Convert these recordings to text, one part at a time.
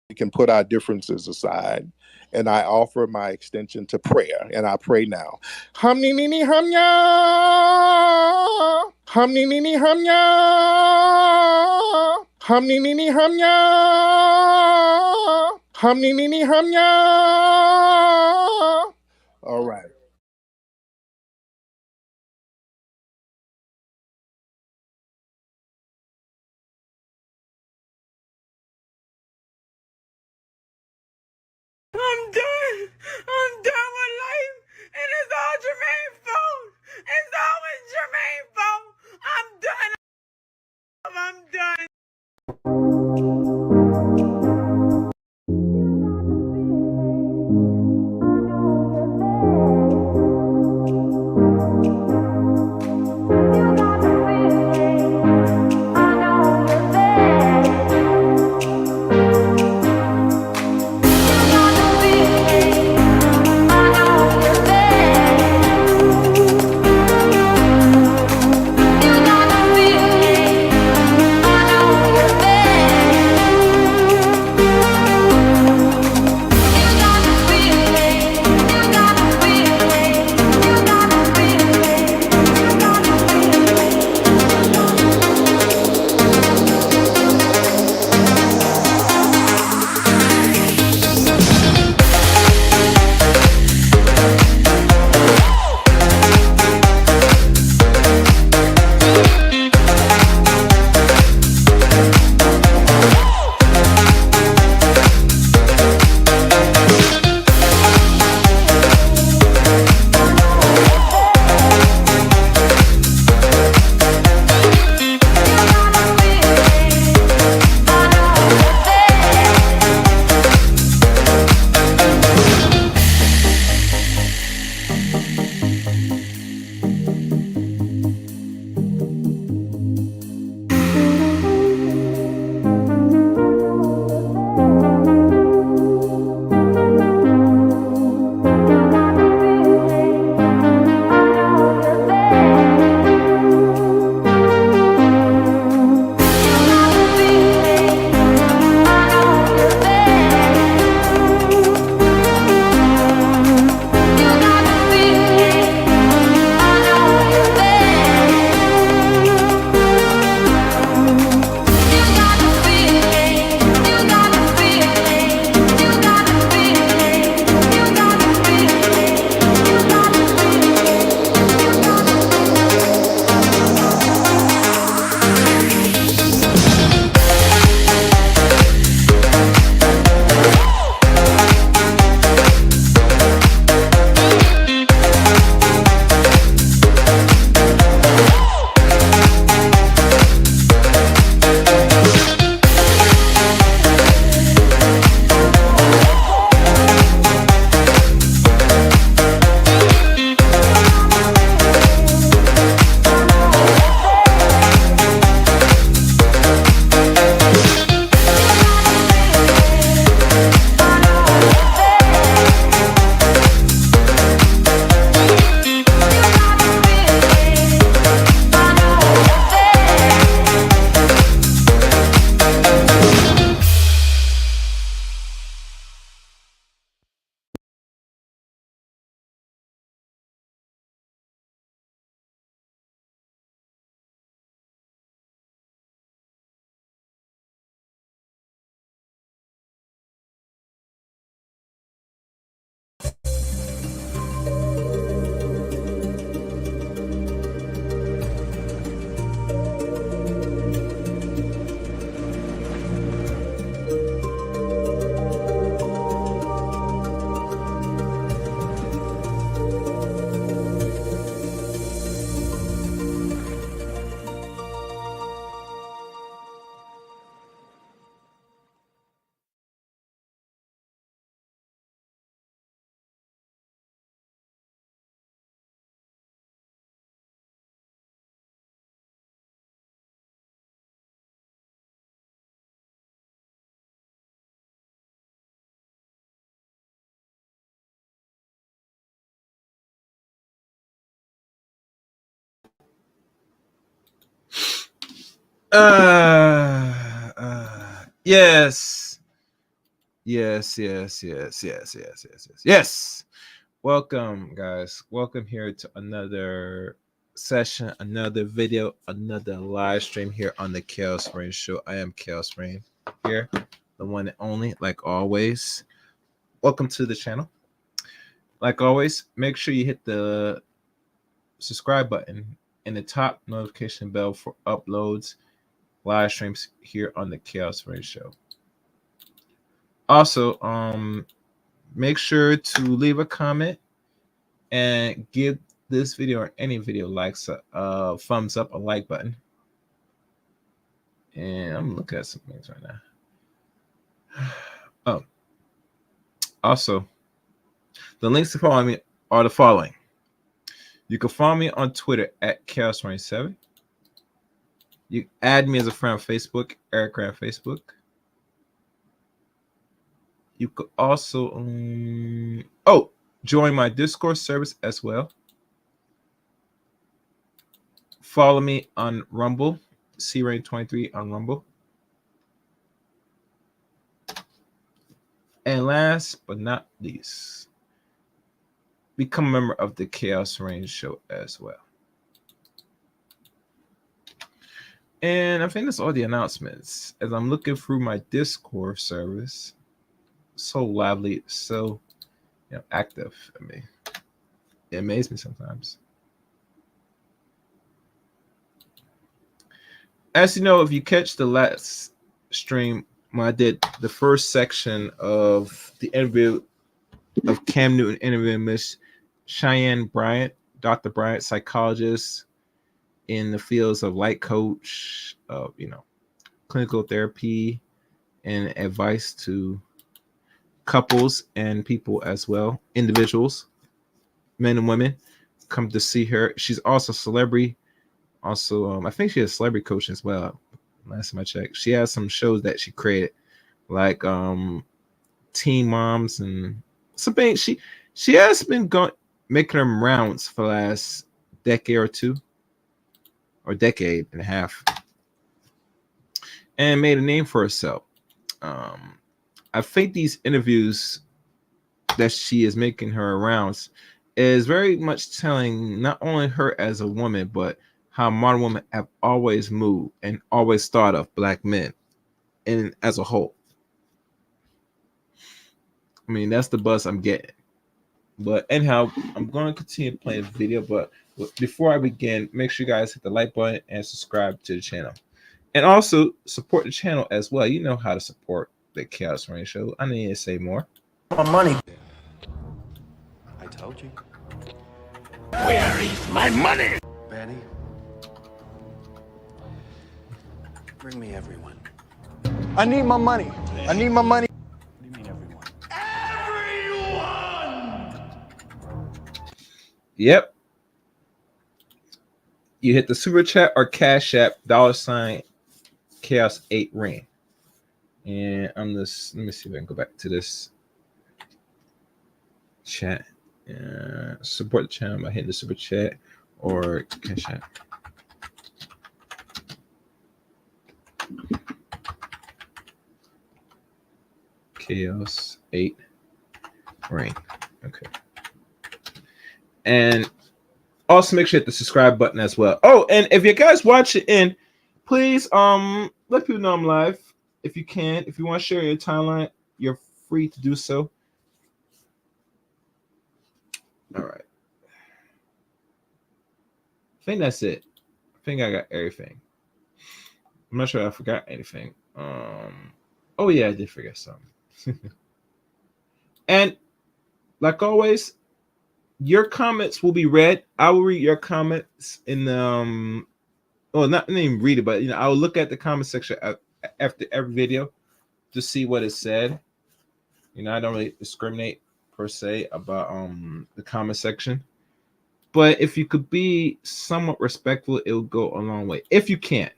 we can put our differences aside. And I offer my extension to prayer. And I pray now. Hamni nini hamnya. Hamni nini hamnya. Hamni nini hamnya. Hamni nini hamnya. All right. I'm done. I'm done with life. And it's all Jermaine's fault. It's always Jermaine's fault. I'm done. I'm done. Yes. Yes, yes, yes, yes, yes, yes, yes. Yes. Welcome, guys. Welcome here to another session, another video, another live stream here on the Chaos Rain Show. I am Chaos Rain here, the one and only, like always. Welcome to the channel. Like always, make sure you hit the subscribe button and the top notification bell for uploads, live streams here on the Chaos Rain Show. Also, make sure to leave a comment and give this video or any video likes a thumbs up, a like button. And I'm looking at some things right now. Oh, also, the links to follow me are the following. You can follow me on Twitter at Chaos27. You add me as a friend on Facebook, Eric Ray on Facebook. You could also join my Discord service as well. Follow me on Rumble, CRain23 on Rumble. And last but not least, become a member of the Chaos Rain Show as well. And I think that's all the announcements. As I'm looking through my Discord service, so lively, so active. I mean, it amazes me sometimes. As you know, if you catch the last stream when I did the first section of the interview of Cam Newton interviewing Miss Cheyenne Bryant, Dr. Bryant, psychologist in the fields of life coach, of clinical therapy, and advice to couples and people as well, individuals, men and women, come to see her. She's also a celebrity. Also, I think she has celebrity coaching as well. Last time I checked, she has some shows that she created, like Teen Moms and something. She has been making them rounds for the last decade or two, or decade and a half, and made a name for herself. I think these interviews that she is making her rounds is very much telling not only her as a woman, but how modern women have always moved and always thought of black men and as a whole. I mean, that's the buzz I'm getting. But anyhow, I'm going to continue playing the video. But before I begin, make sure you guys hit the like button and subscribe to the channel. And also support the channel as well. You know how to support the Chaos Rain Show. I need to say more. My money. I told you. Where is my money? Benny. Bring me everyone. I need my money. I need my money. What do you mean everyone? Everyone! Yep. You hit the super chat or cash app $ Chaos 8 Rain. And I'm this. Let me see if I can go back to this chat. Support the channel by hitting the super chat or cash app. Chaos 8 Rain. Okay. And also make sure to hit the subscribe button as well. Oh, and if you guys watch it in, please let people know I'm live. If you can, if you want to share your timeline, you're free to do so. All right. I think that's it. I think I got everything. I'm not sure I forgot anything. Oh yeah, I did forget something. And like always, your comments will be read. I will read your comments in the well, not even read it, but I will look at the comment section after every video to see what is said. I don't really discriminate per se about the comment section. But if you could be somewhat respectful, it will go a long way. If you can.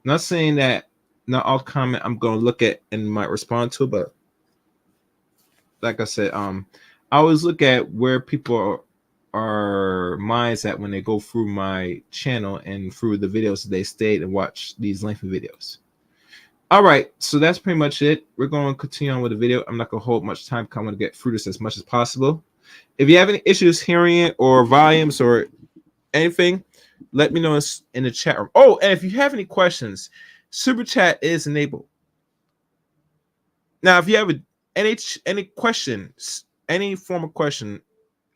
Not saying that not all comment I'm going to look at and might respond to, but like I said, I always look at where people are minds at when they go through my channel and through the videos that they stayed and watch these lengthy videos. All right, so that's pretty much it. We're going to continue on with the video. I'm not going to hold much time. I want to get through this as much as possible. If you have any issues hearing it or volumes or anything, let me know in the chat room. Oh, and if you have any questions, super chat is enabled. Now, if you have any questions, any form of question,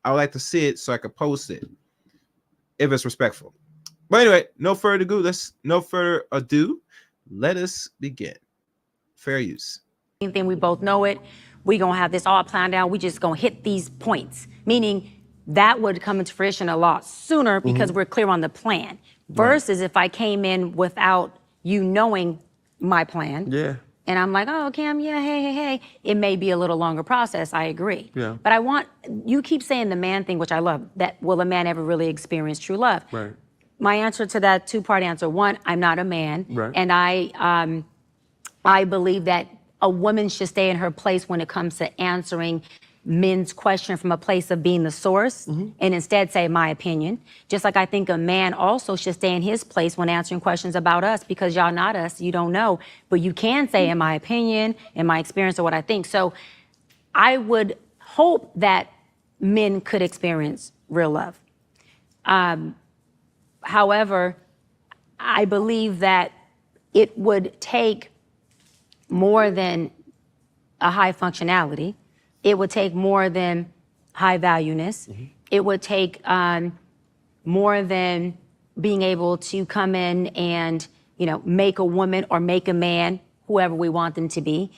I would like to see it so I can post it if it's respectful. But anyway, no further ado. Let us begin. Fair use. Thing we both know it. We're gonna have this all planned out. We just gonna hit these points, meaning that would come into fruition a lot sooner because we're clear on the plan. Versus if I came in without you knowing my plan. Yeah. And I'm like, oh, Cam, yeah, hey. It may be a little longer process. I agree. Yeah. But you keep saying the man thing, which I love. That will a man ever really experience true love? Right. My answer to that two-part answer: one, I'm not a man, Right. and I believe that a woman should stay in her place when it comes to answering men's question from a place of being the source and instead say my opinion. Just like I think a man also should stay in his place when answering questions about us, because y'all not us, you don't know, but you can say in my opinion, in my experience, or what I think. So I would hope that men could experience real love. However, I believe that it would take more than a high functionality. It would take more than high valueness. It would take more than being able to come in and, make a woman or make a man, whoever we want them to be.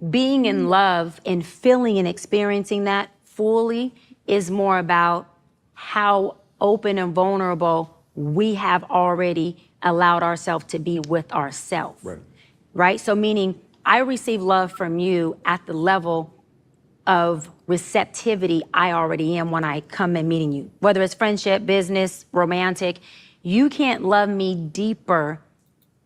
Being in love and feeling and experiencing that fully is more about how open and vulnerable we have already allowed ourselves to be with ourselves. Right? So meaning I receive love from you at the level of receptivity I already am when I come and meeting you. Whether it's friendship, business, romantic, you can't love me deeper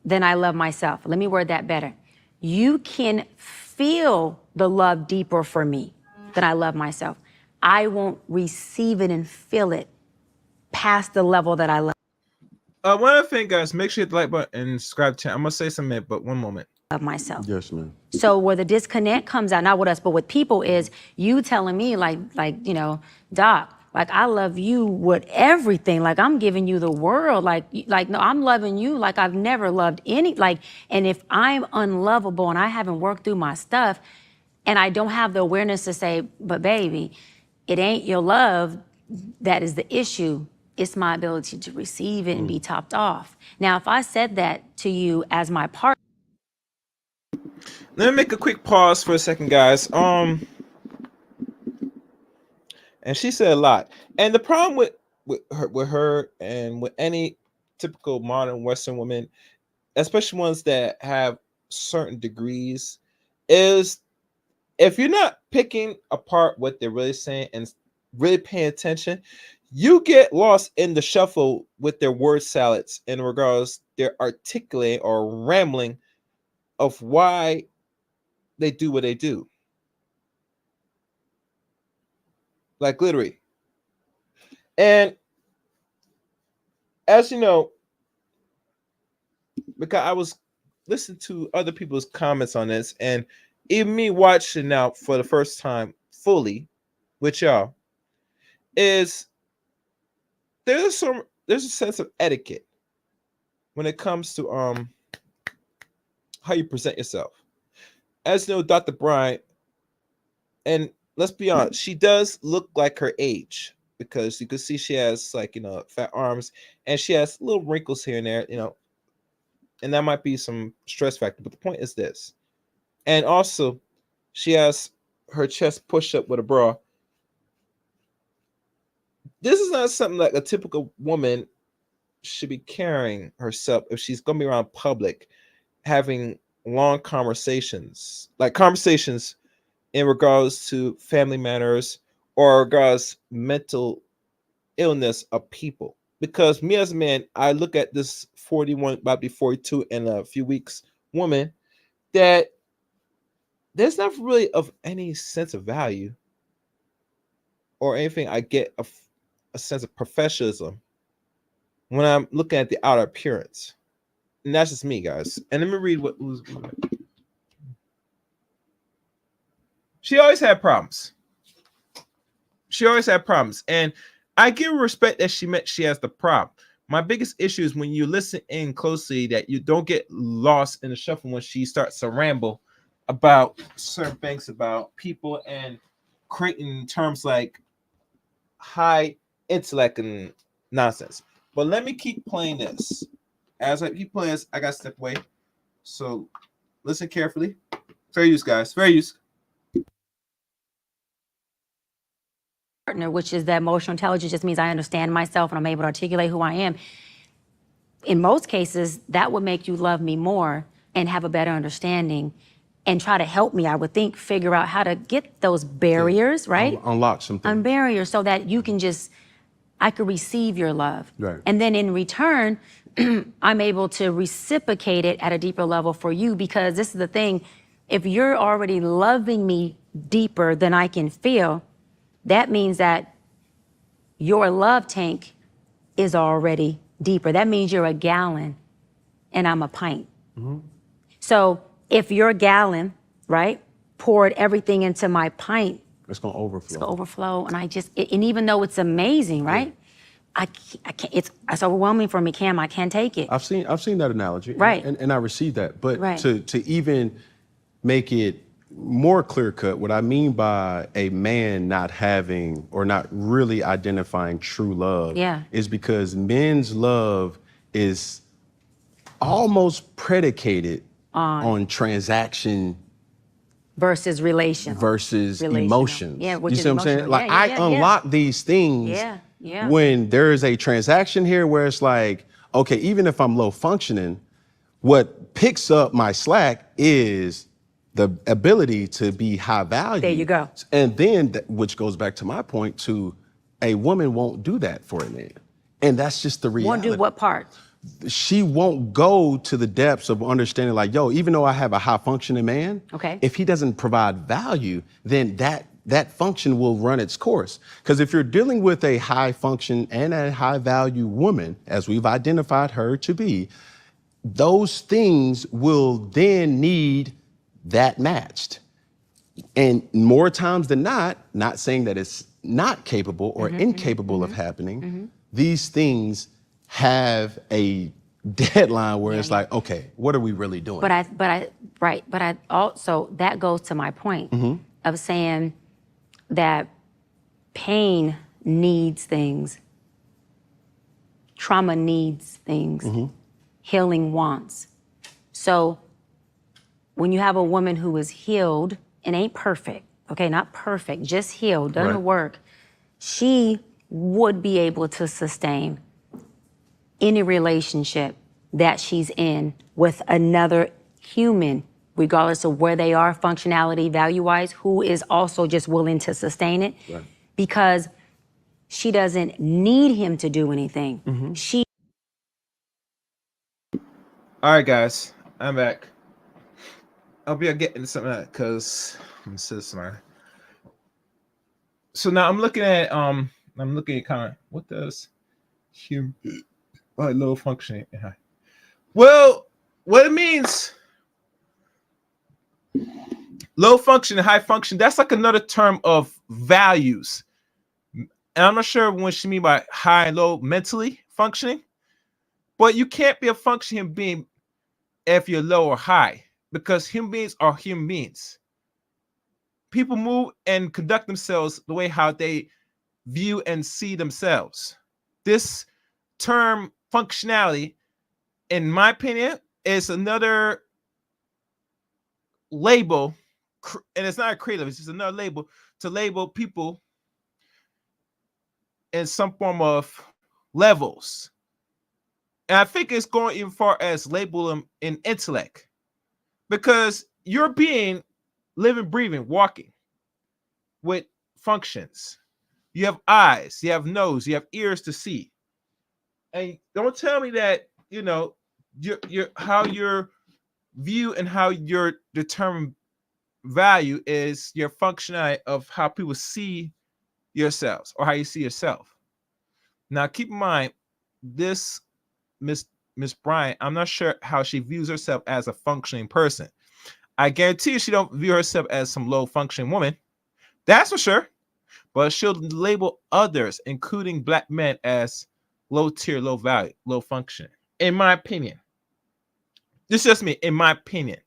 than I love myself. Let me word that better. You can feel the love deeper for me than I love myself. I won't receive it and feel it past the level that I love One other thing, guys, make sure you hit the like button and subscribe to. I'm gonna say something, but one moment. myself. Yes, ma'am. So where the disconnect comes out, not with us, but with people, is you telling me like, Doc, like I love you with everything. Like I'm giving you the world. Like no, I'm loving you like I've never loved any. And if I'm unlovable and I haven't worked through my stuff, and I don't have the awareness to say, but baby, it ain't your love that is the issue. It's my ability to receive it and be topped off. Now, if I said that to you as my partner. Let me make a quick pause for a second, guys. And she said a lot. And the problem with her and with any typical modern Western woman, especially ones that have certain degrees, is if you're not picking apart what they're really saying and really paying attention, you get lost in the shuffle with their word salads in regards they're articulating or rambling of why they do what they do. Like literally. And as you know, because I was listening to other people's comments on this, and even me watching now for the first time fully with y'all, is there's a sense of etiquette when it comes to how you present yourself. As you know, Dr. Bryant, and let's be honest, she does look like her age, because you can see she has fat arms and she has little wrinkles here and there, and that might be some stress factor. But the point is this, and also she has her chest pushed up with a bra. This is not something like a typical woman should be carrying herself if she's going to be around public, having long conversations, like conversations in regards to family matters or regards mental illness of people. Because me as a man, I look at this 41, about to be 42 in a few weeks woman, that there's not really of any sense of value or anything. I get a sense of professionalism when I'm looking at the outer appearance. And that's just me, guys. And let me read what she always had problems. She always had problems. And I give her respect that she meant she has the problem. My biggest issue is when you listen in closely that you don't get lost in the shuffle when she starts to ramble about certain things about people and creating terms like high intellect and nonsense. But let me keep playing this. As I keep playing this, I got to step away. So listen carefully. Fair use, guys. Fair use. Partner, which is that emotional intelligence just means I understand myself and I'm able to articulate who I am. In most cases, that would make you love me more and have a better understanding and try to help me, I would think, figure out how to get those barriers, right? Unlock some things. Barriers so that you can just, I could receive your love. Right. And then in return, I'm able to reciprocate it at a deeper level for you, because this is the thing, if you're already loving me deeper than I can feel, that means that your love tank is already deeper. That means you're a gallon and I'm a pint. So if your gallon, right, poured everything into my pint, It's gonna overflow. it's gonna overflow. And and even though it's amazing, right? I can't, it's overwhelming for me, Cam. I can't take it. I've seen that analogy, Right. And I received that. But Right. to even make it more clear cut, what I mean by a man not having or not really identifying true love, Yeah. is because men's love is almost predicated on transaction Versus relational. versus Relational. emotions. Yeah, which you is see what I'm saying? emotional. Like Yeah, I yeah, yeah. unlock these things Yeah. when there is a transaction here where it's like, okay, even if I'm low functioning, what picks up my slack is the ability to be high value. There you go. And then, which goes back to my point, to a woman won't do that for a man. And that's just the reality. Won't do what part? She won't go to the depths of understanding, like, yo, even though I have a high functioning man, Okay. if he doesn't provide value, then that function will run its course. Because if you're dealing with a high function and a high value woman, as we've identified her to be, those things will then need that matched. And more times than not saying that it's not capable or incapable of happening, these things have a deadline where it's like, okay, what are we really doing? But I also, that goes to my point of saying that pain needs things, trauma needs things, healing wants. So when you have a woman who is healed and ain't perfect, okay, not perfect, just healed, done the Right. work, she would be able to sustain any relationship that she's in with another human, regardless of where they are, functionality, value-wise, who is also just willing to sustain it. Right. Because she doesn't need him to do anything. She All right, guys. I'm back. I'll be getting some of that because I'm so smart. So now I'm looking at kind of what does human low functioning. Well, what it means low function and high function, that's like another term of values. And I'm not sure what she mean by high and low mentally functioning, but you can't be a functioning being if you're low or high, because human beings are human beings. People move and conduct themselves the way how they view and see themselves. This term functionality, in my opinion, is another label, and it's not creative, it's just another label to label people in some form of levels. And I think it's going even far as label them in intellect, because you're being living, breathing, walking with functions. You have eyes, you have nose, you have ears to see. And don't tell me that, your how your view and how your determined value is your functionality of how people see yourselves or how you see yourself. Now keep in mind, this Miss Miss Bryant, I'm not sure how she views herself as a functioning person. I guarantee you she don't view herself as some low functioning woman. That's for sure. But she'll label others, including black men, as low tier, low value, low function. In my opinion. This is just me, in my opinion.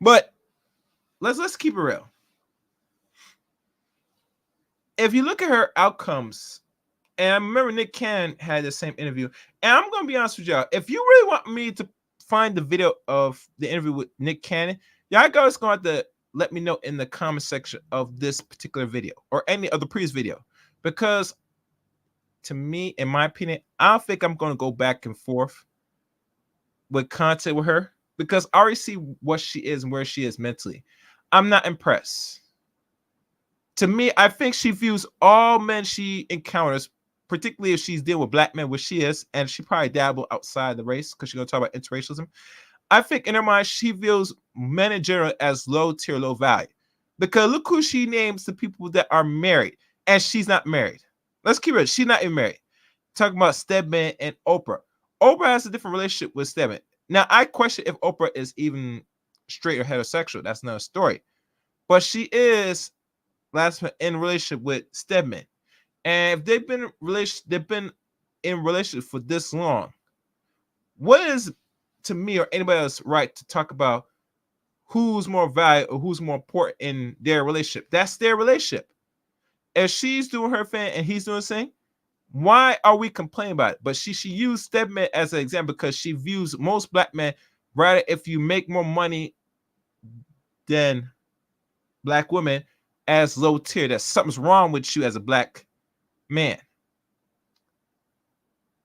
But let's keep it real. If you look at her outcomes, and I remember Nick Cannon had the same interview, and I'm gonna be honest with y'all. If you really want me to find the video of the interview with Nick Cannon, y'all guys gonna have to let me know in the comment section of this particular video or any of the previous video, because to me, in my opinion, I don't think I'm gonna go back and forth with content with her because I already see what she is and where she is mentally. I'm not impressed. To me, I think she views all men she encounters, particularly if she's dealing with black men, which she is, and she probably dabble outside the race because she's gonna talk about interracialism. I think in her mind, she views men in general as low tier, low value. Because look who she names the people that are married, and she's not married. Let's keep it. She's not even married. Talking about Stedman and Oprah. Oprah has a different relationship with Stedman. Now, I question if Oprah is even straight or heterosexual. That's another story. But she is in relationship with Stedman. And if they've been in relationship for this long, what is to me or anybody else right to talk about who's more valuable or who's more important in their relationship? That's their relationship. If she's doing her thing and he's doing the same, why are we complaining about it? But she used Stedman as an example because she views most black men, rather if you make more money than black women, as low tier. That something's wrong with you as a black man.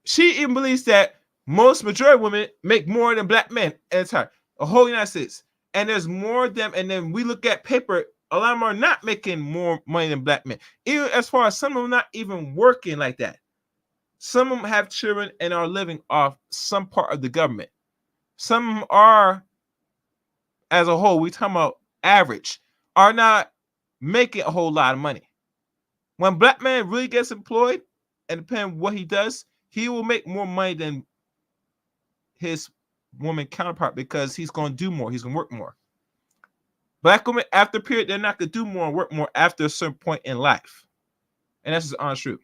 She even believes that most majority of women make more than black men at a time. A whole United States. And there's more of them. And then we look at paper, a lot of them are not making more money than black men. Even as far as some of them not even working like that. Some of them have children and are living off some part of the government. Some of them are, as a whole, we talking about average, are not making a whole lot of money. When black man really gets employed, and depending on what he does, he will make more money than his woman counterpart because he's going to do more. He's going to work more. Black women, after a period, they're not going to do more and work more after a certain point in life. And that's just honest truth.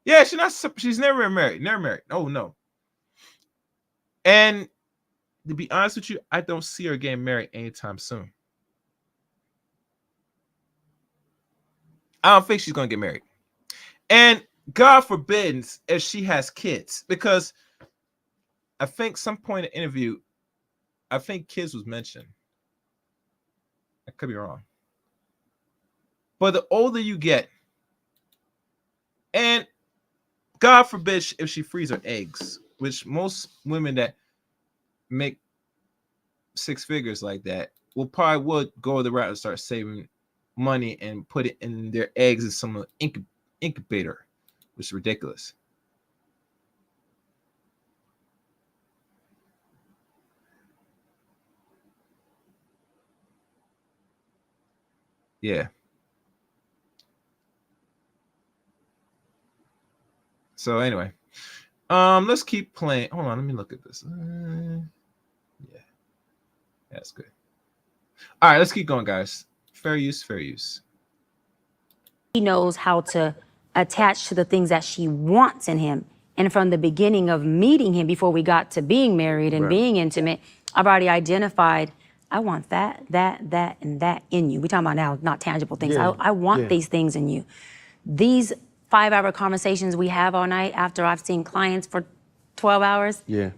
Yeah, she's never been married. Never married. Oh, no. And to be honest with you, I don't see her getting married anytime soon. I don't think she's going to get married. And God forbids if she has kids, because I think some point in the interview, I think kids was mentioned. I could be wrong. But the older you get, and God forbid if she frees her eggs, which most women that make six figures like that would go the route and start saving money and put it in their eggs in some incubator, which is ridiculous. Yeah. So anyway, let's keep playing. Hold on, let me look at this. Yeah, that's good. All right, let's keep going, guys. Fair use, fair use. She knows how to attach to the things that she wants in him. And from the beginning of meeting him, before we got to being married and being intimate, I've already identified, I want that, and that in you. We're talking about now, not tangible things. Yeah. I want these things in you. These 5-hour conversations we have all night after I've seen clients for 12 hours. Yeah.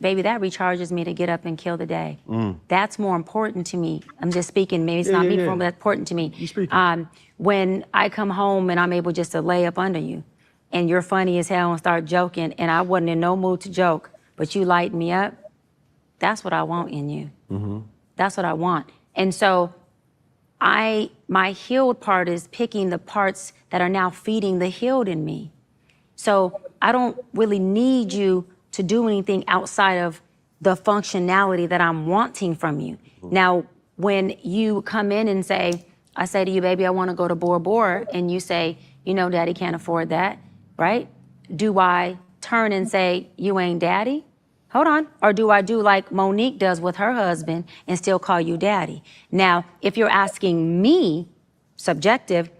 Baby, that recharges me to get up and kill the day. That's more important to me. I'm just speaking, maybe it's not me, but that's important to me. You speaking. When I come home and I'm able just to lay up under you and you're funny as hell and start joking and I wasn't in no mood to joke, but you light me up, that's what I want in you. That's what I want. And so my healed part is picking the parts that are now feeding the healed in me. So I don't really need you to do anything outside of the functionality that I'm wanting from you. Now, when you come in and say, I say to you, baby, I want to go to Bora Bora, and you say, you know, daddy can't afford that, right? Do I turn and say, you ain't daddy? Hold on. Or do I do like Monique does with her husband and still call you daddy? Now, if you're asking me, subjective,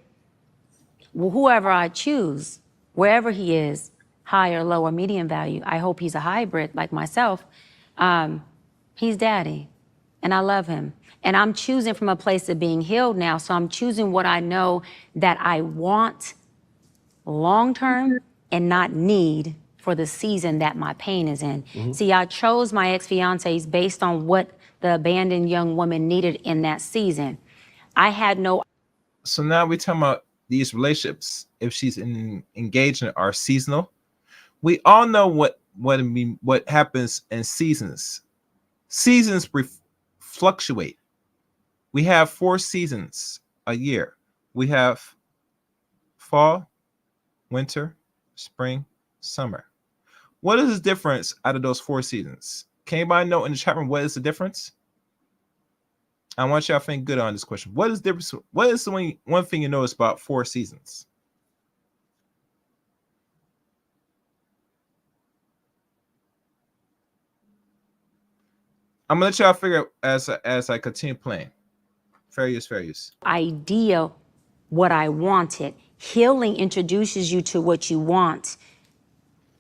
whoever I choose, wherever he is, high or low or medium value, I hope he's a hybrid like myself, he's daddy. And I love him. And I'm choosing from a place of being healed now. So I'm choosing what I know that I want long term and not need for the season that my pain is in. See, I chose my ex-fiancés based on what the abandoned young woman needed in that season. I had no. So now we're talking about these relationships. If she's in engagement are seasonal, we all know what happens in seasons. Seasons fluctuate. We have 4 seasons a year. We have fall, winter, spring, summer. What is the difference out of those 4 seasons? Can anybody know in the chat room what is the difference? I want y'all to think good on this question. What is the difference? What is the one thing you notice about 4 seasons? I'm gonna let y'all figure out as I continue playing. Fair use. Idea what I wanted. Healing introduces you to what you want.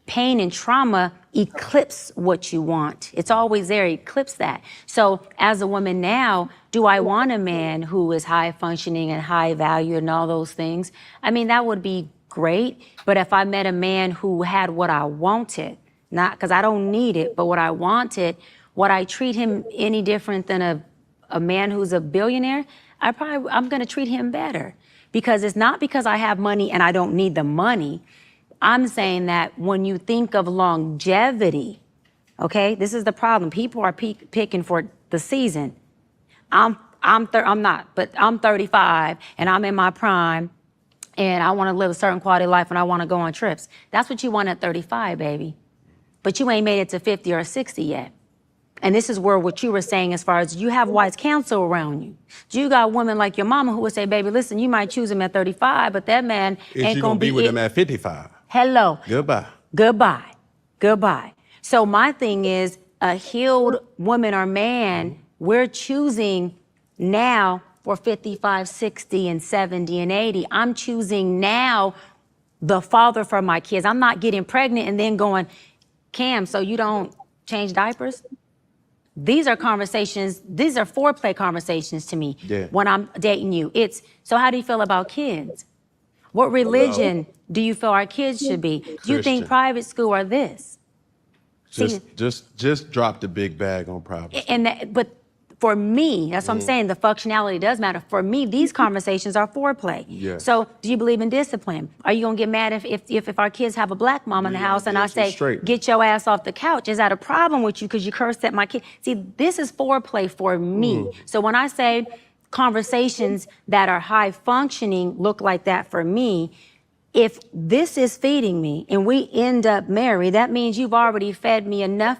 Pain and trauma eclipse what you want. It's always there, eclipse that. So as a woman now, do I want a man who is high functioning and high value and all those things? I mean, that would be great. But if I met a man who had what I wanted, not because I don't need it, but what I wanted, would I treat him any different than a man who's a billionaire? I'm gonna treat him better, because it's not because I have money and I don't need the money. I'm saying that when you think of longevity, okay, this is the problem. People are picking for the season. I'm not, but I'm 35 and I'm in my prime and I want to live a certain quality of life and I want to go on trips. That's what you want at 35, baby. But you ain't made it to 50 or 60 yet. And this is where what you were saying as far as you have wise counsel around you. You got women like your mama who would say, baby, listen, you might choose him at 35, but that man ain't gonna be with him at 55? Hello. Goodbye. Goodbye. So my thing is, a healed woman or man, we're choosing now for 55, 60, and 70, and 80. I'm choosing now the father for my kids. I'm not getting pregnant and then going, Cam, so you don't change diapers? These are conversations, these are foreplay conversations to me when I'm dating you. It's, so how do you feel about kids? What religion do you feel our kids should be? Do you think private school or this? Just drop the big bag on private school. But for me, that's what I'm saying, the functionality does matter. For me, these conversations are foreplay. Yes. So do you believe in discipline? Are you gonna get mad if our kids have a black mom in the house and I say, get your ass off the couch? Is that a problem with you because you cursed at my kid? See, this is foreplay for me. So when I say conversations that are high functioning look like that for me, if this is feeding me and we end up married, that means you've already fed me enough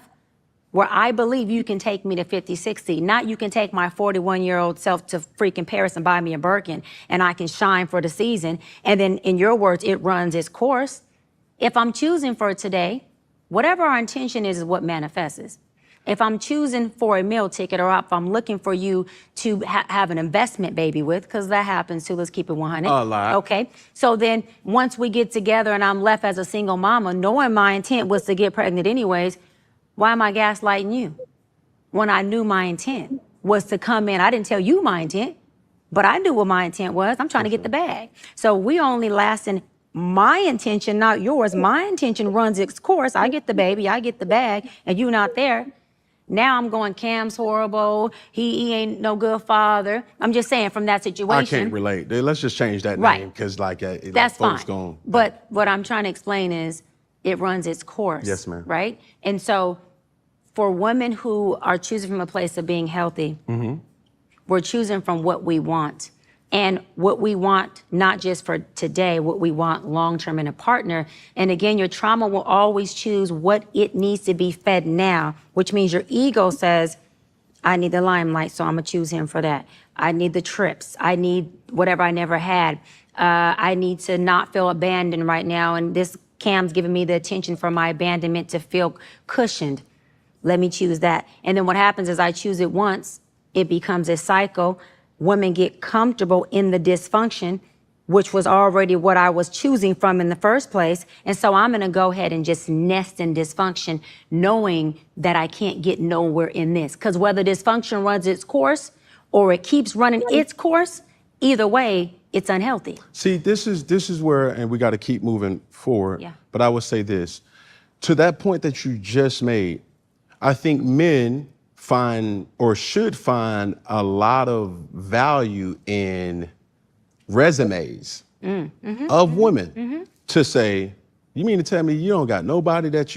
where I believe you can take me to 50, 60. Not you can take my 41-year-old self to freaking Paris and buy me a Birkin and I can shine for the season. And then in your words, it runs its course. If I'm choosing for today, whatever our intention is what manifests. If I'm choosing for a meal ticket or if I'm looking for you to have an investment baby with, because that happens too, let's keep it 100. A lot. Okay, so then once we get together and I'm left as a single mama, knowing my intent was to get pregnant anyways, why am I gaslighting you? When I knew my intent was to come in, I didn't tell you my intent, but I knew what my intent was. I'm trying to get the bag. So we only lasting my intention, not yours. My intention runs its course. I get the baby, I get the bag, and you not there. Now I'm going, Cam's horrible. He ain't no good father. I'm just saying from that situation. I can't relate. Let's just change that name because that's folks fine. But what I'm trying to explain is it runs its course. Yes, ma'am. Right? And so for women who are choosing from a place of being healthy, we're choosing from what we want. And what we want, not just for today, what we want long-term in a partner. And again, your trauma will always choose what it needs to be fed now, which means your ego says, I need the limelight, so I'm gonna choose him for that. I need the trips. I need whatever I never had. I need to not feel abandoned right now, and this Cam's giving me the attention for my abandonment to feel cushioned. Let me choose that. And then what happens is I choose it once, it becomes a cycle. Women get comfortable in the dysfunction, which was already what I was choosing from in the first place. And so I'm gonna go ahead and just nest in dysfunction, knowing that I can't get nowhere in this. Because whether dysfunction runs its course or it keeps running its course, either way, it's unhealthy. See, this is where, and we got to keep moving forward. Yeah. But I would say this, to that point that you just made, I think men find or should find a lot of value in resumes of women to say, you mean to tell me you don't got nobody that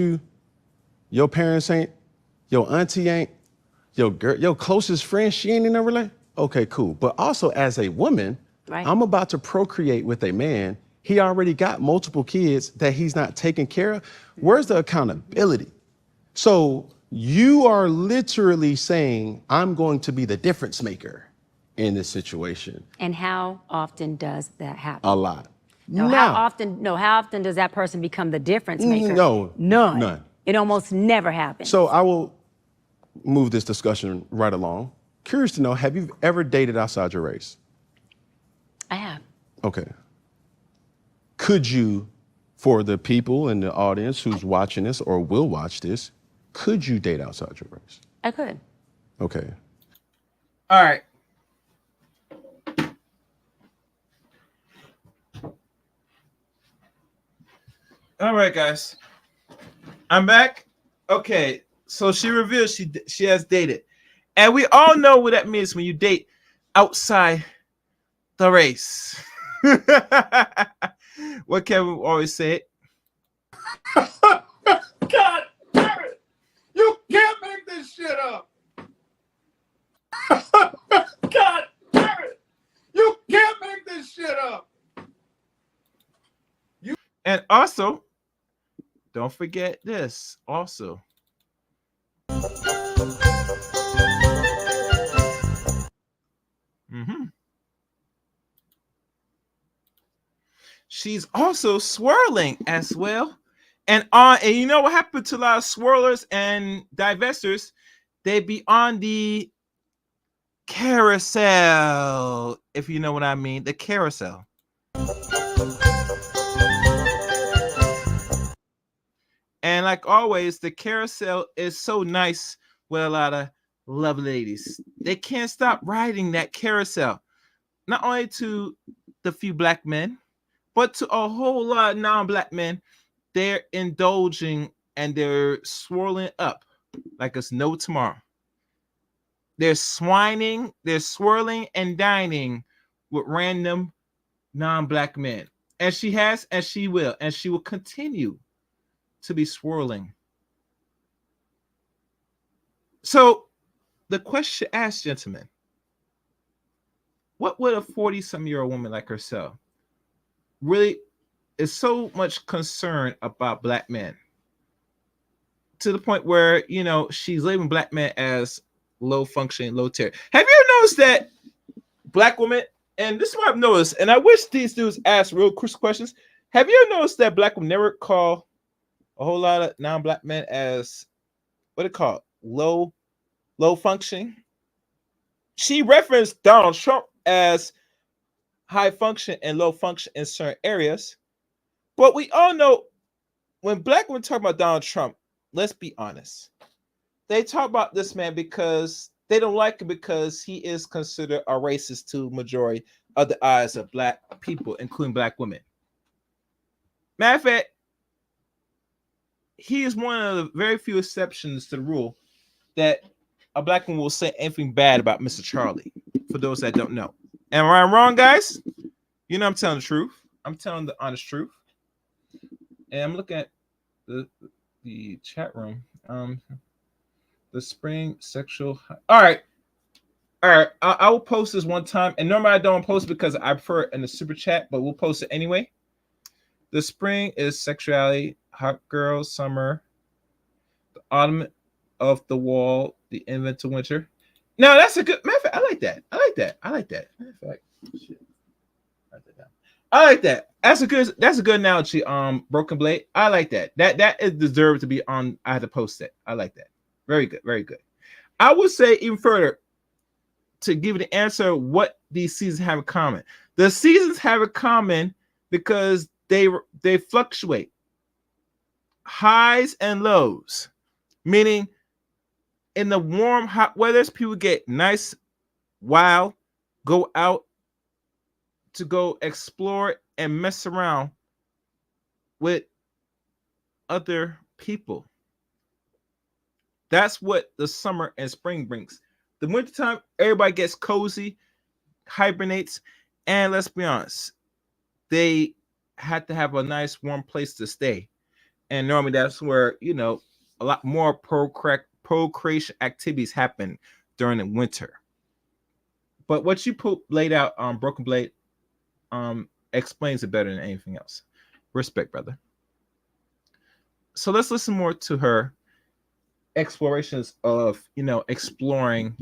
your parents ain't, your auntie ain't, your girl, your closest friend, she ain't in a relationship? Okay, cool. But also as a woman, Right. I'm about to procreate with a man. He already got multiple kids that he's not taking care of. Where's the accountability? So you are literally saying, I'm going to be the difference maker in this situation. And how often does that happen? A lot. No, how often does that person become the difference maker? No, None. none. It almost never happens. So I will move this discussion right along. Curious to know, have you ever dated outside your race? I have. Okay. Could you, for the people in the audience who's watching this or will watch this, could you date outside your race? I could. Okay. All right. All right, guys. I'm back. Okay. So she reveals she has dated. And we all know what that means when you date outside the race. What Kevin always said. God damn it! You can't make this shit up. God damn it! You can't make this shit up. And also, don't forget this also. She's also swirling as well. And you know what happened to a lot of swirlers and divestors? They be on the carousel, if you know what I mean, the carousel. And like always, the carousel is so nice with a lot of love ladies. They can't stop riding that carousel. Not only to the few black men, but to a whole lot of non-black men. They're indulging and they're swirling up like it's no tomorrow. They're swining, they're swirling and dining with random non-black men. And she has, and she will continue to be swirling. So the question asked, gentlemen, what would a 40-some-year-old woman like herself really is so much concerned about black men to the point where, you know, she's labeling black men as low functioning, low tier. Have you ever noticed that black women, and this is what I've noticed, and I wish these dudes ask real crucial questions. Have you ever noticed that black women never call a whole lot of non-black men as what they call low functioning? She referenced Donald Trump as high function and low function in certain areas. But we all know when black women talk about Donald Trump, let's be honest. They talk about this man because they don't like him because he is considered a racist to majority of the eyes of black people, including black women. Matter of fact, he is one of the very few exceptions to the rule that a black woman will say anything bad about Mr. Charlie, for those that don't know. Am I wrong, guys? You know I'm telling the truth. I'm telling the honest truth. And I'm looking at the chat room. The spring sexual. All right. I will post this one time, and normally I don't post because I prefer it in the super chat, but we'll post it anyway. The spring is sexuality, hot girl summer, the autumn of the wall, the winter. No, that's a good matter of fact. I like that. I like that. I like that. Matter of fact, shit. Write that down. I like that. That's a good analogy. Broken Blade. I like that. That is deserved to be on. I had to post it. I like that. Very good. Very good. I would say even further to give you the answer what these seasons have in common. The seasons have in common because they fluctuate, highs and lows, meaning in the warm hot weathers people get nice, wild, go out to go explore and mess around with other people. That's what the summer and spring brings. The wintertime, everybody gets cozy, hibernates, and let's be honest, they had to have a nice warm place to stay. And normally that's where, a lot more procreation activities happen during the winter. But what you laid out on Broken Blade explains it better than anything else. Respect, brother. So let's listen more to her explorations of, exploring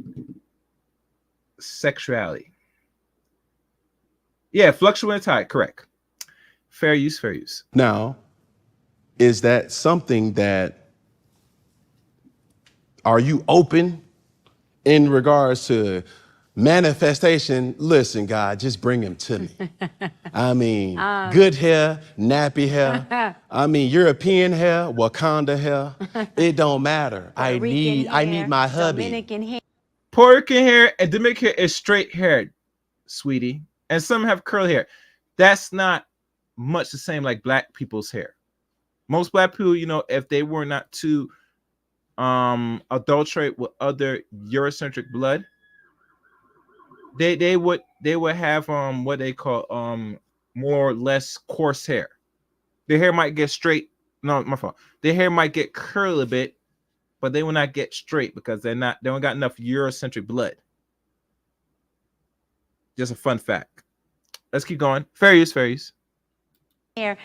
sexuality. Yeah, fluctuating tide, correct. Fair use, fair use. Now, is that something that, are you open in regards to manifestation? Listen, God, just bring him to me. I mean, good hair, nappy hair. I mean, European hair, Wakanda hair. It don't matter. I need my hubby. Dominican hair. Puerto Rican hair and Dominican hair is straight haired, sweetie. And some have curly hair. That's not much the same like black people's hair. Most black people, if they were not to adulterate with other Eurocentric blood, they would have what they call more or less coarse hair. Their hair might get straight. No, my fault. Their hair might get curly a bit, but they will not get straight because they don't got enough Eurocentric blood. Just a fun fact. Let's keep going. Fair use, fair use. Here,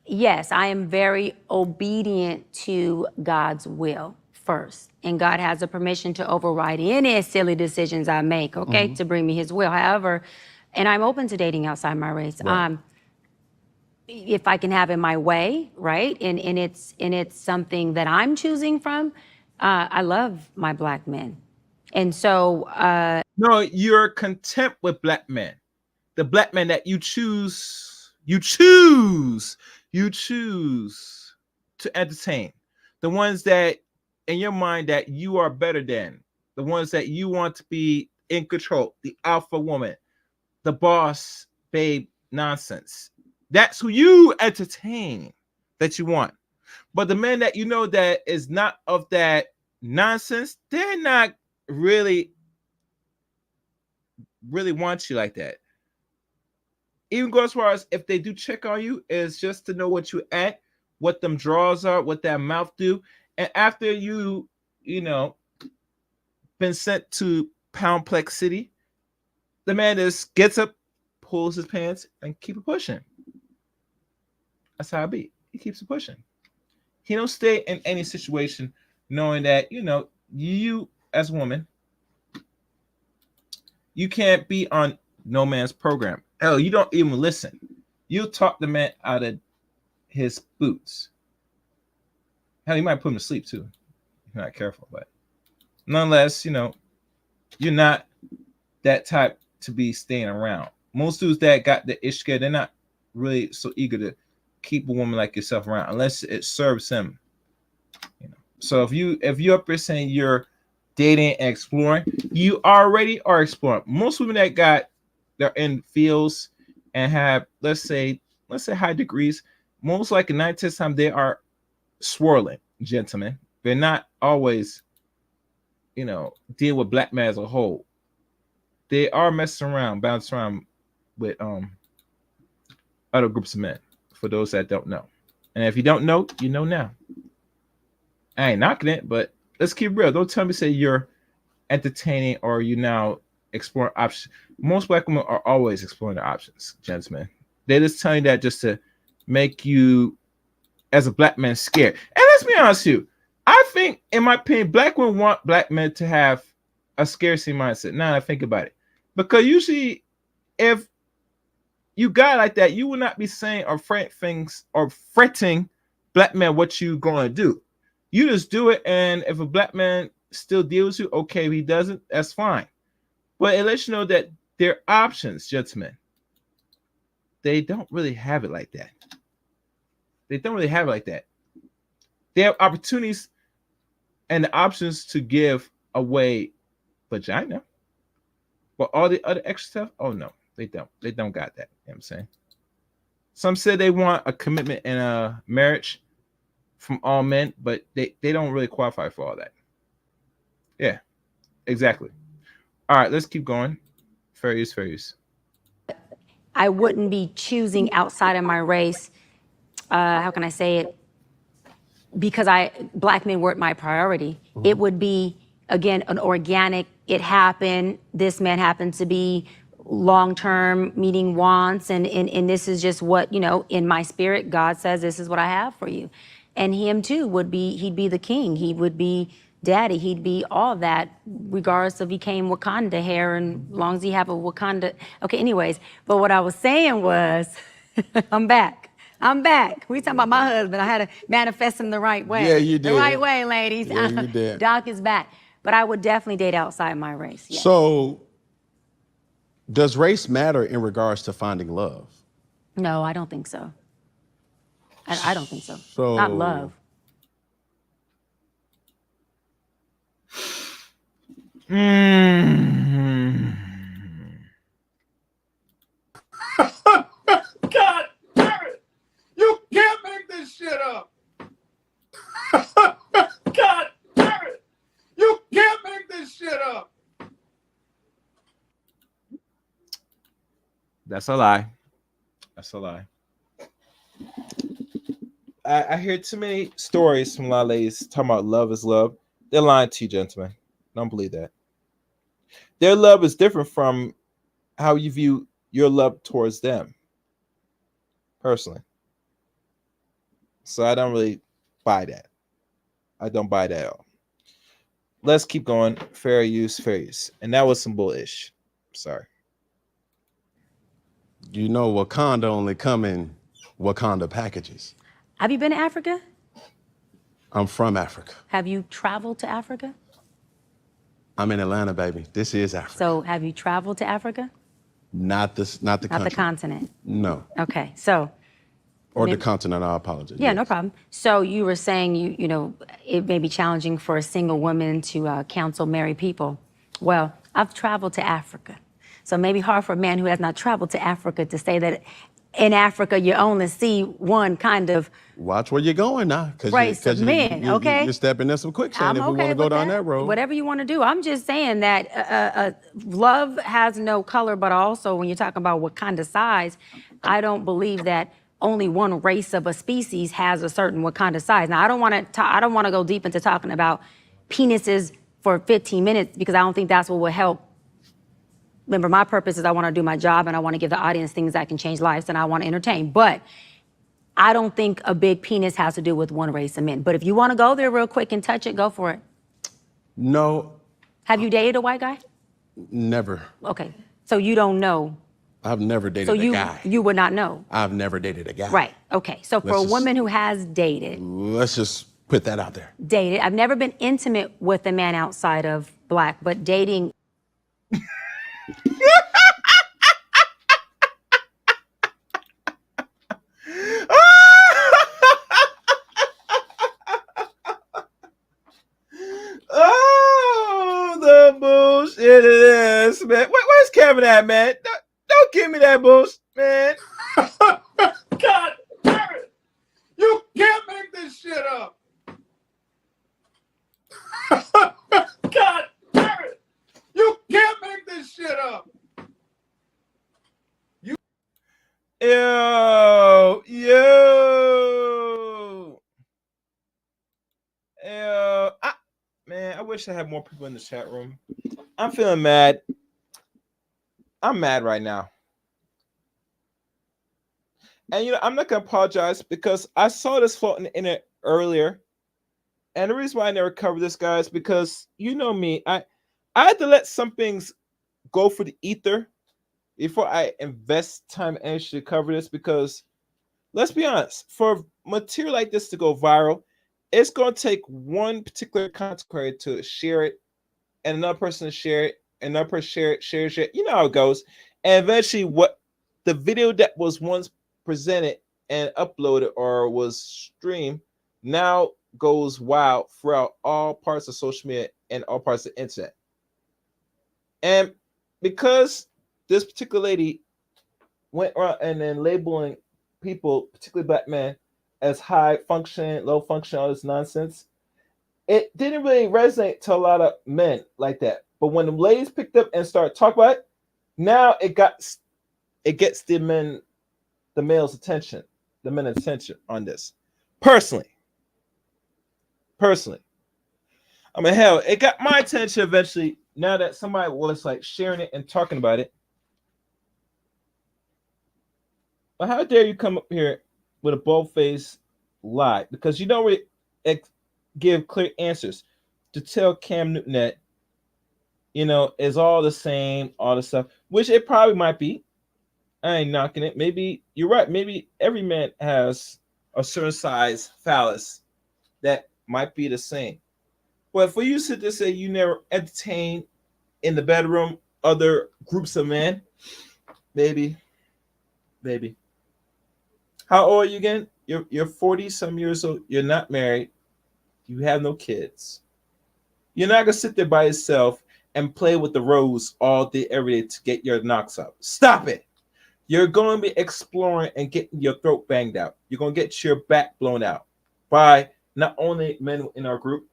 yes, I am very obedient to God's will first. And God has a permission to override any silly decisions I make, okay, to bring me his will. However, and I'm open to dating outside my race. Right. If I can have it my way, right? And it's something that I'm choosing from. I love my black men. And so no, you're content with black men. The black men that you choose to entertain. The ones that in your mind that you are better than. The ones that you want to be in control. The alpha woman. The boss babe nonsense. That's who you entertain that you want. But the men that that is not of that nonsense, they're not really want you like that. Even go as far as if they do check on you, is just to know what you at, what them draws are, what that mouth do. And after you been sent to Poundplex City, the man just gets up, pulls his pants, and keep it pushing. That's how it be. He keeps it pushing. He don't stay in any situation knowing that, you as a woman, you can't be on no man's program. Hell, you don't even listen. You talk the man out of his boots. Hell, you might put him to sleep too. If you're not careful, but nonetheless, you're not that type to be staying around. Most dudes that got the ishka, they're not really so eager to keep a woman like yourself around unless it serves him. So if you're up there saying you're dating and exploring, you already are exploring. Most women that they're in fields and have let's say high degrees, most likely 9 times they are swirling gentlemen. They're not always deal with black men as a whole. They are messing around, bouncing around with other groups of men, for those that don't know. And if you don't know, you know now. I ain't knocking it, but let's keep real. Don't tell me say you're entertaining or you now exploring options. Most black women are always exploring their options, gentlemen. They just tell you that just to make you, as a black man, scared. And let's be honest with you, I think, in my opinion, black women want black men to have a scarcity mindset. Now I think about it, because usually, if you got like that, you will not be saying or fretting black men what you gonna do. You just do it, and if a black man still deals with you, okay. If he doesn't, that's fine. But it lets you know that there are options, gentlemen. They don't really have it like that. They don't really have it like that. They have opportunities and the options to give away vagina. But all the other extra stuff, oh no, they don't. They don't got that. You know what I'm saying? Some say they want a commitment and a marriage from all men, but they don't really qualify for all that. Yeah, exactly. All right, let's keep going. Fair use, fair use. I wouldn't be choosing outside of my race. How can I say it? Because black men weren't my priority. It would be, again, an organic, it happened, this man happened to be long-term meeting wants, and this is just what, in my spirit, God says, this is what I have for you. And him too he'd be the king, he would be daddy, he'd be all that, regardless if he came Wakanda hair, and as long as he have a Wakanda, okay, anyways. But what I was saying was, I'm back. We talking about my husband. I had to manifest him the right way. Yeah, you did. The right way, ladies. Yeah, you did. Doc is back. But I would definitely date outside my race. Yes. So, does race matter in regards to finding love? No, I don't think so. I don't think so. So, not love. God damn it! You can't make this shit up. God damn it! You can't make this shit up. That's a lie. That's a lie. I hear too many stories from a lot of ladies talking about love is love. They're lying to you, gentlemen. Don't believe that. Their love is different from how you view your love towards them, personally. So I don't really buy that. I don't buy that at all. Let's keep going. Fair use, fair use. And that was some bullish. Sorry. You know, Wakanda only come in Wakanda packages. Have you been to Africa? I'm from Africa. Have you traveled to Africa? I'm in Atlanta, baby. This is Africa. So have you traveled to Africa? Not the country. Not the continent. No. Okay, so. Or the continent, I apologize. Yeah, yes. no problem. So you were saying you know it may be challenging for a single woman to counsel married people. Well, I've traveled to Africa, so maybe hard for a man who has not traveled to Africa to say that in Africa you only see one kind of. Watch where you're going now, race of men. Okay, you're stepping in some quicksand if we want to go down that road. Whatever you want to do. I'm just saying that love has no color, but also when you're talking about what kind of size, I don't believe that only one race of a species has a certain what kind of size. Now, I don't want to go deep into talking about penises for 15 minutes because I don't think that's what will help. Remember, my purpose is I want to do my job and I want to give the audience things that can change lives and I want to entertain. But I don't think a big penis has to do with one race of men. But if you want to go there real quick and touch it, go for it. No. Have you dated a white guy? Never. Okay. So you don't know. I've never dated a guy. You would not know. I've never dated a guy. Right. Okay. So for a woman who has dated. Let's just put that out there. Dated. I've never been intimate with a man outside of black, but dating. Oh, the bullshit it is, man. Where's Kevin at, man? Don't give me that bullshit, man. God damn it! You can't make this shit up. God damn it! You can't make this shit up. Man, I wish I had more people in the chat room. I'm feeling mad. I'm mad right now. And I'm not gonna apologize because I saw this floating in it earlier. And the reason why I never cover this, guys, because you know me, I had to let some things go for the ether before I invest time and energy to cover this. Because let's be honest, for material like this to go viral, it's going to take one particular content creator to share it, and another person to share it, and another person shares it. You know how it goes. And eventually, what the video that was once presented and uploaded or was streamed now goes wild throughout all parts of social media and all parts of the internet. And because this particular lady went around and then labeling people, particularly black men, as high function, low function, all this nonsense, it didn't really resonate to a lot of men like that. But when the ladies picked up and started talking about it, now it gets the male's attention, the men's attention on this. Personally, I mean, hell, it got my attention eventually. Now that somebody was like sharing it and talking about it. But how dare you come up here with a bold-faced lie? Because you don't really give clear answers to tell Cam Newton that, you know, is all the same, all the stuff, which it probably might be. I ain't knocking it. Maybe you're right. Maybe every man has a certain size phallus that might be the same. But for you to say you never entertain in the bedroom other groups of men, maybe. How old are you again? You're 40 some years old. You're not married. You have no kids. You're not gonna sit there by yourself and play with the rose all day, every day to get your knocks up. Stop it. You're going to be exploring and getting your throat banged out. You're going to get your back blown out by not only men in our group,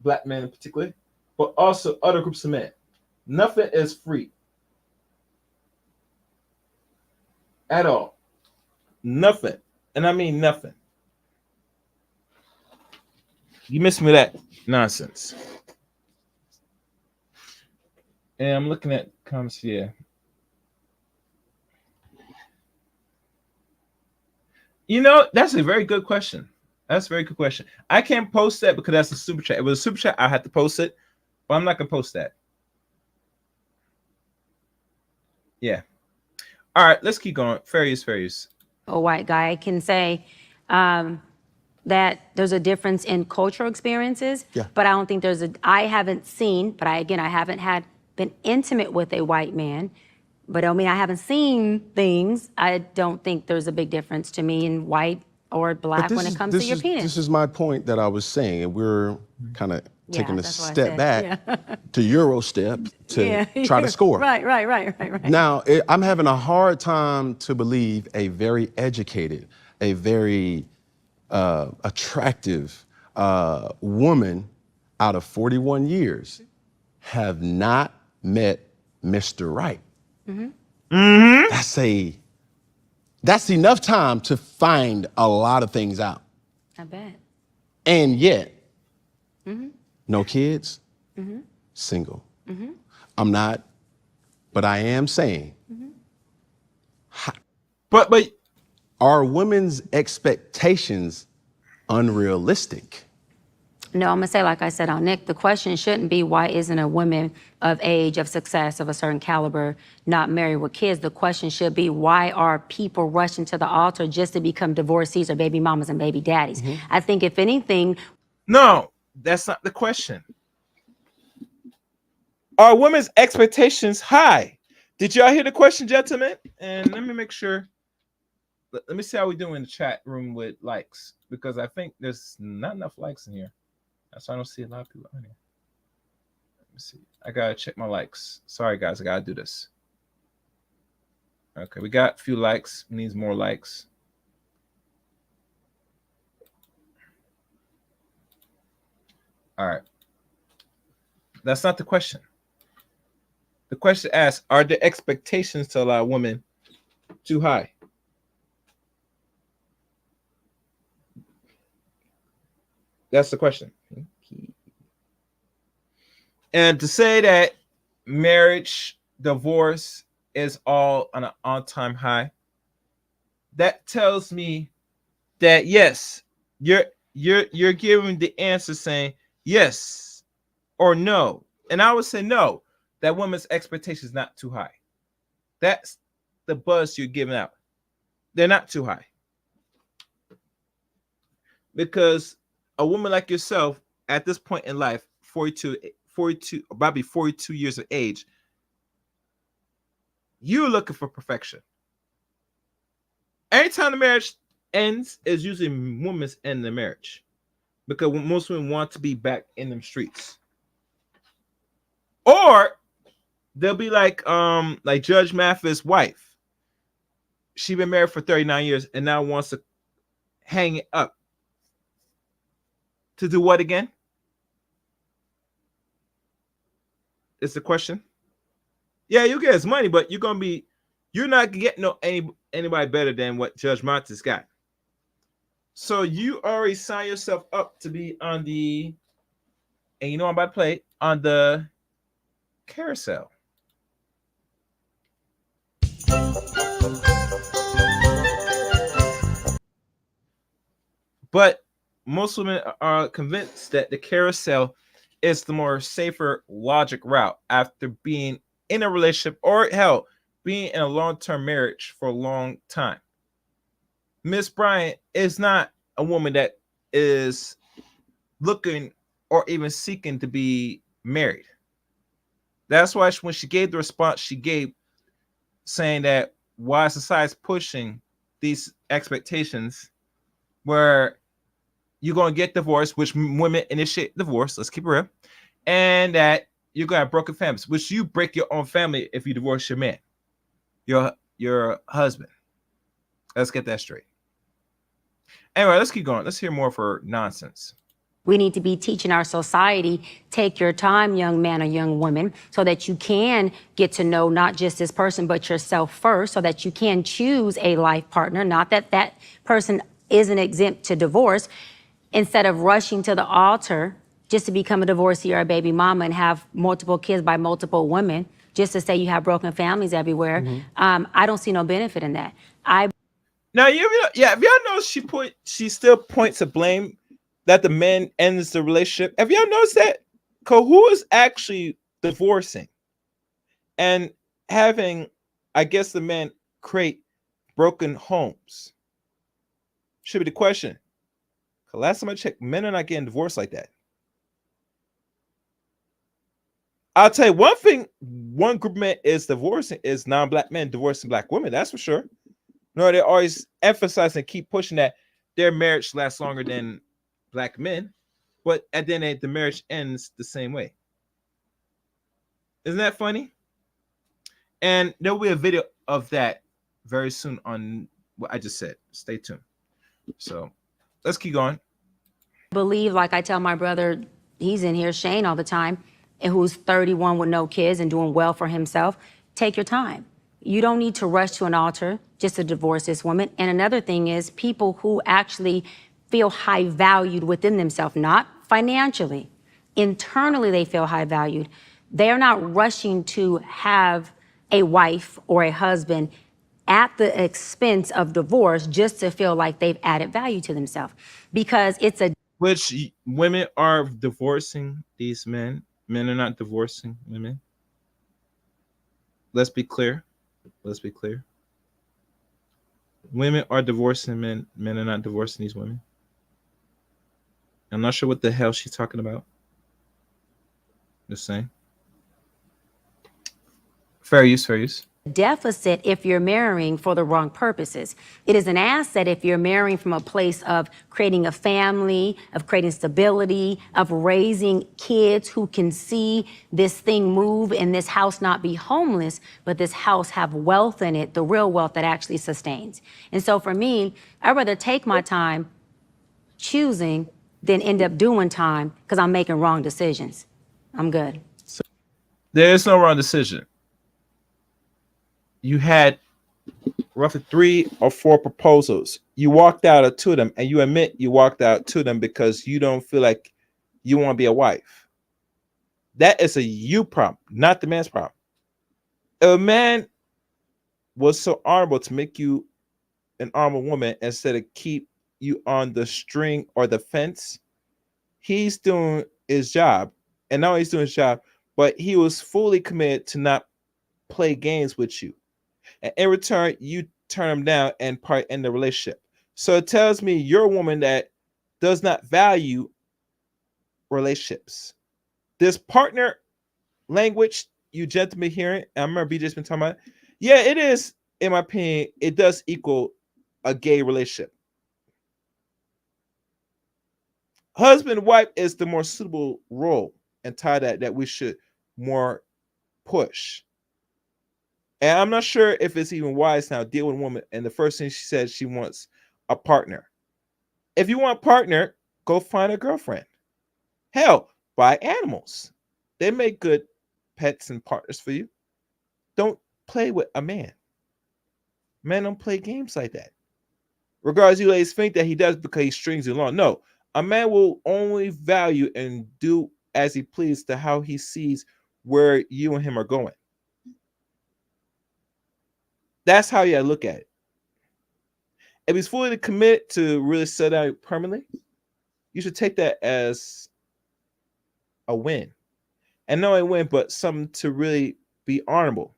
black men in particular, but also other groups of men. Nothing is free at all. Nothing. And I mean nothing. You miss me that nonsense. And I'm looking at comments here. You know, that's a very good question. That's a very good question. I can't post that because that's a super chat. If it was a super chat, I had to post it, but I'm not gonna post that. Yeah. All right, let's keep going. Fair use. A white guy can say that there's a difference in cultural experiences, but I don't think I haven't seen, but I haven't been intimate with a white man, but I mean, I haven't seen things. I don't think there's a big difference to me in white or black when it comes to your penis. This is my point that I was saying, and we're kind of taking a step back to Euro step to try to score. Right. Now, I'm having a hard time to believe a very educated, a very attractive woman out of 41 years have not met Mr. Right. That's enough time to find a lot of things out. I bet. And yet, no kids, single. I'm not, but I am saying, but are women's expectations unrealistic? No, I'm gonna say, like I said on Nick, the question shouldn't be why isn't a woman of age, of success, of a certain caliber not married with kids? The question should be, why are people rushing to the altar just to become divorcees or baby mamas and baby daddies? I think if anything... No, that's not the question. Are women's expectations high? Did y'all hear the question, gentlemen? And let me make sure. Let me see how we do in the chat room with likes, because I think there's not enough likes in here. That's why I don't see a lot of people on here. Let me see. I gotta check my likes. Sorry, guys, I gotta do this. Okay, we got a few likes. We need more likes. All right. That's not the question. The question asks, are the expectations to allow women too high? That's the question. And to say that marriage, divorce is all on an all-time high, that tells me that yes, you're giving the answer saying yes or no. And I would say no. That woman's expectation is not too high. That's the buzz you're giving out. They're not too high. Because a woman like yourself at this point in life, 42, probably 42 years of age, you're looking for perfection. Anytime the marriage ends, is usually women's end the marriage. Because most women want to be back in them streets. Or they'll be like Judge Mathis' wife. She been married for 39 years and now wants to hang it up. To do what again? It's the question. Yeah, you get his money, but you're not getting anybody better than what Judge Mathis got. So you already signed yourself up to be on the, and you know I'm about to play on the carousel. But most women are convinced that the carousel is the more safer logic route after being in a relationship or hell, being in a long-term marriage for a long time. Miss Bryant is not a woman that is looking or even seeking to be married. That's why when she gave the response she gave, saying that why society's pushing these expectations where you're going to get divorced, which women initiate divorce, let's keep it real, and that you're going to have broken families, which you break your own family if you divorce your man, your husband. Let's get that straight. Anyway, let's keep going. Let's hear more of her nonsense. We need to be teaching our society, take your time, young man or young woman, so that you can get to know not just this person, but yourself first, so that you can choose a life partner, not that that person isn't exempt to divorce, instead of rushing to the altar just to become a divorcee or a baby mama and have multiple kids by multiple women, just to say you have broken families everywhere. I don't see no benefit in that. Now, have y'all noticed she still points to blame that the man ends the relationship? Have y'all noticed that? Cause who is actually divorcing and having, I guess, the men create broken homes? Should be the question. Cause last time I checked, men are not getting divorced like that. I'll tell you one thing: one group of men is divorcing is non-black men divorcing black women. That's for sure. No, they always emphasize and keep pushing that their marriage lasts longer than black men, but at the end, the marriage ends the same way. Isn't that funny? And there will be a video of that very soon on what I just said. Stay tuned. So let's keep going. Believe, like I tell my brother, he's in here, Shane, all the time, and who's 31 with no kids and doing well for himself. Take your time. You don't need to rush to an altar just to divorce this woman. And another thing is people who actually feel high valued within themselves, not financially, internally they feel high valued. They're not rushing to have a wife or a husband at the expense of divorce just to feel like they've added value to themselves, because it's a Which women are divorcing these men. Men are not divorcing women. Let's be clear. Let's be clear. Women are divorcing men. Men are not divorcing these women. I'm not sure what the hell she's talking about. Just saying. Fair use, fair use. deficit if you're marrying for the wrong purposes. It is an asset if you're marrying from a place of creating a family, of creating stability, of raising kids who can see this thing move and this house not be homeless, but this house have wealth in it, the real wealth that actually sustains. And so for me, I'd rather take my time choosing than end up doing time because I'm making wrong decisions. I'm good. There is no wrong decision. You had roughly 3 or 4 proposals. You walked out of 2 of them, and you admit you walked out 2 of them because you don't feel like you want to be a wife. That is a you problem, not the man's problem. If a man was so honorable to make you an honorable woman instead of keep you on the string or the fence, he's doing his job. And now he's doing his job, but he was fully committed to not play games with you. And in return, you turn him down and part in the relationship. So it tells me you're a woman that does not value relationships. This partner language you gentlemen hearing, and I remember BJ's been talking about it. Yeah, it is, in my opinion, it does equal a gay relationship. Husband and wife is the more suitable role and tie that we should more push. And I'm not sure if it's even wise now to deal with a woman. And the first thing she said, she wants a partner. If you want a partner, go find a girlfriend. Hell, buy animals. They make good pets and partners for you. Don't play with a man. Men don't play games like that. Regardless, you ladies think that he does because he strings you along. No, a man will only value and do as he pleases to how he sees where you and him are going. That's how you look at it. If he's fully committed to really set out permanently, you should take that as a win. And not only a win, but something to really be honorable.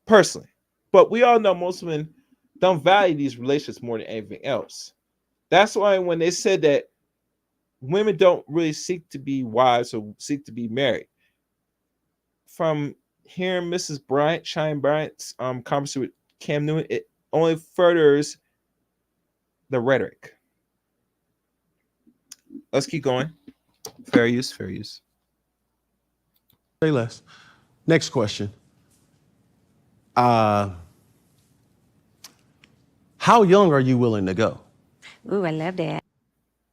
Personally. But we all know most women don't value these relationships more than anything else. That's why when they said that women don't really seek to be wives or seek to be married, from hearing Mrs. Bryant, Shine Bryant's conversation with Cam Newton, it only furthers the rhetoric. Let's keep going. Fair use, fair use. Say less. Next question. How young are you willing to go? Ooh, I love that.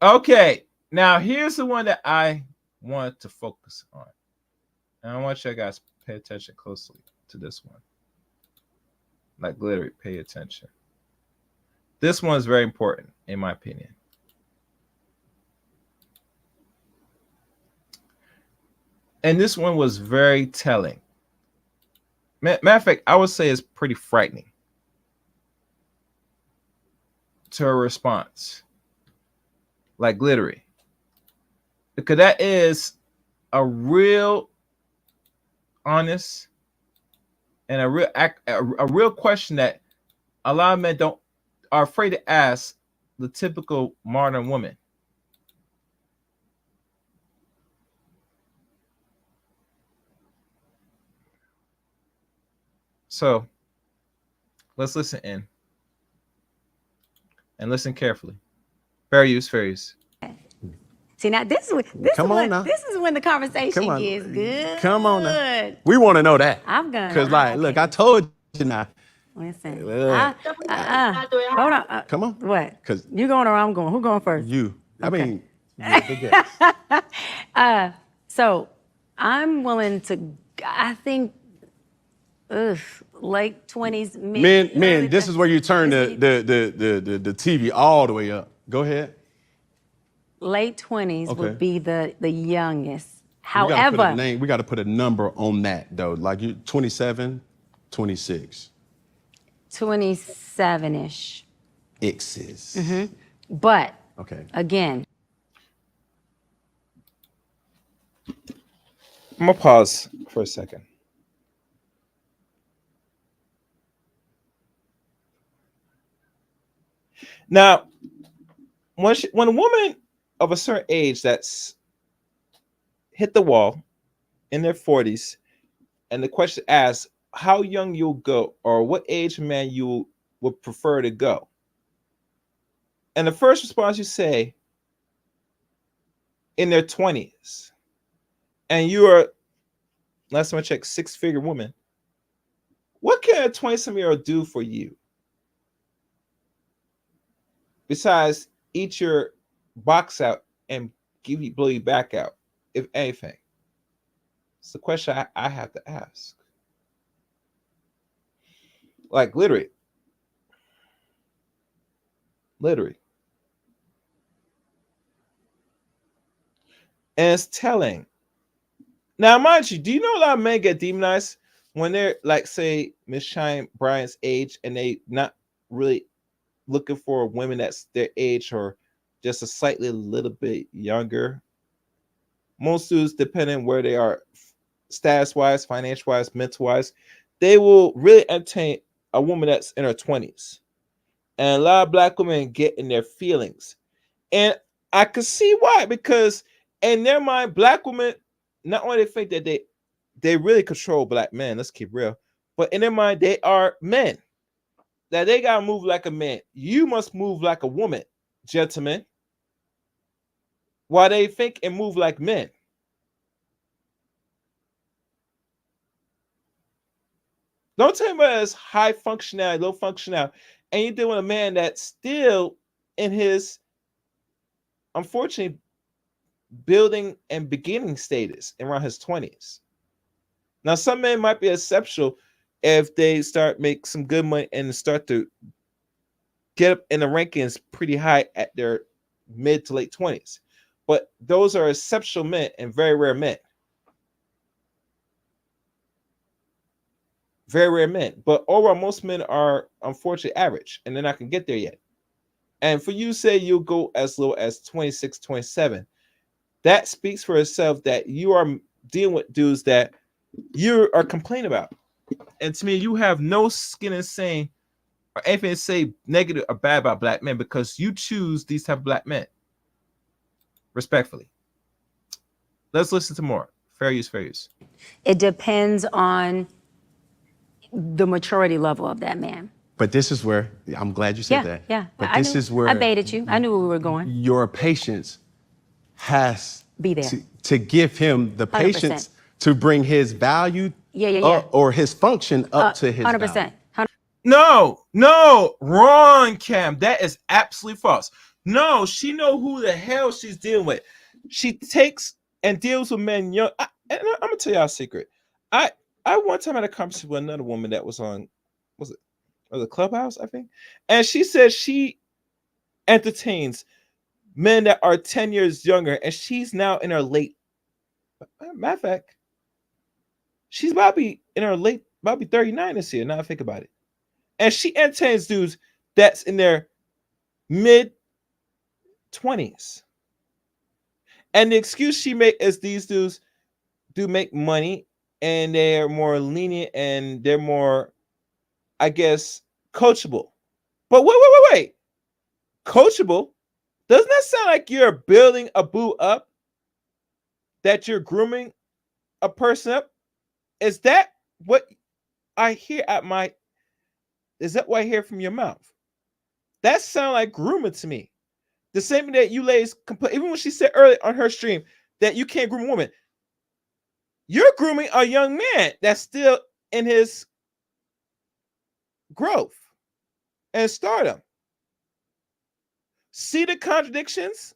Okay, now here's the one that I want to focus on. And I want you guys to pay attention closely to this one. Like literally pay attention. This one is very important, in my opinion. And this one was very telling. Matter of fact, I would say it's pretty frightening to her response. Like literally. Because that is a real honest and a real question that a lot of men are afraid to ask the typical modern woman. So let's listen in and listen carefully. Fair use, fair use. See, now this is when the conversation gets good. Come on now. We want to know that. I'm gonna. Because, like, look, I told you now. Listen. Look. Hold on. Come on. What? 'Cause you going or I'm going? Who going first? You. I Okay. mean, you're the guest. So I'm willing to. I think, late 20s. Men, this is where you turn the TV all the way up. Go ahead. Late 20s Okay. would be the youngest. We However, got to put a number on that, though. Like you, 27, 26. 27-ish. X's. But Okay. again, I'm gonna pause for a second. Now, when a woman of a certain age that's hit the wall in their 40s, and the question asks how young you'll go or what age man you would prefer to go, and the first response you say in their 20s, and you are, last time I checked, 6-figure woman, what can a 20-some-year-old do for you besides eat your box out and blow you back out, if anything? It's the question I have to ask. Like literally. And it's telling. Now, mind you, do you know a lot of men get demonized when they're like, say, Miss Shine Bryant's age, and they not really looking for women that's their age or just a slightly little bit younger. Most dudes, depending where they are, status wise, financial wise, mental wise, they will really entertain a woman that's in her 20s. And a lot of black women get in their feelings. And I could see why, because in their mind, black women not only think that they really control black men, let's keep real, but in their mind, they are men. That they gotta move like a man. You must move like a woman, gentlemen. While they think and move like men. Don't tell me about it's high functionality, low functionality, and you're dealing with a man that's still in his, unfortunately, building and beginning status around his 20s. Now, some men might be exceptional if they start make some good money and start to get up in the rankings pretty high at their mid to late 20s. But those are exceptional men and very rare men. Very rare men. But overall, most men are unfortunately average, and they're not going to get there yet. And for you to say you'll go as low as 26, 27, that speaks for itself that you are dealing with dudes that you are complaining about. And to me, you have no skin in saying or anything to say negative or bad about black men because you choose these type of black men. Respectfully. Let's listen to more. Fair use, fair use. It depends on the maturity level of that man. But this is where, I'm glad you said that. Yeah. But I this knew, is where I baited you. I knew where we were going. your patience has Be there. to give him the 100%. patience to bring his value Yeah. or his function up to his 100%. value. No, wrong, Cam. That is absolutely false. No, she know who the hell she's dealing with. She takes and deals with men young. And I'm gonna tell y'all a secret. I one time had a conversation with another woman that was on, was it Clubhouse, I think, and she said she entertains men that are 10 years younger, and she's now in her late. Matter of fact, she's about to be in her late, about to be 39 this year. Now I think about it. And she entertains dudes that's in their mid 20s. And the excuse she make is these dudes do make money and they're more lenient and they're more, I guess, coachable. But wait. Coachable? Doesn't that sound like you're building a boo up? That you're grooming a person up? Is that what I hear is that what I hear from your mouth? That sounds like grooming to me. The same thing that you ladies complain, even when she said earlier on her stream that you can't groom a woman. You're grooming a young man that's still in his growth and stardom. See the contradictions?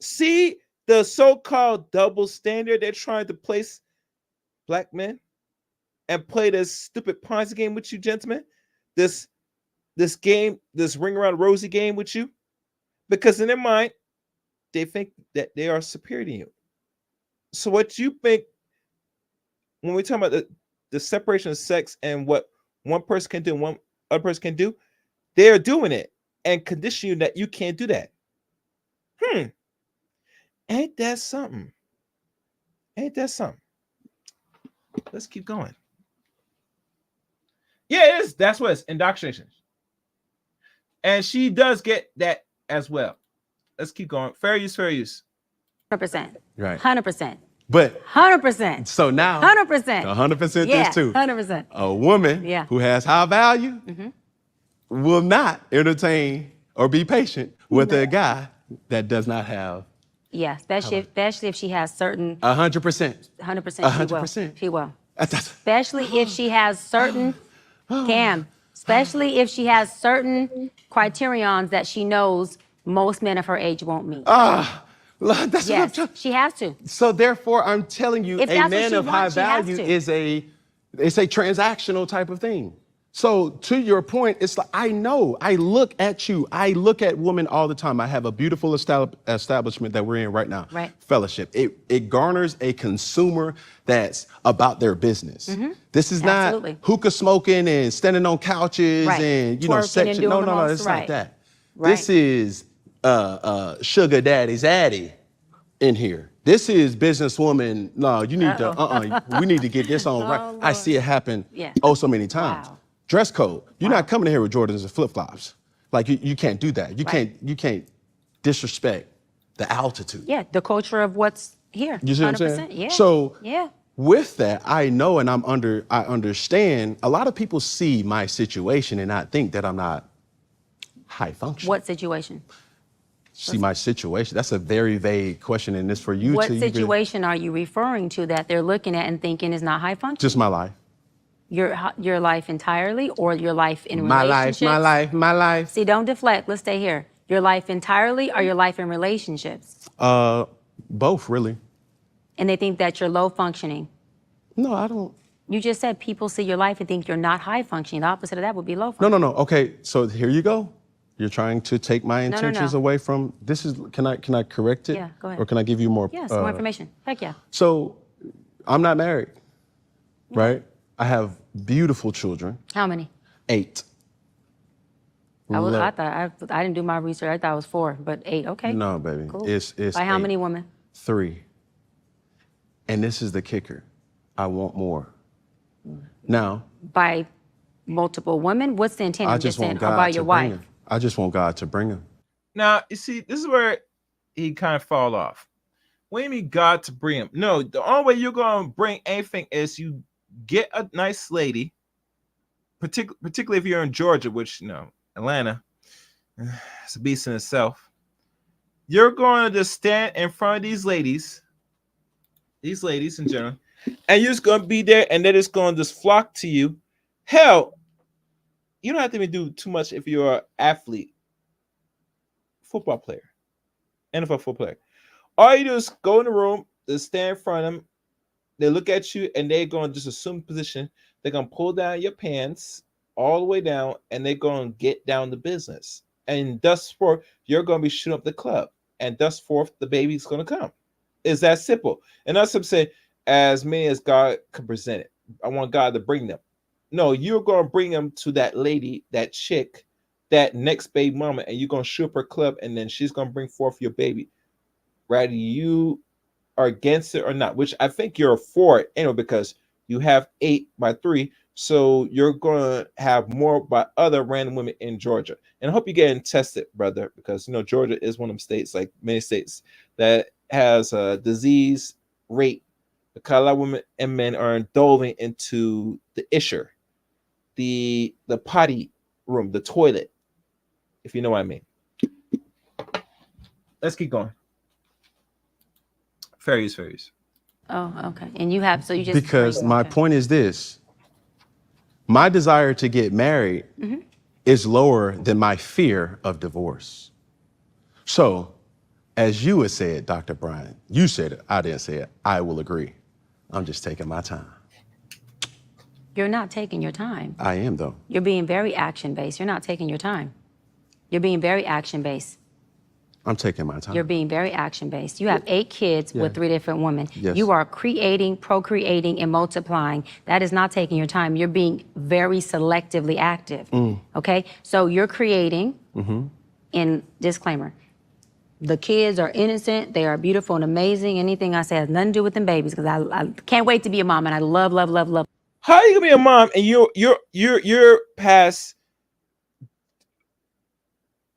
See the so-called double standard they're trying to place black men and play this stupid Ponzi game with you, gentlemen? This game, this ring around rosy game with you? Because in their mind, they think that they are superior to you. So what you think when we talk about the separation of sex and what one person can do and one other person can do, they are doing it and condition you that you can't do that. Ain't that something? Ain't that something? Let's keep going. Yeah, it is. That's what it's indoctrination. And she does get that as well. Let's keep going. Fair use, fair use. 100%. Right. 100%. But 100%. so now 100%. 100% Yeah, this too. 100%. A woman who has high value will not entertain or be patient with a guy that does not have. Yeah, especially if she has certain 100%. 100%. She will. That's Especially if she has certain especially if she has certain criterions that she knows most men of her age won't meet. That's Yes, what I'm she has to. So therefore, I'm telling you, If a that's what man she of high wants, she has value to. is it's a transactional type of thing. So to your point, it's like, I know, I look at you, I look at women all the time. I have a beautiful establishment that we're in right now, Right. Fellowship. It garners a consumer that's about their business. This is Absolutely. not hookah smoking and standing on couches Right. and, Twerking and section. doing No, the no, no, most, it's not right. that. Right. This is sugar daddy's addy in here. This is businesswoman. No, you need to, we need to get this on right. Oh, I Lord. see it happen Yeah. so many times. Wow. Dress code. You're Wow. not coming in here with Jordans and flip-flops. Like you can't do that. Right. You can't disrespect the altitude. Yeah, the culture of what's here. You see what I'm saying? Yeah. So yeah. with that, I know and I understand a lot of people see my situation and not think that I'm not high function. What situation? See my situation. That's a very vague question, and it's for you What to even, situation are you referring to that they're looking at and thinking is not high function? just my life. Your life entirely, or your life in My relationships? my life. See, don't deflect. Let's stay here. Your life entirely, or your life in relationships? Both really. And they think that you're low functioning. No, I don't. You just said people see your life and think you're not high functioning. The opposite of that would be low functioning. No. Okay, so here you go. You're trying to take my intentions no. away from this. Can I correct it? Yeah, go ahead. Or can I give you more? Yeah, some more information. Heck yeah. So, I'm not married, right? I have beautiful children. How many? 8. I didn't do my research. I thought it was 4, but 8. Okay. No, baby. Cool. It's By how 8. many women? 3. And this is the kicker. I want more. Now, By multiple women? What's the intent? I I'm just saying, want or God by to your bring wife? him. I just want God to bring him. Now, you see, this is where he kind of fall off. What do you mean God to bring him? No, the only way you're going to bring anything is you get a nice lady, particularly if you're in Georgia, which, Atlanta, it's a beast in itself. You're going to just stand in front of these ladies in general, and you're just going to be there, and they're just going to just flock to you. Hell, you don't have to even do too much if you're an athlete, football player, NFL football player. All you do is go in the room, just stand in front of them. They look at you, and they're going to just assume position. They're going to pull down your pants all the way down, and they're going to get down to business. And thus forth, you're going to be shooting up the club. And thus forth, the baby's going to come. It's that simple. And that's what I'm saying, as many as God can present it. I want God to bring them. No, you're going to bring them to that lady, that chick, that next baby mama, and you're going to shoot up her club, and then she's going to bring forth your baby. Rather you are against it or not, which I think you're for it anyway, because you have 8 by 3, so you're going to have more by other random women in Georgia. And I hope you're getting tested, brother, because Georgia is one of them states, like many states, that has a disease rate because a lot of women and men are indulging into the isher, the potty room, the toilet, if you know what I mean. Let's keep going. Fair use. Oh, okay. And you have, so you just. Because my point is this. My desire to get married is lower than my fear of divorce. So, as you would say it, Dr. Bryant, you said it, I didn't say it, I will agree. I'm just taking my time. You're not taking your time. I am, though. You're being very action-based. You're not taking your time. You're being very action-based. I'm taking my time. You're being very action-based. You have 8 kids with 3 different women. Yes. You are creating, procreating, and multiplying. That is not taking your time. You're being very selectively active, okay? So you're creating, in disclaimer, the kids are innocent, they are beautiful and amazing. Anything I say has nothing to do with them babies, because I can't wait to be a mom, and I love. How are you gonna be a mom and you're past?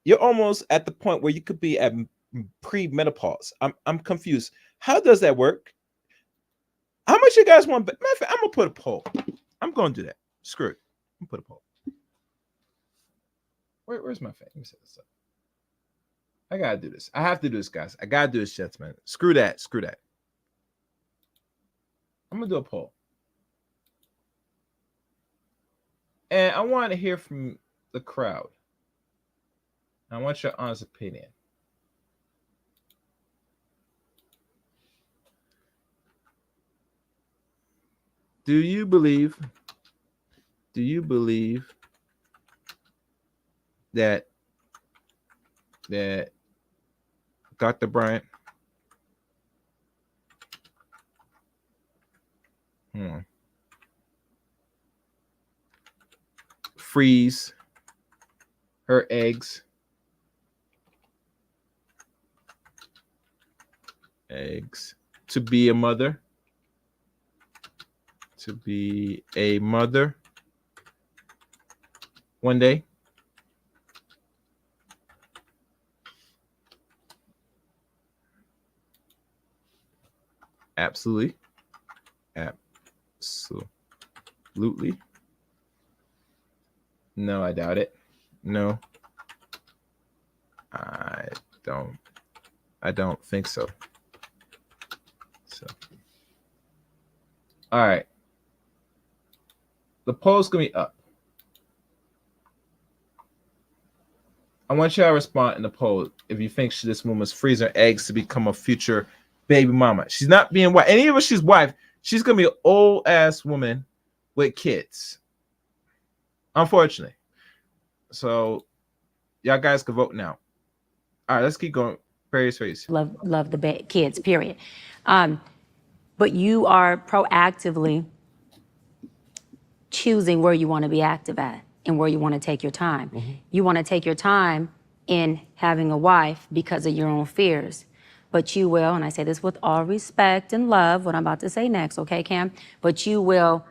You're almost at the point where you could be at pre-menopause. I'm confused. How does that work? How much you guys want? Matter of fact, I'm gonna put a poll. I'm gonna do that. Screw it. I'm gonna put a poll. Where's my phone? Let me set this up. I gotta do this. I have to do this, guys. I gotta do this, gentlemen. Screw that. I'm gonna do a poll. And I want to hear from the crowd. I want your honest opinion. Do you believe Do you believe that Dr. Bryant freeze her eggs to be a mother? To be a mother one day? Absolutely. Absolutely. No, I doubt it. No, I don't think so. So, all right. The poll's gonna be up. I want you to respond in the poll if you think this woman's freezing her eggs to become a future baby mama. She's not being wife. Any of us, she's wife. She's gonna be an old ass woman with kids. Unfortunately. So y'all guys can vote now. All right, let's keep going. Praise face. Love the kids, period. But you are proactively choosing where you want to be active at and where you want to take your time. Mm-hmm. You want to take your time in having a wife because of your own fears. But you will, and I say this with all respect and love, what I'm about to say next, okay, Cam? But you will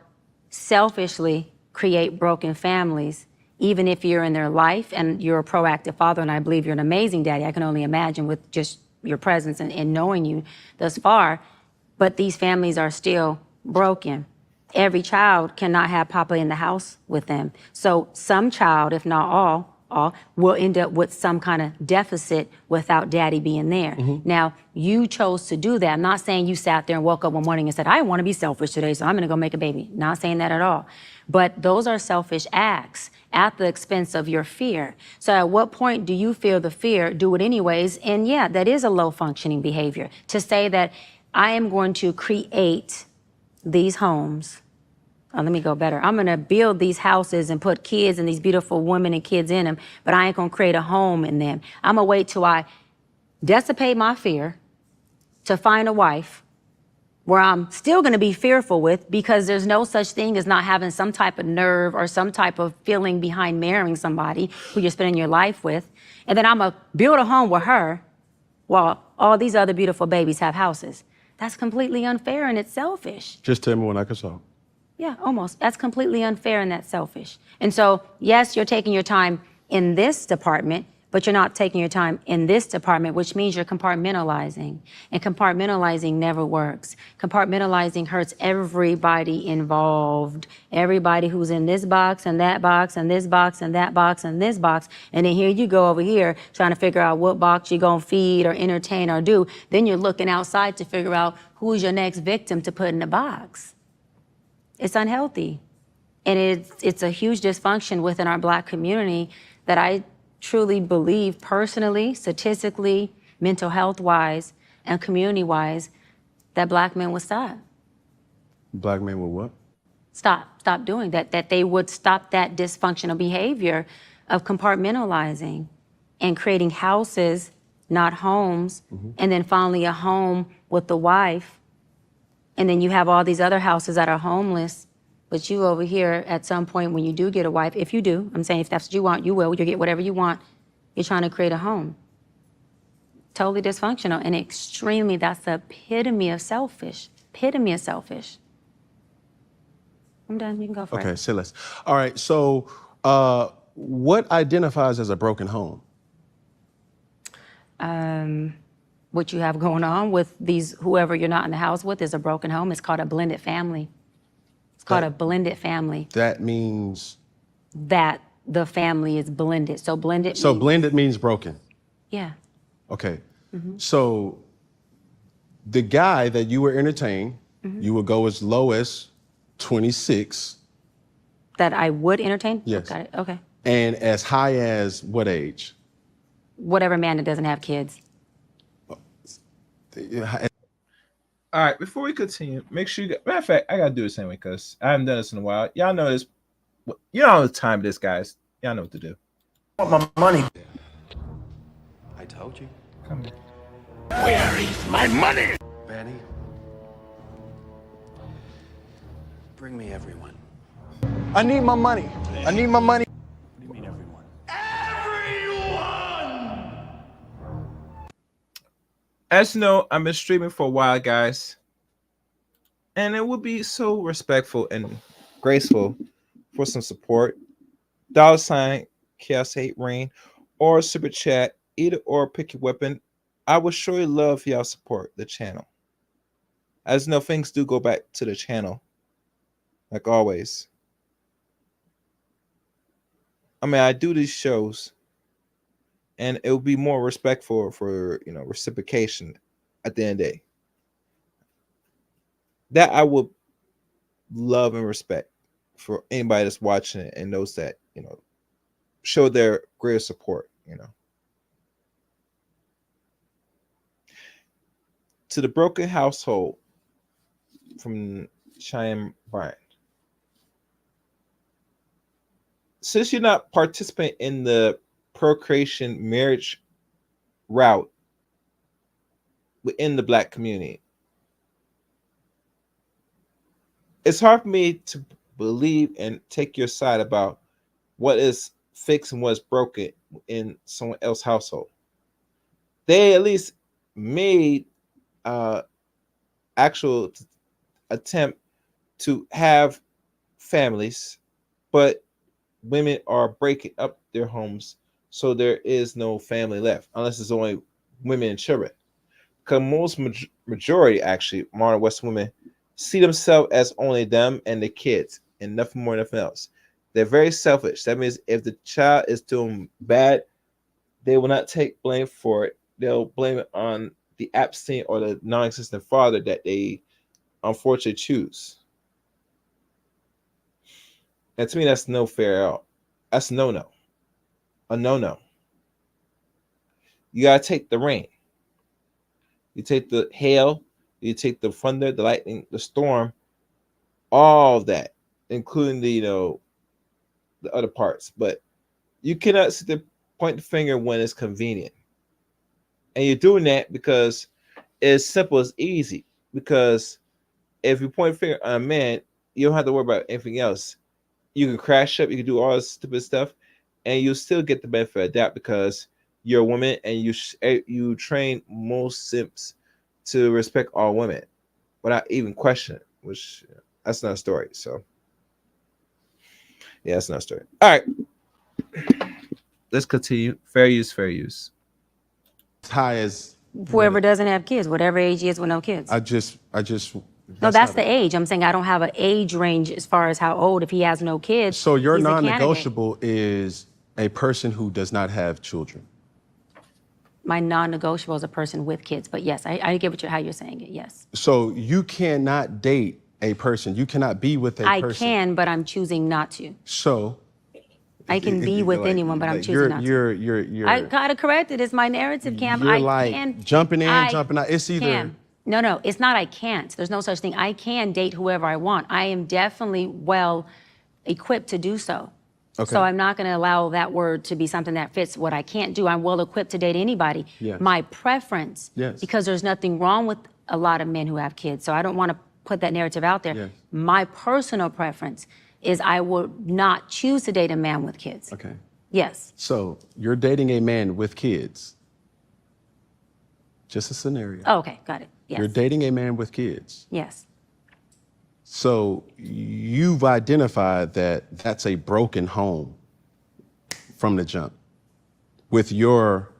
selfishly create broken families, even if you're in their life and you're a proactive father, and I believe you're an amazing daddy. I can only imagine with just your presence and knowing you thus far. But these families are still broken. Every child cannot have Papa in the house with them. So some child, if not all, will end up with some kind of deficit without daddy being there. Mm-hmm. Now, you chose to do that. I'm not saying you sat there and woke up one morning and said, I want to be selfish today, so I'm going to go make a baby. Not saying that at all. But those are selfish acts at the expense of your fear. So at what point do you feel the fear, do it anyways? And yeah, that is a low functioning behavior. To say that I am going to create these homes. Let me go better. I'm going to build these houses and put kids and these beautiful women and kids in them, but I ain't going to create a home in them. I'm going to wait till I dissipate my fear to find a wife where I'm still going to be fearful with, because there's no such thing as not having some type of nerve or some type of feeling behind marrying somebody who you're spending your life with. And then I'm going to build a home with her while all these other beautiful babies have houses. That's completely unfair and it's selfish. Just tell me when I can solve. Yeah, almost. That's completely unfair and that's selfish. And so, yes, you're taking your time in this department, but you're not taking your time in this department, which means you're compartmentalizing. And compartmentalizing never works. Compartmentalizing hurts everybody involved. Everybody who's in this box and that box and this box and that box and this box. And then here you go over here trying to figure out what box you're going to feed or entertain or do. Then you're looking outside to figure out who's your next victim to put in the box. It's unhealthy. And it's a huge dysfunction within our Black community that I truly believe personally, statistically, mental health-wise, and community-wise, that Black men would stop. Black men would what? Stop doing that, that they would stop that dysfunctional behavior of compartmentalizing and creating houses, not homes, and then finally a home with the wife. And then you have all these other houses that are homeless, but you over here at some point when you do get a wife, if you do, I'm saying if that's what you want, you will, you'll get whatever you want. You're trying to create a home. Totally dysfunctional and extremely, that's the epitome of selfish. Epitome of selfish. I'm done, you can go for it. Okay, say less. All right, so what identifies as a broken home? What you have going on with these, whoever you're not in the house with is a broken home. It's called a blended family. It's called a blended family. That means? That the family is blended. So blended So blended means broken? Yeah. Okay. Mm-hmm. So the guy that you were entertaining, you would go as low as 26. That I would entertain? Yes. Got it, okay. And as high as what age? Whatever man that doesn't have kids. All right, before we continue, make sure you matter of fact, I gotta do this anyway because I haven't done this in a while. Y'all know this. You know the time it is, guys. Y'all know what to do. I want my money. I told you. Come here. Where is my money? Manny, bring me everyone. I need my money. I need my money. What do you mean everyone? As you know, I've been streaming for a while, guys. And it would be so respectful and graceful for some support. $, Chaos Hate Rain, or Super Chat, either or pick your weapon. I would surely love y'all support the channel. As you know, things do go back to the channel, like always. I mean, I do these shows, and it would be more respectful for reciprocation at the end of the day. That I would love and respect for anybody that's watching it and knows that, show their greater support, To the broken household from Cheyenne Bryant. Since you're not participating in the procreation marriage route within the Black community, it's hard for me to believe and take your side about what is fixed and what's broken in someone else's household. They at least made actual attempt to have families, but women are breaking up their homes, so there is no family left unless it's only women and children. Because most majority, actually, modern Western women see themselves as only them and the kids and nothing more, nothing else. They're very selfish. That means if the child is doing bad, they will not take blame for it. They'll blame it on the absent or the non-existent father that they unfortunately choose. And to me, that's no fair at all. That's a no-no. A no-no. You gotta take the rain. You take the hail. You take the thunder, the lightning, the storm, all of that, including the other parts. But you cannot sit there point the finger when it's convenient. And you're doing that because it's simple, it's easy. Because if you point a finger on a man, you don't have to worry about anything else. You can crash up, you can do all this stupid stuff, and you'll still get the benefit of that because you're a woman and you train most simps to respect all women without even questioning, which that's not a story. So yeah, that's not a story. All right. Let's continue. Fair use, fair use. As high as Whoever doesn't have kids, whatever age he is with no kids. I just No, that's the age. I'm saying I don't have an age range as far as how old. If he has no kids, So your he's a candidate. non-negotiable is a person who does not have children. My non-negotiable is a person with kids. But yes, I get how you're saying it. Yes. So you cannot date a person. You cannot be with a I person. can, but I'm choosing not to. So I can be with anyone, but I'm choosing not to. You're I gotta correct it. It's my narrative, Cam. You're I like can, jumping in, I jumping out. It's either can. No, it's not I can't. There's no such thing. I can date whoever I want. I am definitely well equipped to do so. Okay. So I'm not gonna allow that word to be something that fits what I can't do. I'm well equipped to date anybody. Yes. My preference, Yes. because there's nothing wrong with a lot of men who have kids, so I don't wanna put that narrative out there. Yes. My personal preference is I would not choose to date a man with kids. Okay. Yes. So you're dating a man with kids. Just a scenario. Oh, okay, got it. Yes. You're dating a man with kids. Yes. So you've identified that that's a broken home from the jump. With your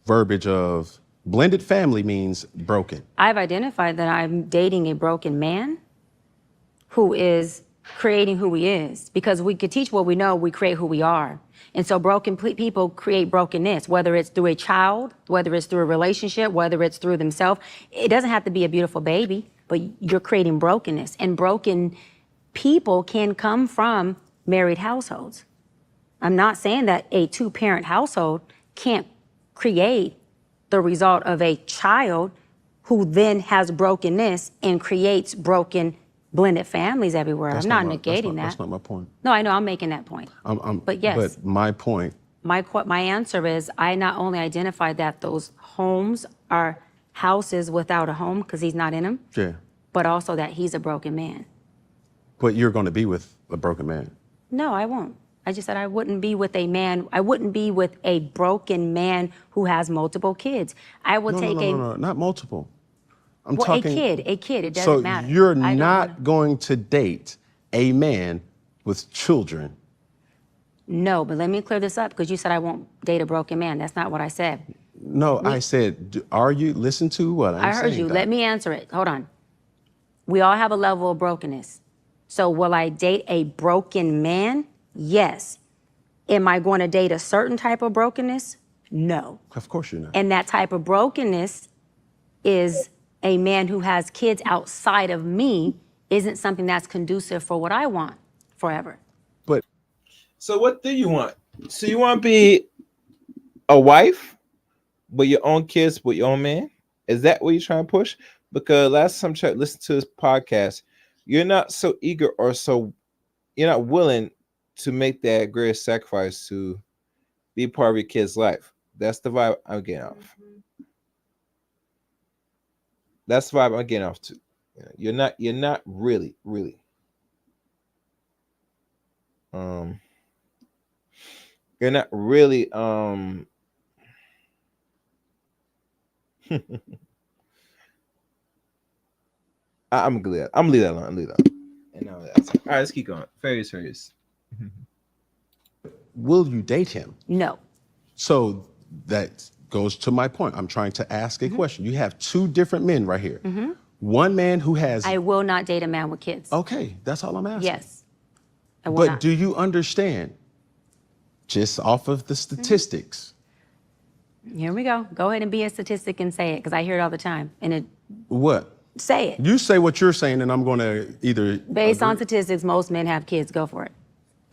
verbiage of blended family means broken. I've identified that I'm dating a broken man who is creating who he is, because we could teach what we know, we create who we are. And so broken people create brokenness, whether it's through a child, whether it's through a relationship, whether it's through themselves. It doesn't have to be a beautiful baby, but you're creating brokenness. And broken people can come from married households. I'm not saying that a two-parent household can't create the result of a child who then has brokenness and creates broken blended families everywhere. I'm not negating that. That's not my point. No, I know I'm making that point. But yes. But my point. My answer is I not only identified that those homes are houses without a home because he's not in them, Yeah. but also that he's a broken man. But you're going to be with a broken man. No, I won't. I just said I wouldn't be with a man. I wouldn't be with a broken man who has multiple kids. I will No, not multiple. I'm well, talking a kid. It doesn't matter. So you're not going to date a man with children. No, but let me clear this up because you said I won't date a broken man. That's not what I said. No, I said, are you, listen to what I'm saying. I heard you. Let me answer it. Hold on. We all have a level of brokenness. So will I date a broken man? Yes. Am I going to date a certain type of brokenness? No. Of course you're not. And that type of brokenness is a man who has kids outside of me isn't something that's conducive for what I want forever. But so what do you want? So you want to be a wife with your own kids with your own man? Is that what you're trying to push? Because last time I listened to this podcast, you're not so eager or so you're not willing to make that great sacrifice to be part of your kid's life. That's the vibe I'm getting off. That's the vibe I'm getting off too. You're not really. You're not really I'm gonna leave that. I'm gonna leave that alone. And now that's all right, let's keep going. Farious. Will you date him? No. So that goes to my point. I'm trying to ask a question. You have two different men right here. One man who has. I will not date a man with kids. Okay, that's all I'm asking. Yes. I will But not. do you understand, just off of the statistics? Here we go. Go ahead and be a statistic and say it because I hear it all the time. And What? say it. You say what you're saying, and I'm going to either. Based on statistics, most men have kids. Go for it.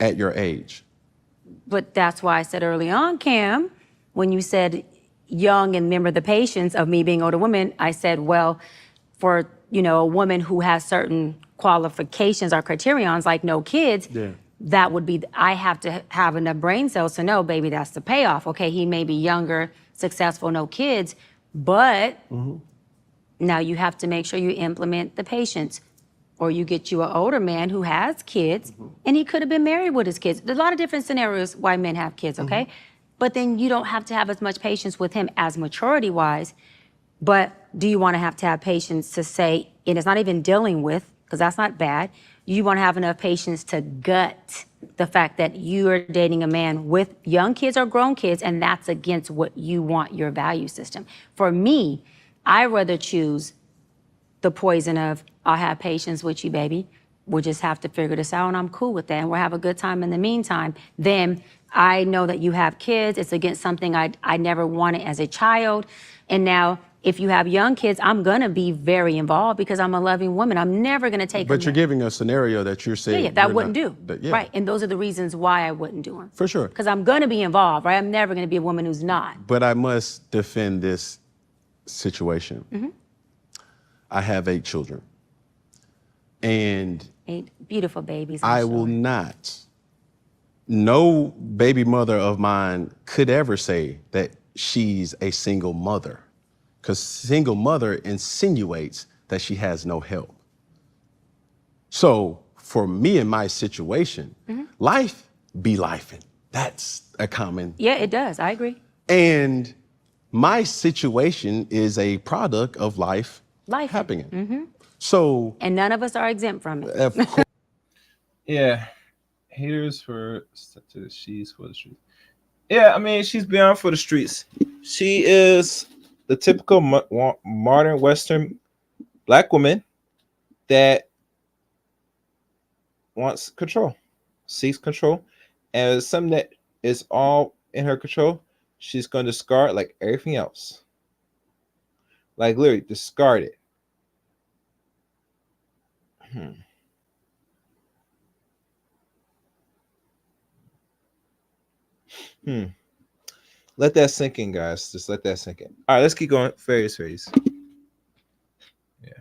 At your age. But that's why I said early on, Cam, when you said young and remember the patience of me being older woman, I said, well, for a woman who has certain qualifications or criterions like no kids, that would be, I have to have enough brain cells to know, baby, that's the payoff. Okay, he may be younger, successful, no kids, but now you have to make sure you implement the patience. Or you get you an older man who has kids, and he could have been married with his kids. There's a lot of different scenarios why men have kids, okay? But then you don't have to have as much patience with him as maturity-wise. But do you want to have patience to say, and it's not even dealing with, because that's not bad, you want to have enough patience to gut the fact that you are dating a man with young kids or grown kids, and that's against what you want, your value system. For me, I rather choose the poison of, I'll have patience with you, baby. We'll just have to figure this out, and I'm cool with that, and we'll have a good time in the meantime. Then I know that you have kids. It's against something I never wanted as a child. And now, if you have young kids, I'm going to be very involved because I'm a loving woman. I'm never going to take But you're giving a scenario that you're saying. Yeah, that wouldn't do. Right, and those are the reasons why I wouldn't do them. For sure. Because I'm going to be involved, right? I'm never going to be a woman who's not. But I must defend this situation. I have 8 children. And 8 beautiful babies. I will not, no baby mother of mine could ever say that she's a single mother, because single mother insinuates that she has no help. So for me in my situation, life be lifing. That's a common. Yeah, it does. I agree. And my situation is a product of life happening. So. And none of us are exempt from it. Of course. Yeah. Haters for she's for the streets. Yeah, I mean, she's beyond for the streets. She is the typical modern Western black woman that wants control, seeks control, and it's something that is all in her control. She's going to discard like everything else. Like literally discard it. Let that sink in, guys. Just let that sink in. All right, let's keep going. Fairies. Yeah.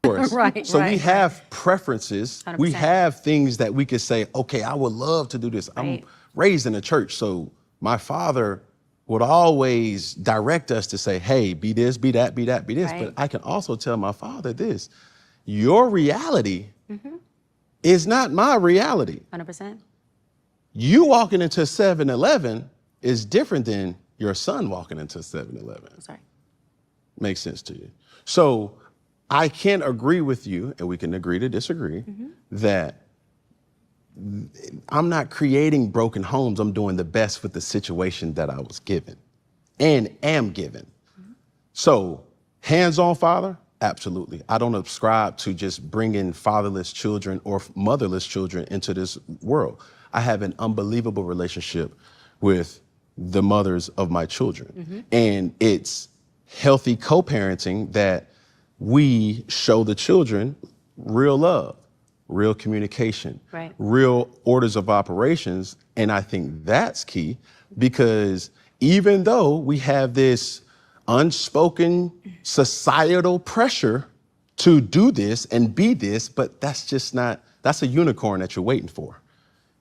Of Yes. Right, So we right, have preferences. We 100%. have things that we could say, okay, I would love to do this. I'm Right. raised in a church, so my father would always direct us to say, hey, be this, be that, be that, be this. Right. But I can also tell my father this, your reality Mm-hmm. is not my reality. 100%. You walking into 7-Eleven is different than your son walking into 7-Eleven. Sorry. Makes sense to you. So I can agree with you, and we can agree to disagree, that I'm not creating broken homes. I'm doing the best with the situation that I was given and am given. So hands-on father, absolutely. I don't subscribe to just bringing fatherless children or motherless children into this world. I have an unbelievable relationship with the mothers of my children. And it's healthy co-parenting that we show the children real love, real communication, Right. real orders of operations. And I think that's key because even though we have this unspoken societal pressure to do this and be this, but that's just not, that's a unicorn that you're waiting for.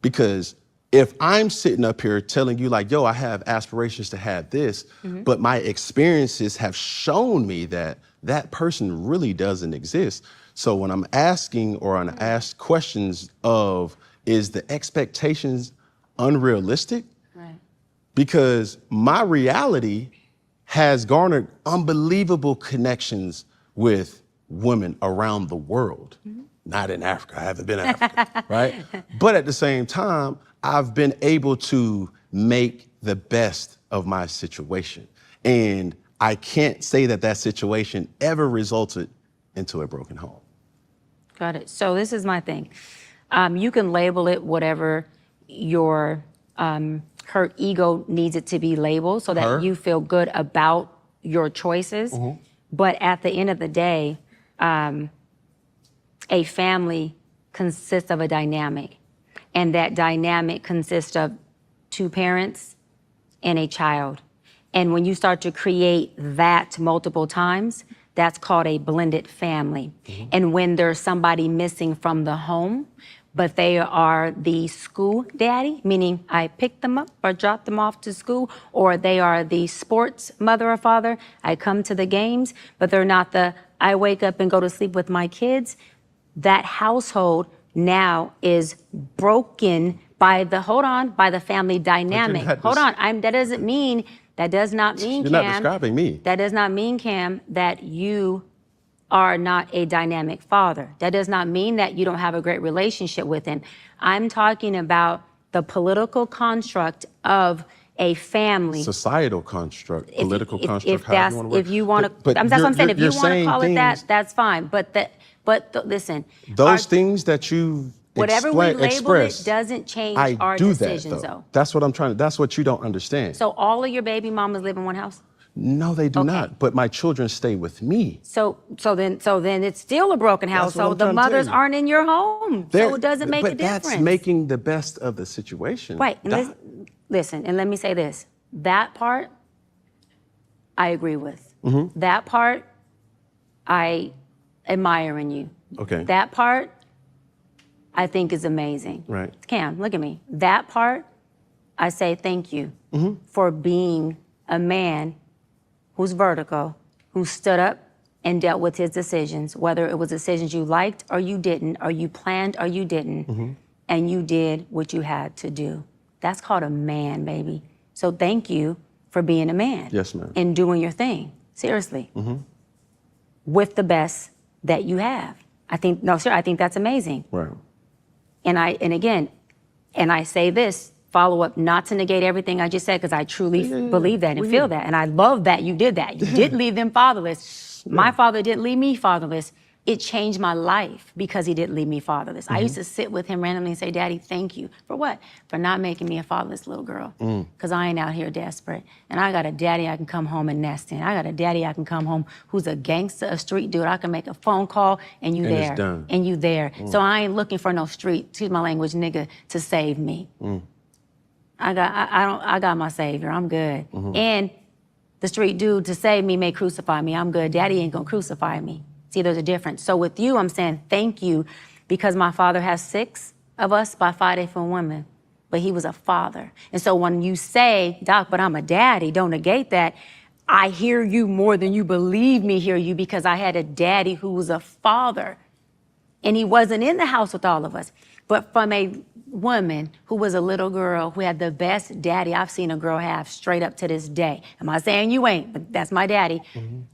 Because if I'm sitting up here telling you like, yo, I have aspirations to have this, but my experiences have shown me that that person really doesn't exist. So when I'm asking or I'm asked questions of, is the expectations unrealistic? Right. Because my reality has garnered unbelievable connections with women around the world. Not in Africa, I haven't been in Africa, right? But at the same time, I've been able to make the best of my situation. And I can't say that that situation ever resulted into a broken home. Got it. So this is my thing. You can label it whatever your hurt ego needs it to be labeled so that Her? you feel good about your choices. But at the end of the day, a family consists of a dynamic. And that dynamic consists of two parents and a child. And when you start to create that multiple times, that's called a blended family. And when there's somebody missing from the home, but they are the school daddy, meaning I picked them up or dropped them off to school, or they are the sports mother or father, I come to the games, but they're not the, I wake up and go to sleep with my kids, that household now is broken by the, by the family dynamic. not Hold just- on, that does not mean, You're Cam. not describing me. That does not mean, Cam, that you are not a dynamic father. That does not mean that you don't have a great relationship with him. I'm talking about the political construct of a family. Societal construct, political construct, If however that's, you want to word if you want to, But that's what I'm you're- saying. If you you're want to saying call it that, things- that's fine. Listen. Those things that you Whatever we label express, it doesn't change I our do decisions, that, though. That's what I'm trying to, that's what you don't understand. So all of your baby mamas live in one house? No, they do Okay. not. But my children stay with me. So then it's still a broken That's what I'm household. The trying to tell mothers you. aren't in your home. So it doesn't make a But difference. that's making the best of the situation. Right. And listen, and let me say this. That part, I agree with. That part, I admire in you. Okay. That part, I think is amazing. Right. Cam, look at me. That part, I say thank you for being a man who's vertical, who stood up and dealt with his decisions, whether it was decisions you liked or you didn't, or you planned or you didn't, and you did what you had to do. That's called a man, baby. So thank you for being a man. Yes, ma'am. And doing your thing, seriously, with the best that you have. I think that's amazing. Right. And I say this, follow up, not to negate everything I just said, because I truly believe that and feel that. And I love that you did that. You didn't leave them fatherless. My father didn't leave me fatherless. It changed my life because he didn't leave me fatherless. I used to sit with him randomly and say, Daddy, thank you. For what? For not making me a fatherless little girl. Because I ain't out here desperate. And I got a daddy I can come home and nest in. I got a daddy I can come home who's a gangster, a street dude. I can make a phone call and you And there. it's done. And you there. So I ain't looking for no street, excuse my language, nigga, to save me. I got my savior. I'm good. And the street dude to save me may crucify me. I'm good. Daddy ain't gonna crucify me. See, there's a difference. So with you, I'm saying thank you because my father has 6 of us by 5 different women, but he was a father. And so when you say, Doc, but I'm a daddy, don't negate that. I hear you more than you believe me hear you because I had a daddy who was a father. And he wasn't in the house with all of us, but from a woman who was a little girl who had the best daddy I've seen a girl have straight up to this day. Am I saying you ain't, but that's my daddy.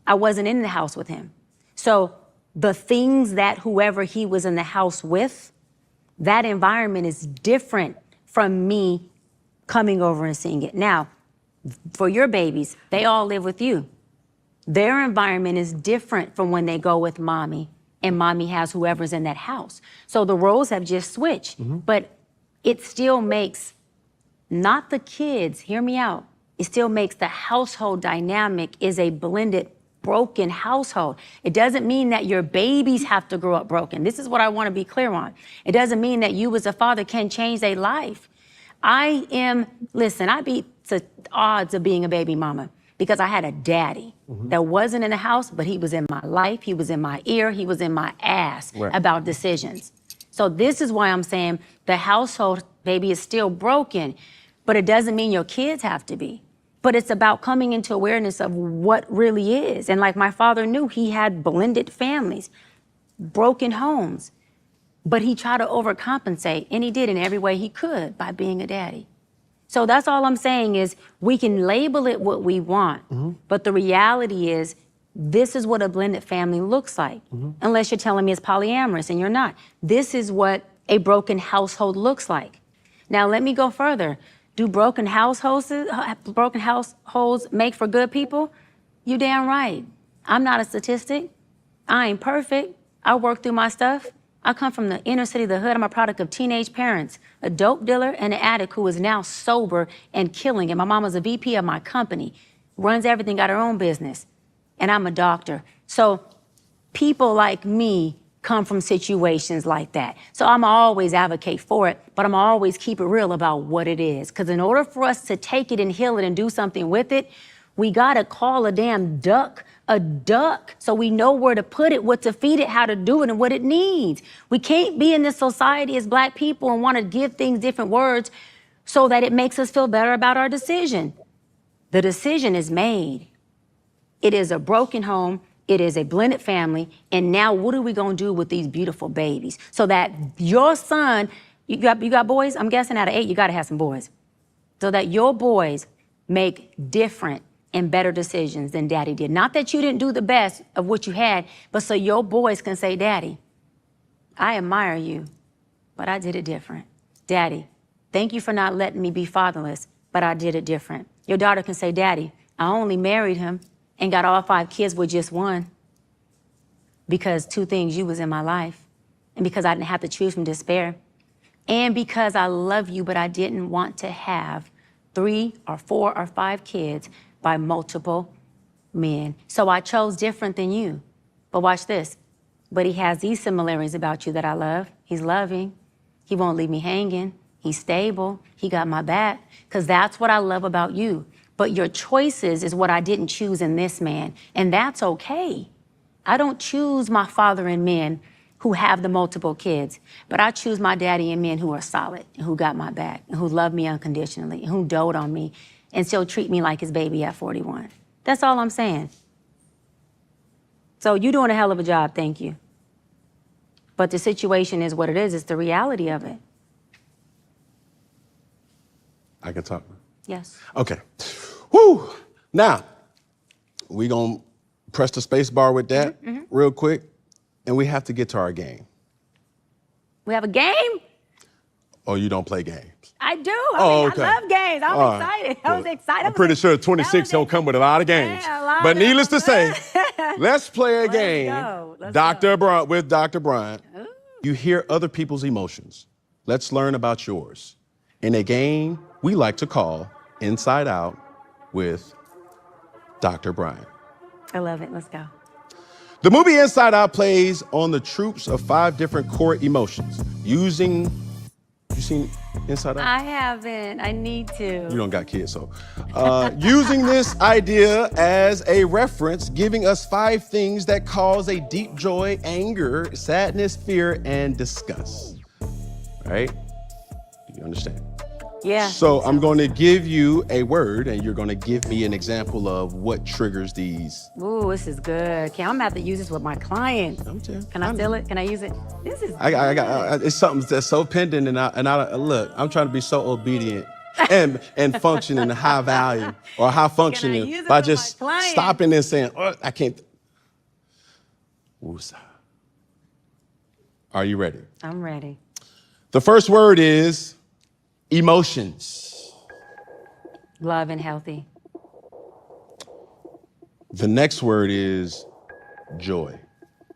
I wasn't in the house with him. So the things that whoever he was in the house with, that environment is different from me coming over and seeing it. Now, for your babies, they all live with you. Their environment is different from when they go with mommy and mommy has whoever's in that house. So the roles have just switched, but it still makes, not the kids, hear me out, it still makes the household dynamic is a blended, broken household. It doesn't mean that your babies have to grow up broken. This is what I want to be clear on. It doesn't mean that you as a father can change their life. Listen, I beat the odds of being a baby mama because I had a daddy that wasn't in the house, but he was in my life, he was in my ear, he was in my ass about decisions. So this is why I'm saying the household, baby, is still broken, but it doesn't mean your kids have to be. But it's about coming into awareness of what really is. And like my father knew, he had blended families, broken homes, but he tried to overcompensate, and he did in every way he could by being a daddy. So that's all I'm saying is we can label it what we want, but the reality is this is what a blended family looks like, unless you're telling me it's polyamorous, and you're not. This is what a broken household looks like. Now, let me go further. Do broken households make for good people? You damn right. I'm not a statistic. I ain't perfect. I work through my stuff. I come from the inner city of the hood. I'm a product of teenage parents, a dope dealer and an addict who is now sober and killing it. My mama's a VP of my company, runs everything, got her own business, and I'm a doctor. So people like me come from situations like that. So I'm always advocate for it, but I'm always keep it real about what it is. Because in order for us to take it and heal it and do something with it, we gotta call a damn duck a duck so we know where to put it, what to feed it, how to do it, and what it needs. We can't be in this society as Black people and want to give things different words so that it makes us feel better about our decision. The decision is made. It is a broken home. It is a blended family. And now what are we going to do with these beautiful babies? So that your son, you got boys? I'm guessing out of 8, you got to have some boys. So that your boys make different and better decisions than daddy did. Not that you didn't do the best of what you had, but so your boys can say, Daddy, I admire you, but I did it different. Daddy, thank you for not letting me be fatherless, but I did it different. Your daughter can say, Daddy, I only married him and got all 5 kids with just one because 2 things, you was in my life, and because I didn't have to choose from despair, and because I love you, but I didn't want to have 3 or 4 or 5 kids by multiple men. So I chose different than you. But watch this. But he has these similarities about you that I love. He's loving. He won't leave me hanging. He's stable. He got my back. Because that's what I love about you. But your choices is what I didn't choose in this man. And that's okay. I don't choose my father in men who have the multiple kids, but I choose my daddy in men who are solid and who got my back and who love me unconditionally and who dote on me and still treat me like his baby at 41. That's all I'm saying. So you're doing a hell of a job, thank you. But the situation is what it is. It's the reality of it. I can talk. Yes. Okay. Woo! Now, we're going to press the space bar with that real quick, and we have to get to our game. We have a game? Oh, you don't play games? I do. Okay. I love games. I'm excited. I was excited. I'm pretty sure 26 don't come with a lot of games. Yeah, but needless to say, let's play a game. Let's go. With Dr. Bryant. Ooh. You hear other people's emotions. Let's learn about yours. In a game we like to call Inside Out with Dr. Bryant. I love it. Let's go. The movie Inside Out plays on the troops of 5 different core emotions. You seen Inside Out? I haven't. I need to. You don't got kids, so. Using this idea as a reference, giving us 5 things that cause a deep joy, anger, sadness, fear, and disgust. Right? Do you understand? Yeah. So I'm going to give you a word, and you're going to give me an example of what triggers these. Ooh, this is good. Okay, I'm gonna have to use this with my clients. Can I steal it? Can I use it? This is. I got. It's something that's so pending, and I look. I'm trying to be so obedient and function in high value or high functioning by just stopping and saying, "Oh, I can't." Woosah. Are you ready? I'm ready. The first word is emotions. Love and healthy. The next word is joy.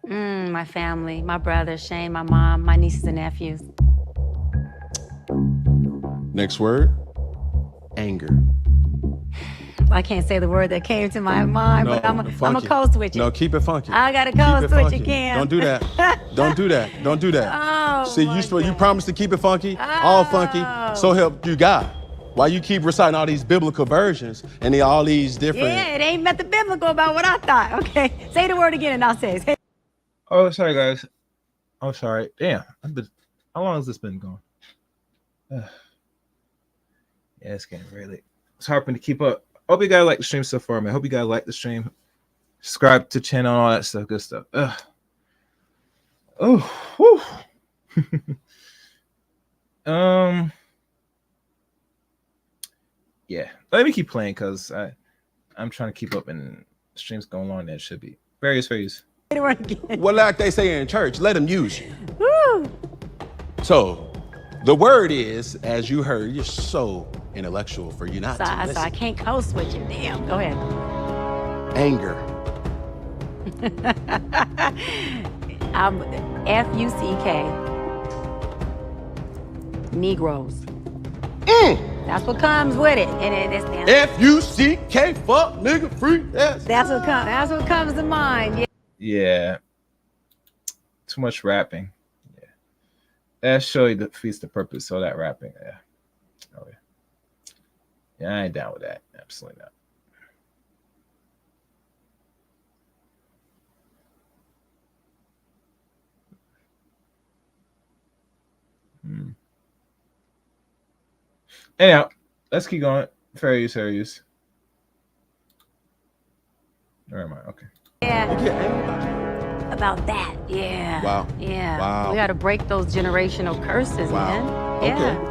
My family, my brother, Shane, my mom, my nieces and nephews. Next word, anger. I can't say the word that came to my mind, but I'm a code switch it. No, keep it funky. I got to code switch it, Cam. Don't do that. Don't do that. Don't do that. Oh, see, you promised to keep it funky, all funky. So help you God. Why you keep reciting all these biblical versions and all these different? Yeah, it ain't met the biblical about what I thought. Okay, say the word again and I'll say it. Oh, sorry, guys. Oh, sorry. Damn. How long has this been going? Yeah, it's getting really. It's hard to keep up. Hope you guys like the stream so far, man. Hope you guys like the stream. Subscribe to the channel and all that stuff. Good stuff. Oh, whew. Yeah. Let me keep playing because I'm trying to keep up and the stream's going long. That should be various. Well, like they say in church, let them use you. Woo. So, the word is, as you heard, you're so intellectual for you not to listen. So I can't code switch it. Damn. Go ahead. Anger. I'm F-U-C-K. Negroes. That's what comes with it. And it's F-U-C-K, fuck, nigga, free. Yes. That's what comes to mind. Yeah. Yeah. Too much rapping. Yeah. That surely defeats the purpose of that rapping. Yeah. Oh yeah. Yeah, I ain't down with that. Absolutely not. Anyhow, let's keep going. Fair use. Where am I? Okay. Yeah. About that. Yeah. Wow. Yeah. Wow. We got to break those generational curses, Wow. man. Yeah. Okay.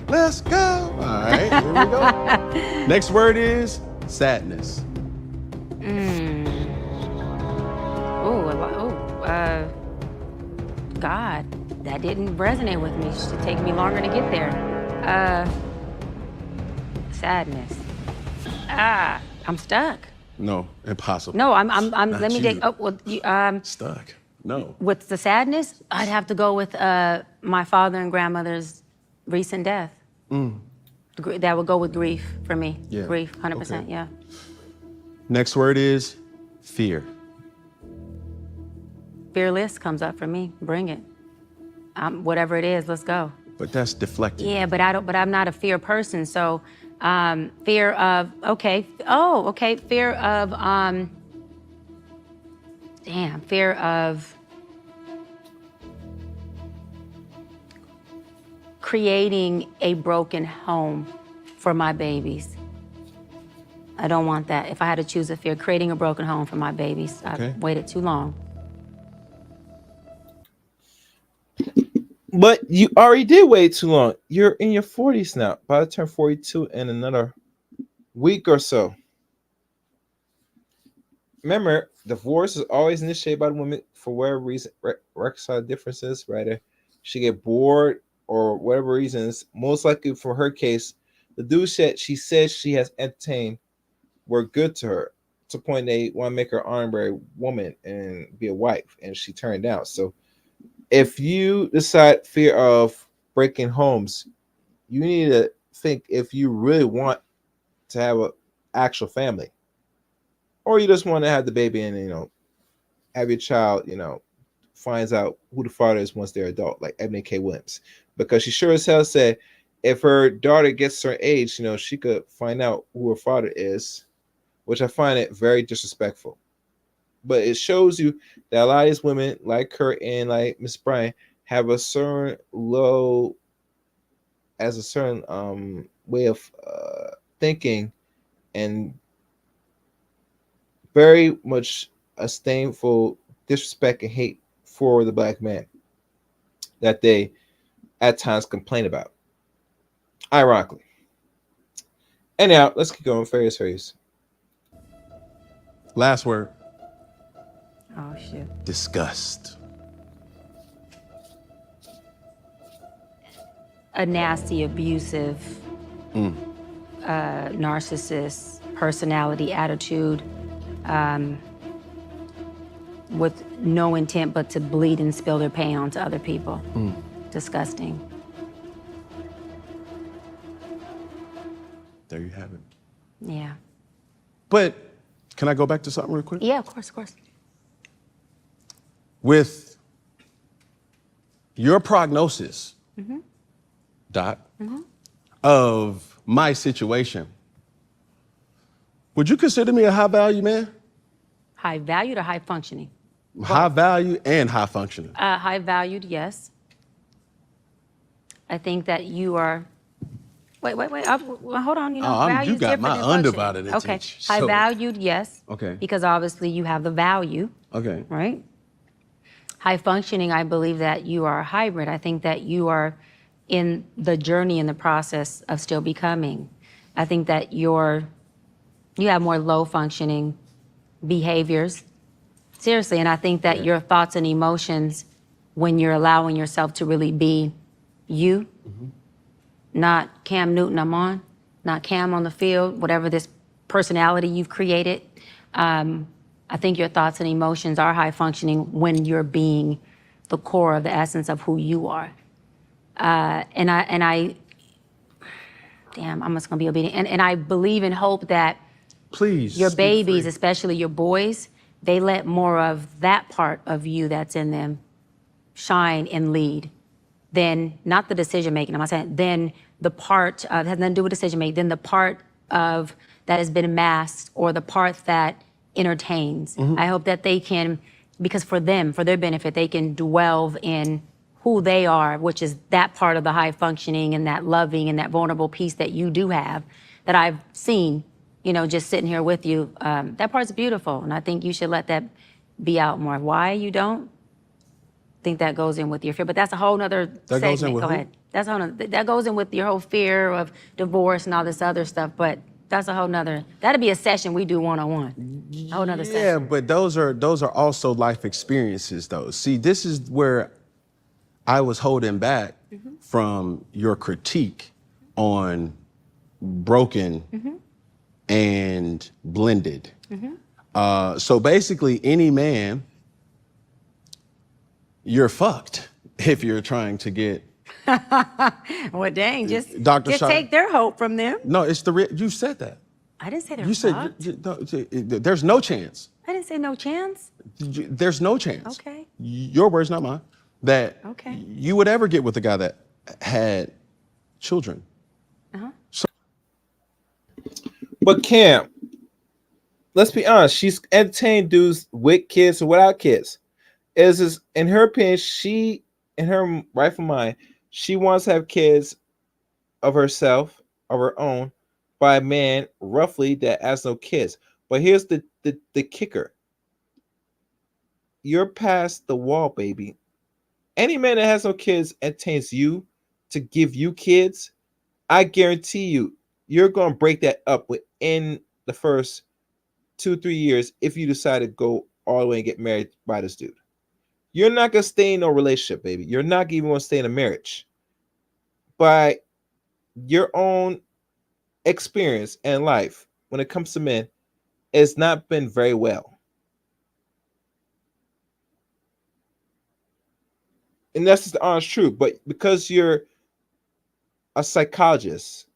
Let's go. All right, here we go. Next word is sadness. God, that didn't resonate with me. It should take me longer to get there. Sadness. I'm stuck. No, impossible. No, I'm let me you. take. Oh, well, Stuck. No. What's the sadness? I'd have to go with my father and grandmother's recent death. That would go with grief for me. Yeah. Grief, 100%. Okay. Yeah. Next word is fear. Fearless comes up for me. Bring it. Whatever it is, let's go. But that's deflecting. Yeah, but I'm not a fear person. So, fear of fear of fear of creating a broken home for my babies. I don't want that. If I had to choose a fear, creating a broken home for my babies. Okay. I've waited too long. But you already did wait too long. You're in your 40s now. By the time 42 in another week or so. Remember, divorce is always initiated by the woman for whatever reason, reconcile differences, right? She get bored or whatever reasons. Most likely for her case, the dude she said she has entertained were good to her to the point they want to make her honorary woman and be a wife, and she turned down. So if you decide fear of breaking homes, you need to think if you really want to have an actual family, or you just want to have the baby and have your child, finds out who the father is once they're adult, like Ebony K. Williams, because she sure as hell said if her daughter gets a certain age, she could find out who her father is, which I find it very disrespectful. But it shows you that a lot of these women, like her and like Miss Bryant, have a certain way of thinking, and very much a disdainful disrespect and hate for the black man that they at times complain about. Ironically. Anyhow, let's keep going. Farious. Last word. Oh, shit. Disgust. A nasty, abusive, narcissist personality, attitude, with no intent but to bleed and spill their pain onto other people. Disgusting. There you have it. Yeah. But can I go back to something real quick? Yeah, of course, of course. With your prognosis, Doc, of my situation, would you consider me a high value man? High valued or high functioning? High value and high functioning. High valued, yes. I think that you are. Wait. Hold on. You value's got different my than undivided functioning. attention. Okay. High valued, yes. Okay. Because obviously you have the value. Okay. Right? High functioning, I believe that you are a hybrid. I think that you are in the journey, in the process of still becoming. I think that you have more low functioning behaviors. Seriously, and I think that your thoughts and emotions, when you're allowing yourself to really be you, not Cam Newton I'm on, not Cam on the field, whatever this personality you've created. I think your thoughts and emotions are high functioning when you're being the core of the essence of who you are. And I, damn, I'm just gonna be obedient. And I believe and hope that Please. your speak babies, free. especially your boys, they let more of that part of you that's in them shine and lead than, not the decision making, I'm not saying, then the part of, has nothing to do with decision making, then the part of that has been masked or the part that entertains. I hope that they can, because for them, for their benefit, they can dwell in who they are, which is that part of the high functioning and that loving and that vulnerable piece that you do have that I've seen, just sitting here with you. That part's beautiful, and I think you should let that be out more. Why you don't? Think that goes in with your fear, but that's a whole nother segment. goes in with Go who? ahead. That's a whole nother, that goes in with your whole fear of divorce and all this other stuff, but that's a whole nother, that'd be a session we do one-on-one. A whole nother Yeah, session. but those are also life experiences, though. See, this is where I was holding back from your critique on broken and blended. So basically, any man, you're fucked if you're trying to get. Well, dang, just Dr. Shah- take their hope from them. No, it's you said that. I didn't say they're You said fucked. no, there's no chance. I didn't say no chance. There's no chance. Okay. Your words, not mine. That Okay. you would ever get with a guy that had children. But Cam, let's be honest, she's entertained dudes with kids or without kids. Is in her opinion, she, in her rightful mind, she wants to have kids of herself, of her own, by a man roughly that has no kids. But here's the kicker. You're past the wall, baby. Any man that has no kids entertains you to give you kids. I guarantee you, you're going to break that up within the first 2-3 years if you decide to go all the way and get married by this dude. You're not going to stay in no relationship, baby. You're not even going to stay in a marriage. By your own experience and life, when it comes to men, it's not been very well. And that's just the honest truth. But because you're a psychologist,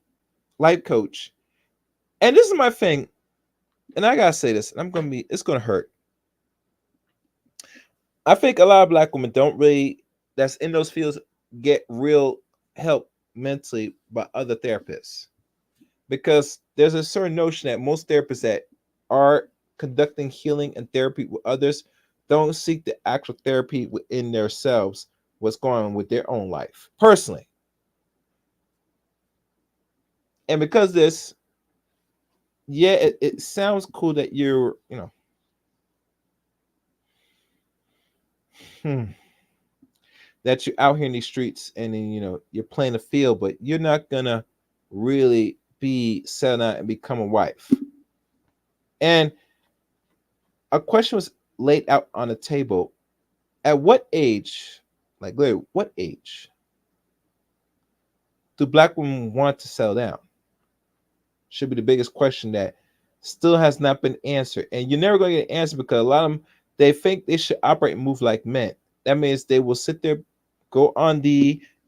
life coach, and this is my thing, and I gotta say this, and it's gonna hurt. I think a lot of black women don't really that's in those fields get real help mentally by other therapists because there's a certain notion that most therapists that are conducting healing and therapy with others don't seek the actual therapy within themselves, what's going on with their own life personally. And because this, yeah, it sounds cool that you're, that you're out here in these streets and then, you're playing the field, but you're not gonna really be set out and become a wife. And a question was laid out on the table. At what age, like Larry, what age do black women want to settle down? Should be the biggest question that still has not been answered. And you're never going to get an answer because a lot of them, they think they should operate and move like men. That means they will sit there, go on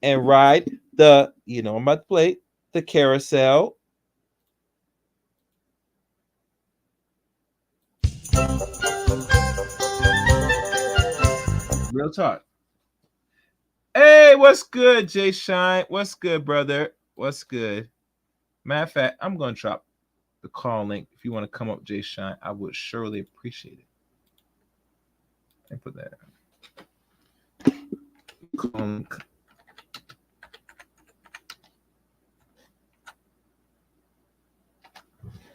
and ride the, I'm about to play the carousel. Real talk. Hey, what's good, Jay Shine? What's good, brother? What's good? Matter of fact, I'm going to drop the call link. If you want to come up, Jay Shine, I would surely appreciate it. And put that. Call link.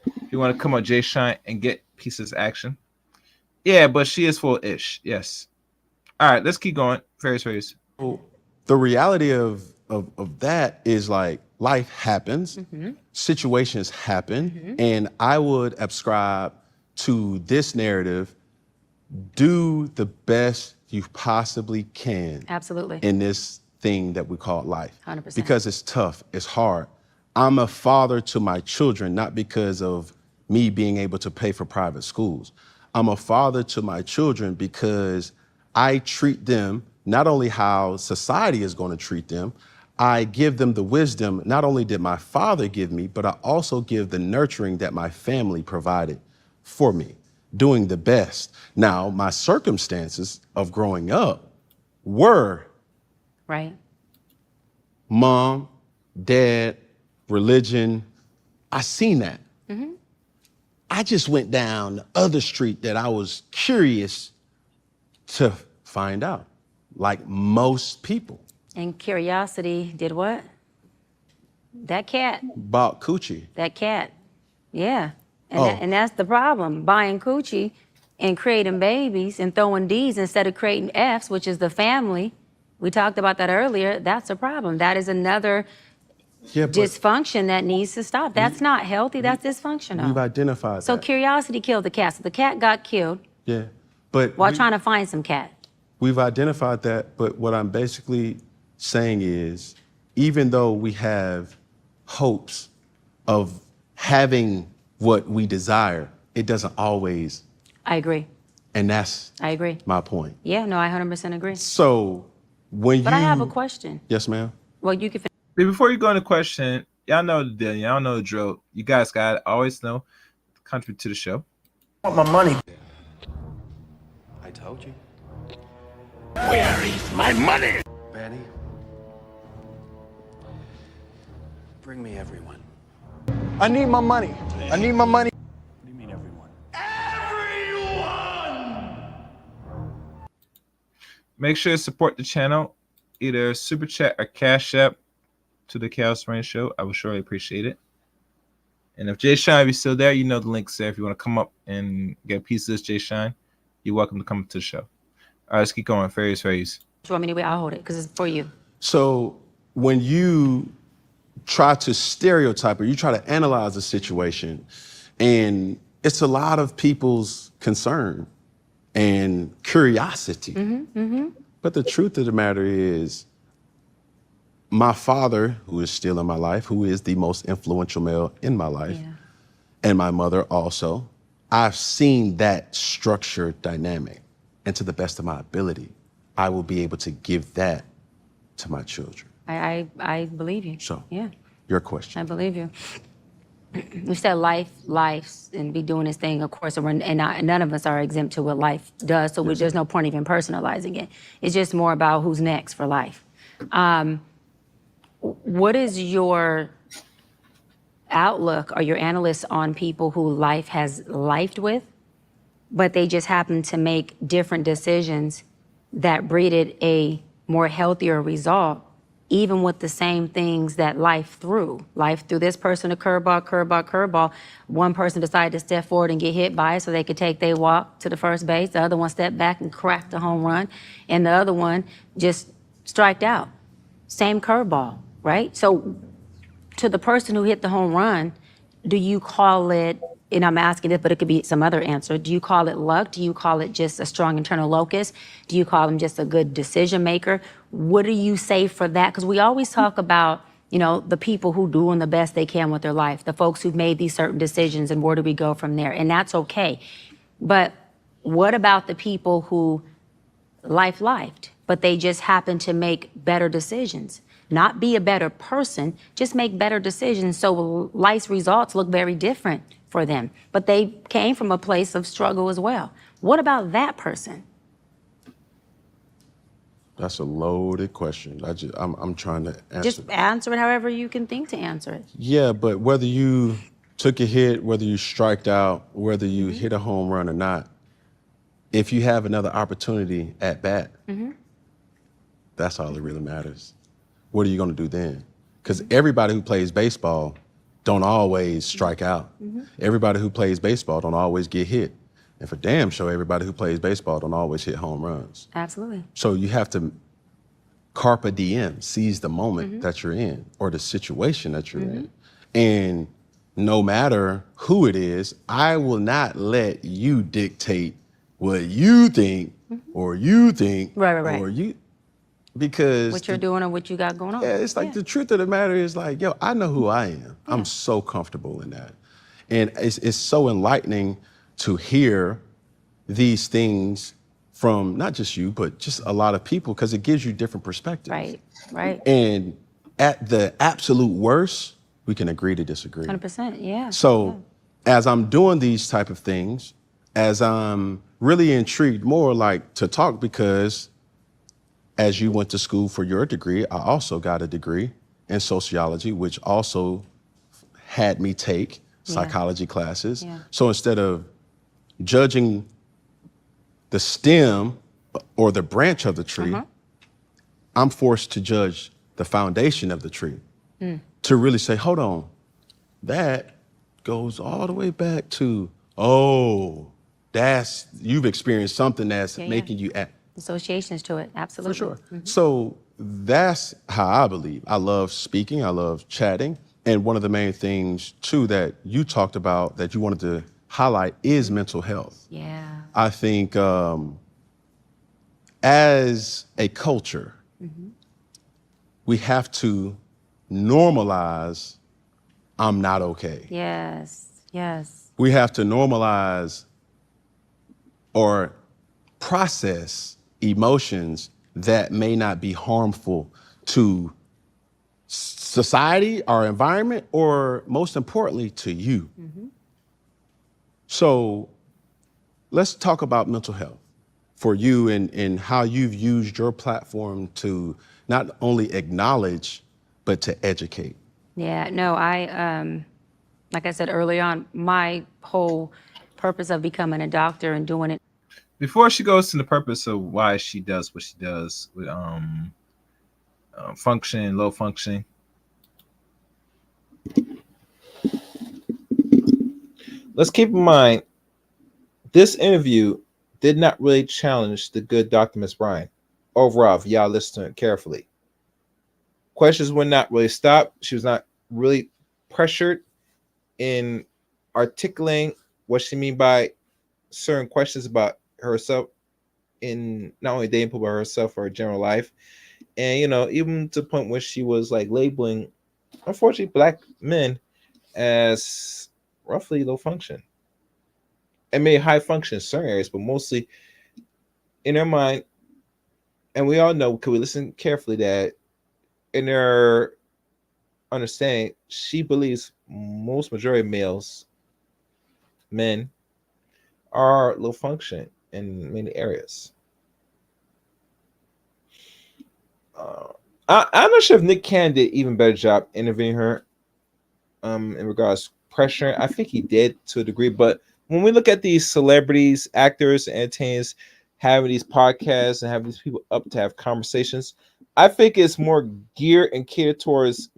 If you want to come up, Jay Shine, and get pieces action. Yeah, but she is full-ish. Yes. All right, let's keep going. Fairies. The reality of that is like life happens, situations happen, and I would ascribe to this narrative: do the best you possibly can. Absolutely. In this thing that we call life. 100%. Because it's tough, it's hard. I'm a father to my children, not because of me being able to pay for private schools. I'm a father to my children because I treat them not only how society is going to treat them, I give them the wisdom not only did my father give me, but I also give the nurturing that my family provided for me, doing the best. Now, my circumstances of growing up were right. Mom, dad, religion. I seen that. I just went down the other street that I was curious to find out, like most people. And curiosity did what? That cat. Bought coochie. That cat. Yeah. And that's the problem. Buying coochie and creating babies and throwing D's instead of creating F's, which is the family. We talked about that earlier. That's a problem. That is another dysfunction that needs to stop. That's not healthy. That's dysfunctional. We've identified that. So curiosity killed the cat. So the cat got killed. Yeah, but while trying to find some cat. We've identified that, but what I'm basically saying is, even though we have hopes of having what we desire, it doesn't always. I agree. And that's I agree. My point. Yeah, no, I 100% agree. So But I have a question. Yes, ma'am. Well, you can. Before you go into question, y'all know the deal. Y'all know the drill. You guys got to always know, contribute to the show. I want my money. I told you. Where is my money? Betty. Bring me everyone. I need my money. I need my money. What do you mean everyone? Make sure to support the channel, either Super Chat or Cash App to the Chaos Rain Show. I would surely appreciate it. And if Jay Shine is still there, you know the link's there. If you want to come up and get a piece of this Jay Shine, you're welcome to come up to the show. All right, let's keep going. Fairies. You want me to wait? I'll hold it because it's for you. So when you try to stereotype or you try to analyze a situation, and it's a lot of people's concern and curiosity. But the truth of the matter is, my father, who is still in my life, who is the most influential male in my life, and my mother also, I've seen that structure dynamic. And to the best of my ability, I will be able to give that to my children. I believe you. So, yeah, your question. I believe you. we said life, and be doing this thing, of course, and none of us are exempt to what life does, so there's no point even personalizing it. It's just more about who's next for life. What is your outlook or your analysis on people who life has lifed with, but they just happen to make different decisions that breeded a more healthier result, even with the same things that life threw? Life threw this person a curveball, curveball, curveball. One person decided to step forward and get hit by it so they could take their walk to the first base. The other one stepped back and cracked a home run. And the other one just striked out. Same curveball, right? So to the person who hit the home run, do you call it, and I'm asking this, but it could be some other answer, do you call it luck? Do you call it just a strong internal locus? Do you call him just a good decision maker? What do you say for that? Because we always talk about, the people who doing the best they can with their life, the folks who've made these certain decisions, and where do we go from there? And that's okay. But what about the people who lifed, but they just happen to make better decisions? Not be a better person, just make better decisions. So life's results look very different for them, but they came from a place of struggle as well. What about that person? That's a loaded question. I'm trying to answer. Just answer it however you can think to answer it. Yeah, but whether you took a hit, whether you striked out, whether you hit a home run or not, if you have another opportunity at bat, that's all that really matters. What are you going to do then? Because everybody who plays baseball don't always strike out. Everybody who plays baseball don't always get hit. And for damn sure, everybody who plays baseball don't always hit home runs. Absolutely. So you have to carpe diem, seize the moment that you're in or the situation that you're in. And no matter who it is, I will not let you dictate what you think or you think Right. or you, because What you're doing or what you got going on. yeah, it's like the truth of the matter is like, yo, I know who I am. I'm so comfortable in that. And it's so enlightening to hear these things from not just you, but just a lot of people, because it gives you different perspectives. Right. And at the absolute worst, we can agree to disagree. 100%, yeah. So as I'm doing these type of things, as I'm really intrigued more like to talk, because as you went to school for your degree, I also got a degree in sociology, which also had me take psychology classes. So instead of judging the stem or the branch of the tree, I'm forced to judge the foundation of the tree to really say, hold on, that goes all the way back to, you've experienced something that's making you act. Associations to it, absolutely. For sure. So that's how I believe. I love speaking, I love chatting. And one of the main things too that you talked about that you wanted to highlight is mental health. Yeah. I think as a culture, we have to normalize I'm not okay. Yes. We have to normalize or process emotions that may not be harmful to society, our environment, or most importantly, to you. So let's talk about mental health for you and how you've used your platform to not only acknowledge, but to educate. Yeah, no, like I said early on, my whole purpose of becoming a doctor and doing it. Before she goes to the purpose of why she does what she does with functioning, low functioning, let's keep in mind this interview did not really challenge the good Dr. Miss Bryant. Overall, if y'all listen to it carefully, questions were not really stopped. She was not really pressured in articulating what she mean by certain questions about herself, in not only dating people but herself or her general life. And even to the point where she was like labeling, unfortunately, black men as roughly low function and may high function in certain areas, but mostly in her mind. And we all know, because we listen carefully, that in her understanding, she believes most majority males, men, are low function in many areas. I'm not sure if Nick Cannon did even better job interviewing her in regards to pressure. I think he did to a degree, but when we look at these celebrities, actors, entertainers having these podcasts and having these people up to have conversations, I think it's more geared and catered towards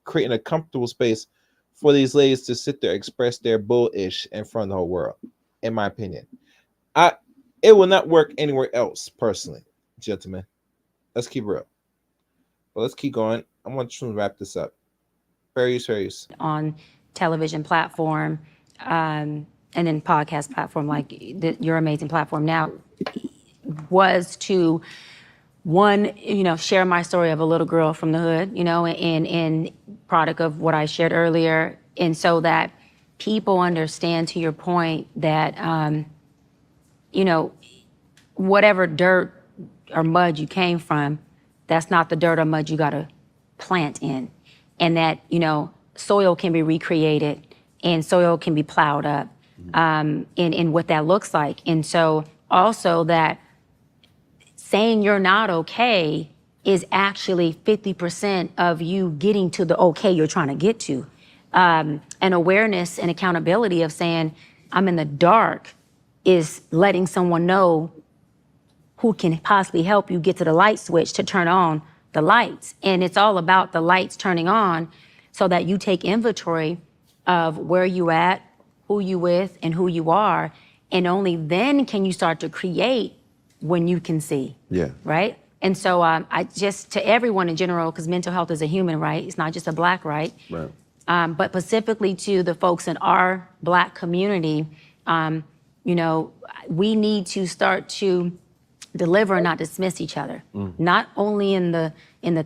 creating a comfortable space for these ladies to sit there, express their bullish in front of the whole world. In my opinion, I it will not work anywhere else. Personally, gentlemen, let's keep real. But let's keep going. I want to wrap this up. Fair use. On television platform, and then podcast platform like your amazing platform now, was to one, share my story of a little girl from the hood, and product of what I shared earlier, and so that people understand, to your point, that whatever dirt or mud you came from, that's not the dirt or mud you got to plant in. And that, soil can be recreated and soil can be plowed up, in what that looks like. And so also that saying you're not okay is actually 50% of you getting to the okay you're trying to get to. An awareness and accountability of saying, I'm in the dark, is letting someone know who can possibly help you get to the light switch to turn on the lights. And it's all about the lights turning on so that you take inventory of where you at, who you with, and who you are. And only then can you start to create when you can see. Yeah. Right? And so I just, to everyone in general, because mental health is a human right, it's not just a Black right. Right. But specifically to the folks in our Black community, we need to start to deliver and not dismiss each other. Not only in the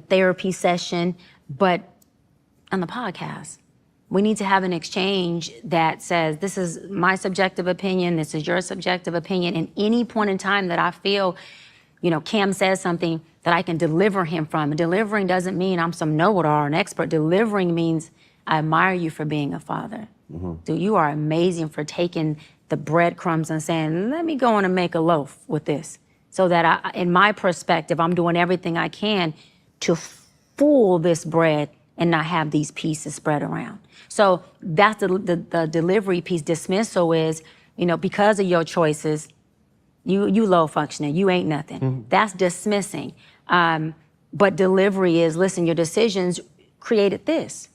therapy session, but on the podcast. We need to have an exchange that says, this is my subjective opinion, this is your subjective opinion. And any point in time that I feel, Cam says something that I can deliver him from. And delivering doesn't mean I'm some know-it-all or an expert. Delivering means I admire you for being a father. Dude, you are amazing for taking the breadcrumbs and saying, let me go on and make a loaf with this. So that in my perspective, I'm doing everything I can to fool this bread and not have these pieces spread around. So that's the delivery piece. Dismissal is, because of your choices, you low functioning, you ain't nothing. That's dismissing. But delivery is, listen, your decisions created this.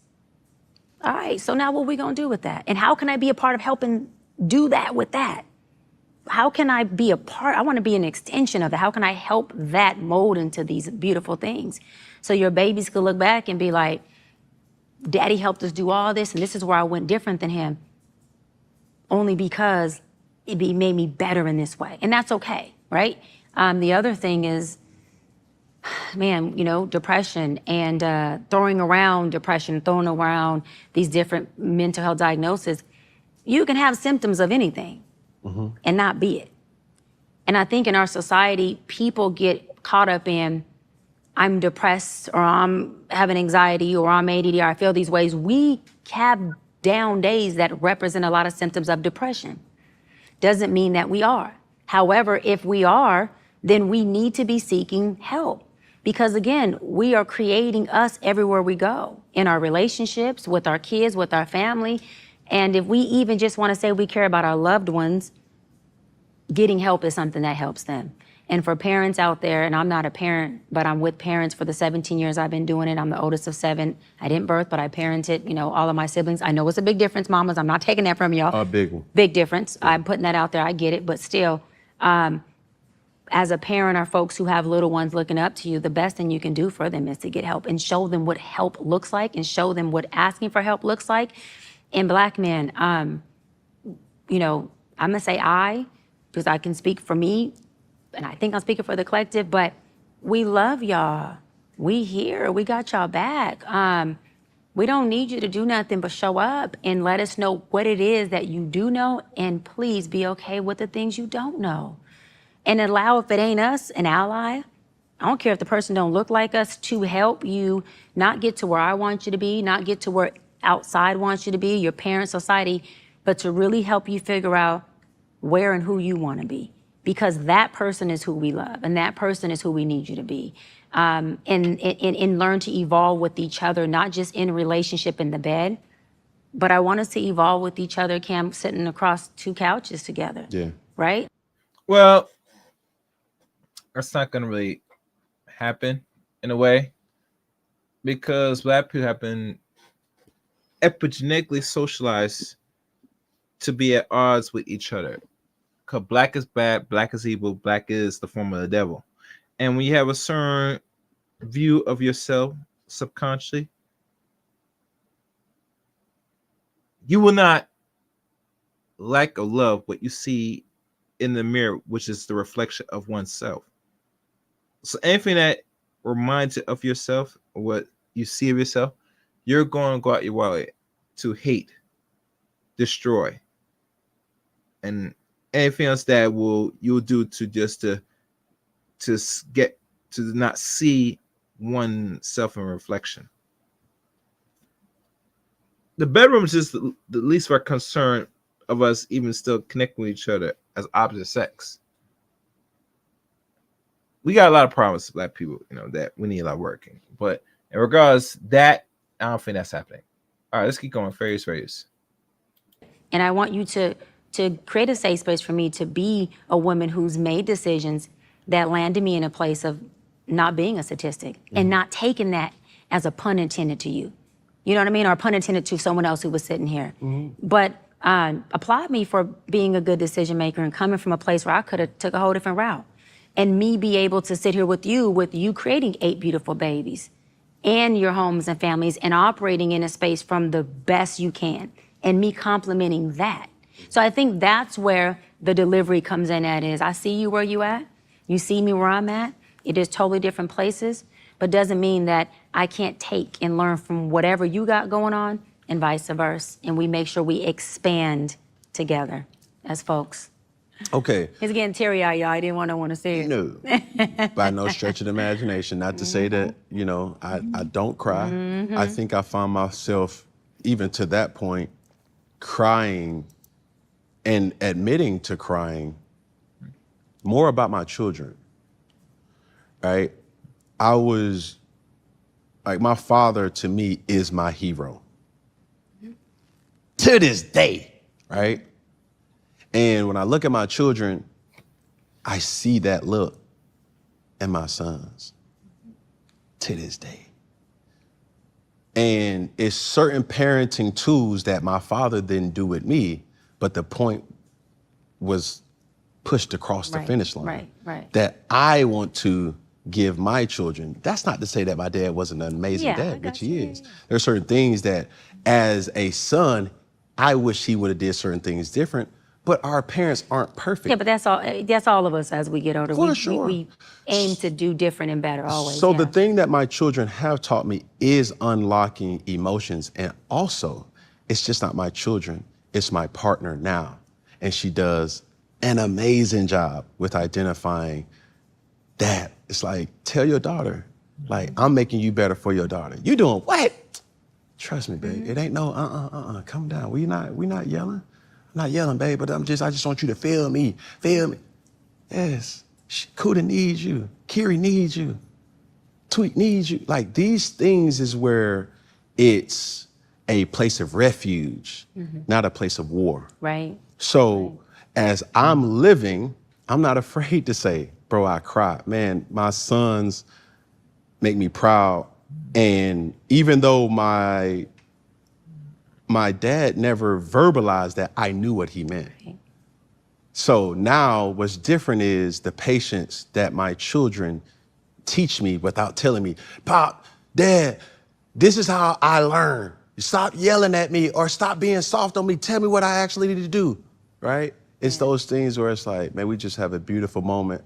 All right, so now what we gonna do with that? And how can I be a part of helping do that with that? How can I be a part? I wanna be an extension of it. How can I help that mold into these beautiful things? So your babies could look back and be like, Daddy helped us do all this, and this is where I went different than him, only because made me better in this way. And that's okay, right? The other thing is, man, depression and throwing around depression, throwing around these different mental health diagnoses. You can have symptoms of anything and not be it. And I think in our society, people get caught up in, I'm depressed, or I'm having anxiety, or I'm ADD, or I feel these ways. We have down days that represent a lot of symptoms of depression. Doesn't mean that we are. However, if we are, then we need to be seeking help. Because again, we are creating us everywhere we go, in our relationships, with our kids, with our family. And if we even just want to say we care about our loved ones, getting help is something that helps them. And for parents out there, and I'm not a parent, but I'm with parents for the 17 years I've been doing it. I'm the oldest of 7. I didn't birth, but I parented, all of my siblings. I know it's a big difference, mamas. I'm not taking that from y'all. A big one. Big difference. I'm putting that out there. I get it. But still, as a parent or folks who have little ones looking up to you, the best thing you can do for them is to get help and show them what help looks like and show them what asking for help looks like. And Black men, I'm going to say because I can speak for me, and I think I'm speaking for the collective, but we love y'all. We here, we got y'all back. We don't need you to do nothing but show up and let us know what it is that you do know, and please be okay with the things you don't know. And allow, if it ain't us, an ally. I don't care if the person don't look like us, to help you not get to where I want you to be, not get to where outside wants you to be, your parents, society, but to really help you figure out where and who you want to be. Because that person is who we love, and that person is who we need you to be. And learn to evolve with each other, not just in relationship in the bed, but I want us to evolve with each other, Cam, sitting across 2 couches together. Yeah. Right? Well, that's not gonna really happen in a way, because black people have been epigenetically socialized to be at odds with each other. Because black is bad, black is evil, black is the form of the devil. And when you have a certain view of yourself subconsciously, you will not like or love what you see in the mirror, which is the reflection of oneself. So anything that reminds you of yourself, or what you see of yourself, you're going to go out your way to hate, destroy, and anything else that you'll do to just to get to not see oneself in reflection. The bedroom is just the least of our concern of us even still connecting with each other as opposite sex. We got a lot of problems with black people, that we need a lot of working. But in regards that, I don't think that's happening. All right, let's keep going. Farious. And I want you to create a safe space for me to be a woman who's made decisions that landed me in a place of not being a statistic and not taking that as a pun intended to you. You know what I mean? Or a pun intended to someone else who was sitting here. But applaud me for being a good decision maker and coming from a place where I could have took a whole different route. And me be able to sit here with you creating 8 beautiful babies and your homes and families and operating in a space from the best you can, and me complimenting that. So I think that's where the delivery comes in at is, I see you where you at, you see me where I'm at. It is totally different places, but doesn't mean that I can't take and learn from whatever you got going on and vice versa. And we make sure we expand together as folks. Okay. It's getting teary-eyed, y'all. I didn't want to see it. No, by no stretch of the imagination. Not to say that, I don't cry. I think I found myself, even to that point, crying and admitting to crying more about my children, right? I was, like, my father to me is my hero. To this day, right? And when I look at my children, I see that look in my sons to this day. And it's certain parenting tools that my father didn't do with me, but the point was pushed across the finish line. Right. That I want to give my children. That's not to say that my dad wasn't an amazing dad, which he is. There are certain things that, as a son, I wish he would have did certain things different. But our parents aren't perfect. Yeah, but that's all of us as we get older. For sure. We aim to do different and better always. So the thing that my children have taught me is unlocking emotions. And also, it's just not my children, it's my partner now. And she does an amazing job with identifying that. It's like, tell your daughter, like, I'm making you better for your daughter. You doing what? Trust me, babe. It ain't no, calm down. We not yelling. I'm not yelling, babe, but I just want you to feel me. Feel me. Yes. Kuda needs you. Kiri needs you. Tweet needs you. Like, these things is where it's a place of refuge, not a place of war. Right. So as I'm living, I'm not afraid to say, bro, I cry. Man, my sons make me proud. And even though my dad never verbalized that, I knew what he meant. Right. So now what's different is the patience that my children teach me without telling me, Pop, Dad, this is how I learn. Stop yelling at me or stop being soft on me. Tell me what I actually need to do, right? It's those things where it's like, man, we just have a beautiful moment.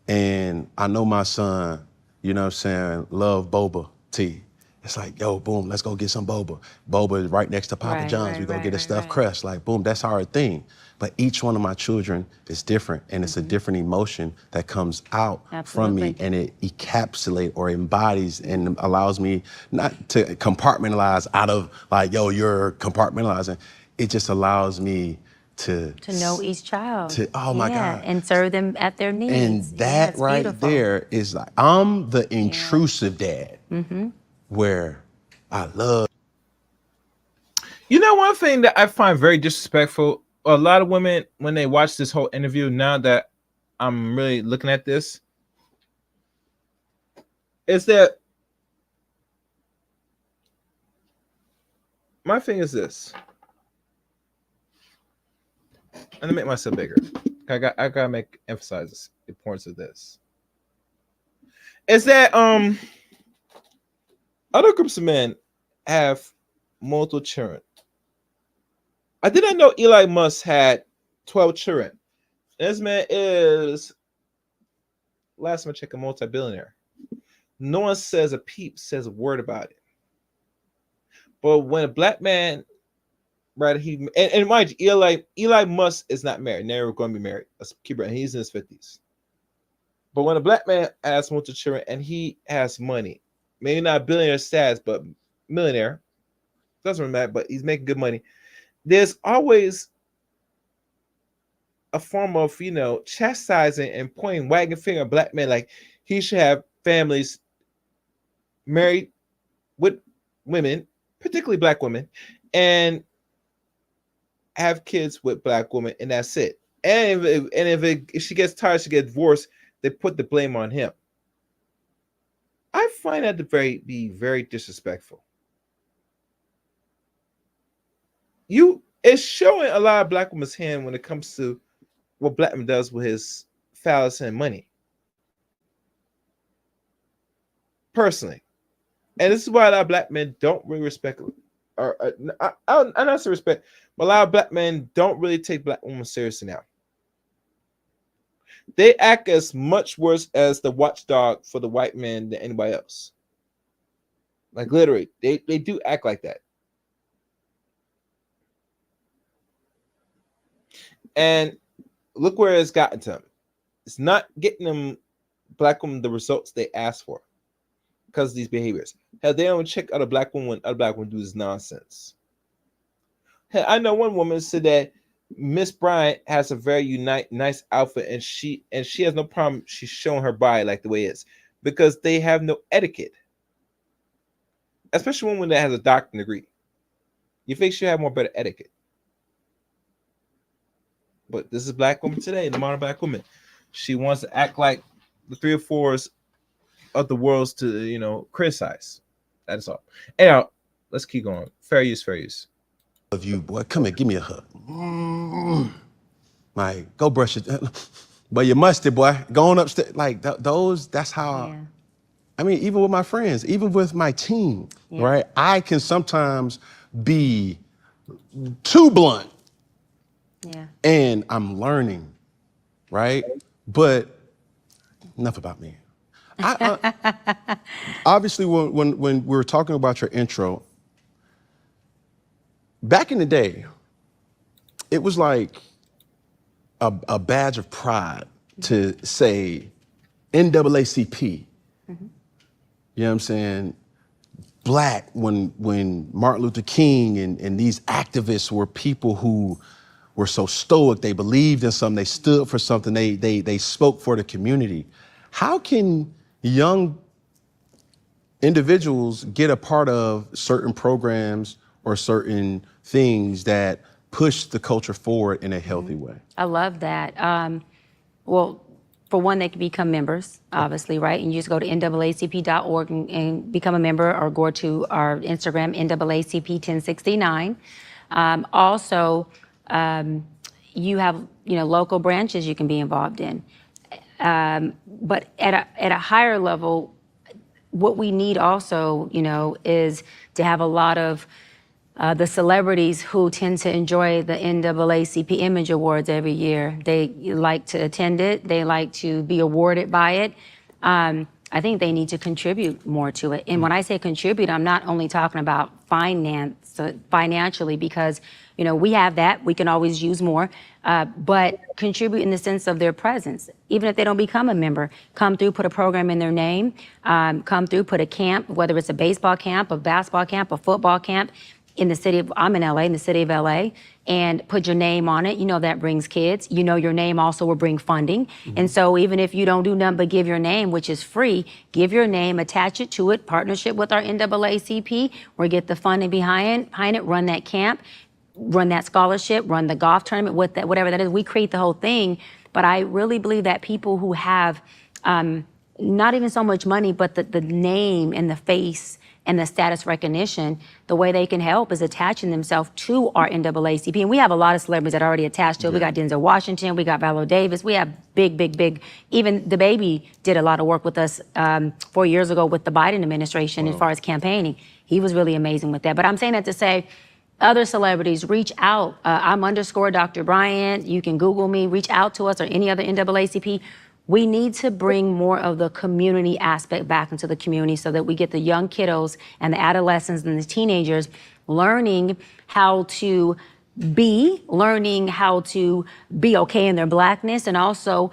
And I know my son, you know what I'm saying, love boba tea. It's like, yo, boom, let's go get some boba. Boba is right next to Papa John's. We go get a stuffed crust. Like, boom, that's our thing. But each one of my children is different, and it's a different emotion that comes out from me, and it encapsulates or embodies and allows me not to compartmentalize out of like, yo, you're compartmentalizing. It just allows me to know each child. Oh my God. And serve them at their needs. And that right there is like, I'm the intrusive dad. Where I love. You know, one thing that I find very disrespectful, a lot of women, when they watch this whole interview, now that I'm really looking at this, is that my thing is this. I'm gonna make myself bigger. I gotta emphasize the importance of this. Is that other groups of men have multiple children. I did not know Eli Musk had 12 children. This man is, last time I checked, a multi-billionaire. No one says a peep, says a word about it. But when a black man, right, and mind you, Eli Musk is not married, never going to be married. Let's keep it. He's in his 50s. But when a black man has multiple children and he has money, maybe not billionaire status, but millionaire, doesn't really matter, but he's making good money. There's always a form of, chastising and pointing, wagging finger at black men, like he should have families married with women, particularly black women, and have kids with black women, and that's it. And if she gets tired, she gets divorced, they put the blame on him. I find that to be very disrespectful. It's showing a lot of black women's hand when it comes to what black man does with his phallus and money. Personally. And this is why a lot of black men don't really respect, I'm not saying respect, but a lot of black men don't really take black women seriously now. They act as much worse as the watchdog for the white man than anybody else. Like literally, they do act like that. And look where it's gotten to them. It's not getting them, black women, the results they asked for because of these behaviors. Hell, they don't check out a black woman when other black women do this nonsense. Hell, I know one woman said that Miss Bryant has a very nice outfit, and she has no problem. She's showing her body like the way it is because they have no etiquette. Especially one that has a doctorate degree. You think she have more better etiquette. But this is black woman today, the modern black woman. She wants to act like the 3 or 4s of the worlds to, criticize. That's all. Anyhow, let's keep going. Fair use, fair use. Love you, boy. Come here, give me a hug. Like, go brush it. But you musty, boy. Going upstairs. Like, those, that's how, yeah. I mean, even with my friends, even with my team, yeah. Right? I can sometimes be too blunt. Yeah. And I'm learning, right? But enough about me. Obviously, when we were talking about your intro, back in the day, it was like a badge of pride to say NAACP. Mm-hmm. You know what I'm saying? Black, when Martin Luther King and these activists were people who were so stoic, they believed in something, they stood for something, they spoke for the community. How can young individuals get a part of certain programs or certain things that push the culture forward in a healthy way? I love that. Well, for one, they can become members, obviously, right? And you just go to NAACP.org and become a member, or go to our Instagram, NAACP 1069. Also, you have, local branches you can be involved in. But at a higher level, what we need also, is to have a lot of the celebrities who tend to enjoy the NAACP Image Awards every year. They like to attend it. They like to be awarded by it. I think they need to contribute more to it. And when I say contribute, I'm not only talking about financially, because we have that. We can always use more, but contribute in the sense of their presence. Even if they don't become a member, come through, put a program in their name, come through, put a camp, whether it's a baseball camp, a basketball camp, a football camp. I'm in LA, in the city of LA, and put your name on it. That brings kids. Your name also will bring funding. And so even if you don't do nothing but give your name, which is free, give your name, attach it to it, partnership with our NAACP, or get the funding behind it, run that camp, run that scholarship, run the golf tournament, whatever that is. We create the whole thing. But I really believe that people who have not even so much money, but the name and the face and the status recognition, the way they can help is attaching themselves to our NAACP. And we have a lot of celebrities that are already attached to it. We got Denzel Washington, we got Viola Davis, we have big, even the baby did a lot of work with us 4 years ago with the Biden administration as far as campaigning. He was really amazing with that. But I'm saying that to say, other celebrities, reach out. I'm _ Dr. Bryant. You can Google me, reach out to us, or any other NAACP. We need to bring more of the community aspect back into the community so that we get the young kiddos and the adolescents and the teenagers learning how to be okay in their blackness, and also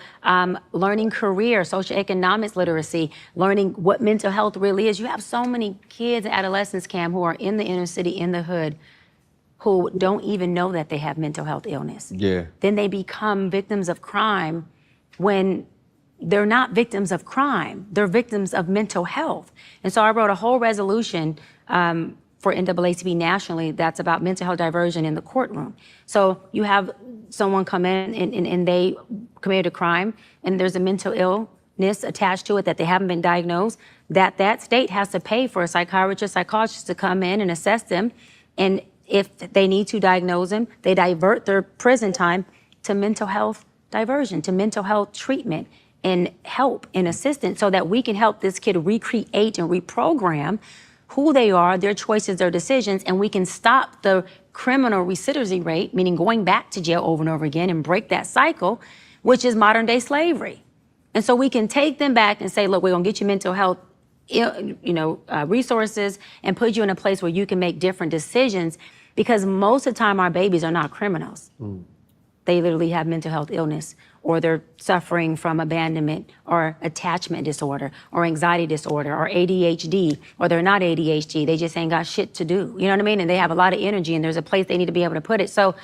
learning career, socioeconomics literacy, learning what mental health really is. You have so many kids, adolescents, Cam, who are in the inner city, in the hood, who don't even know that they have mental health illness. Yeah. Then they become victims of crime when they're not victims of crime. They're victims of mental health. And so I wrote a whole resolution for NAACP nationally that's about mental health diversion in the courtroom. So you have someone come in and they committed a crime and there's a mental illness attached to it that they haven't been diagnosed, that state has to pay for a psychiatrist, psychologist to come in and assess them. And if they need to diagnose them, they divert their prison time to mental health diversion, to mental health treatment and help and assistance, so that we can help this kid recreate and reprogram who they are, their choices, their decisions, and we can stop the criminal recidivism rate, meaning going back to jail over and over again, and break that cycle, which is modern day slavery. And so we can take them back and say, look, we're gonna get you mental health resources and put you in a place where you can make different decisions, because most of the time our babies are not criminals. They literally have mental health illness, or they're suffering from abandonment or attachment disorder or anxiety disorder or ADHD, or they're not ADHD, they just ain't got shit to do. You know what I mean? And they have a lot of energy and there's a place they need to be able to put it. So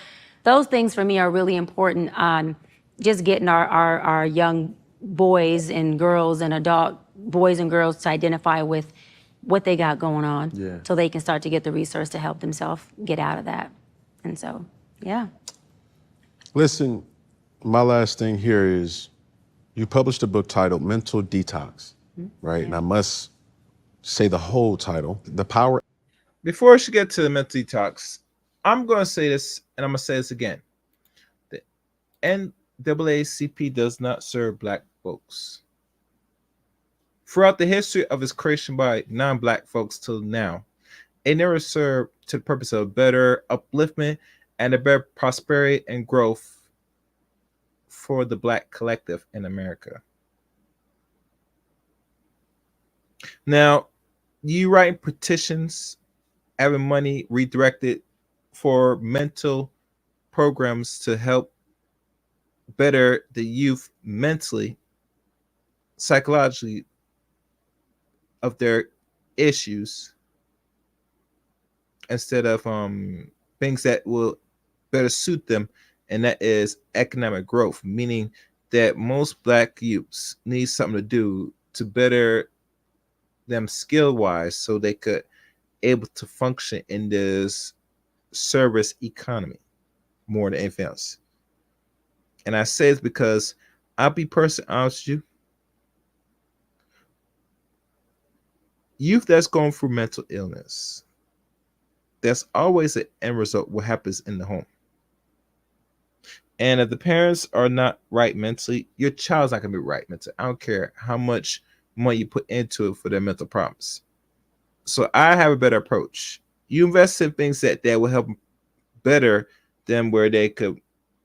those things for me are really important on just getting our young boys and girls and adult boys and girls to identify with what they got going on, so they can start to get the resource to help themselves get out of that. And so, yeah. Listen, my last thing here is, you published a book titled Mental Detox, right? Yeah. And I must say the whole title, The Power. Before she get to the mental detox, I'm going to say this, and I'm going to say this again. The NAACP does not serve Black folks. Throughout the history of its creation by non-Black folks till now, it never served to the purpose of better upliftment and a better prosperity and growth for the Black collective in America. Now, you writing petitions, having money redirected for mental programs to help better the youth mentally, psychologically of their issues, instead of things that will better suit them, and that is economic growth, meaning that most Black youths need something to do to better them skill-wise, so they could able to function in this service economy more than anything else. And I say it's because I'll be personally honest with you. Youth that's going through mental illness, there's always an end result what happens in the home. And if the parents are not right mentally, your child's not gonna be right mentally. I don't care how much money you put into it for their mental problems. So I have a better approach. You invest in things that will help better them, where they could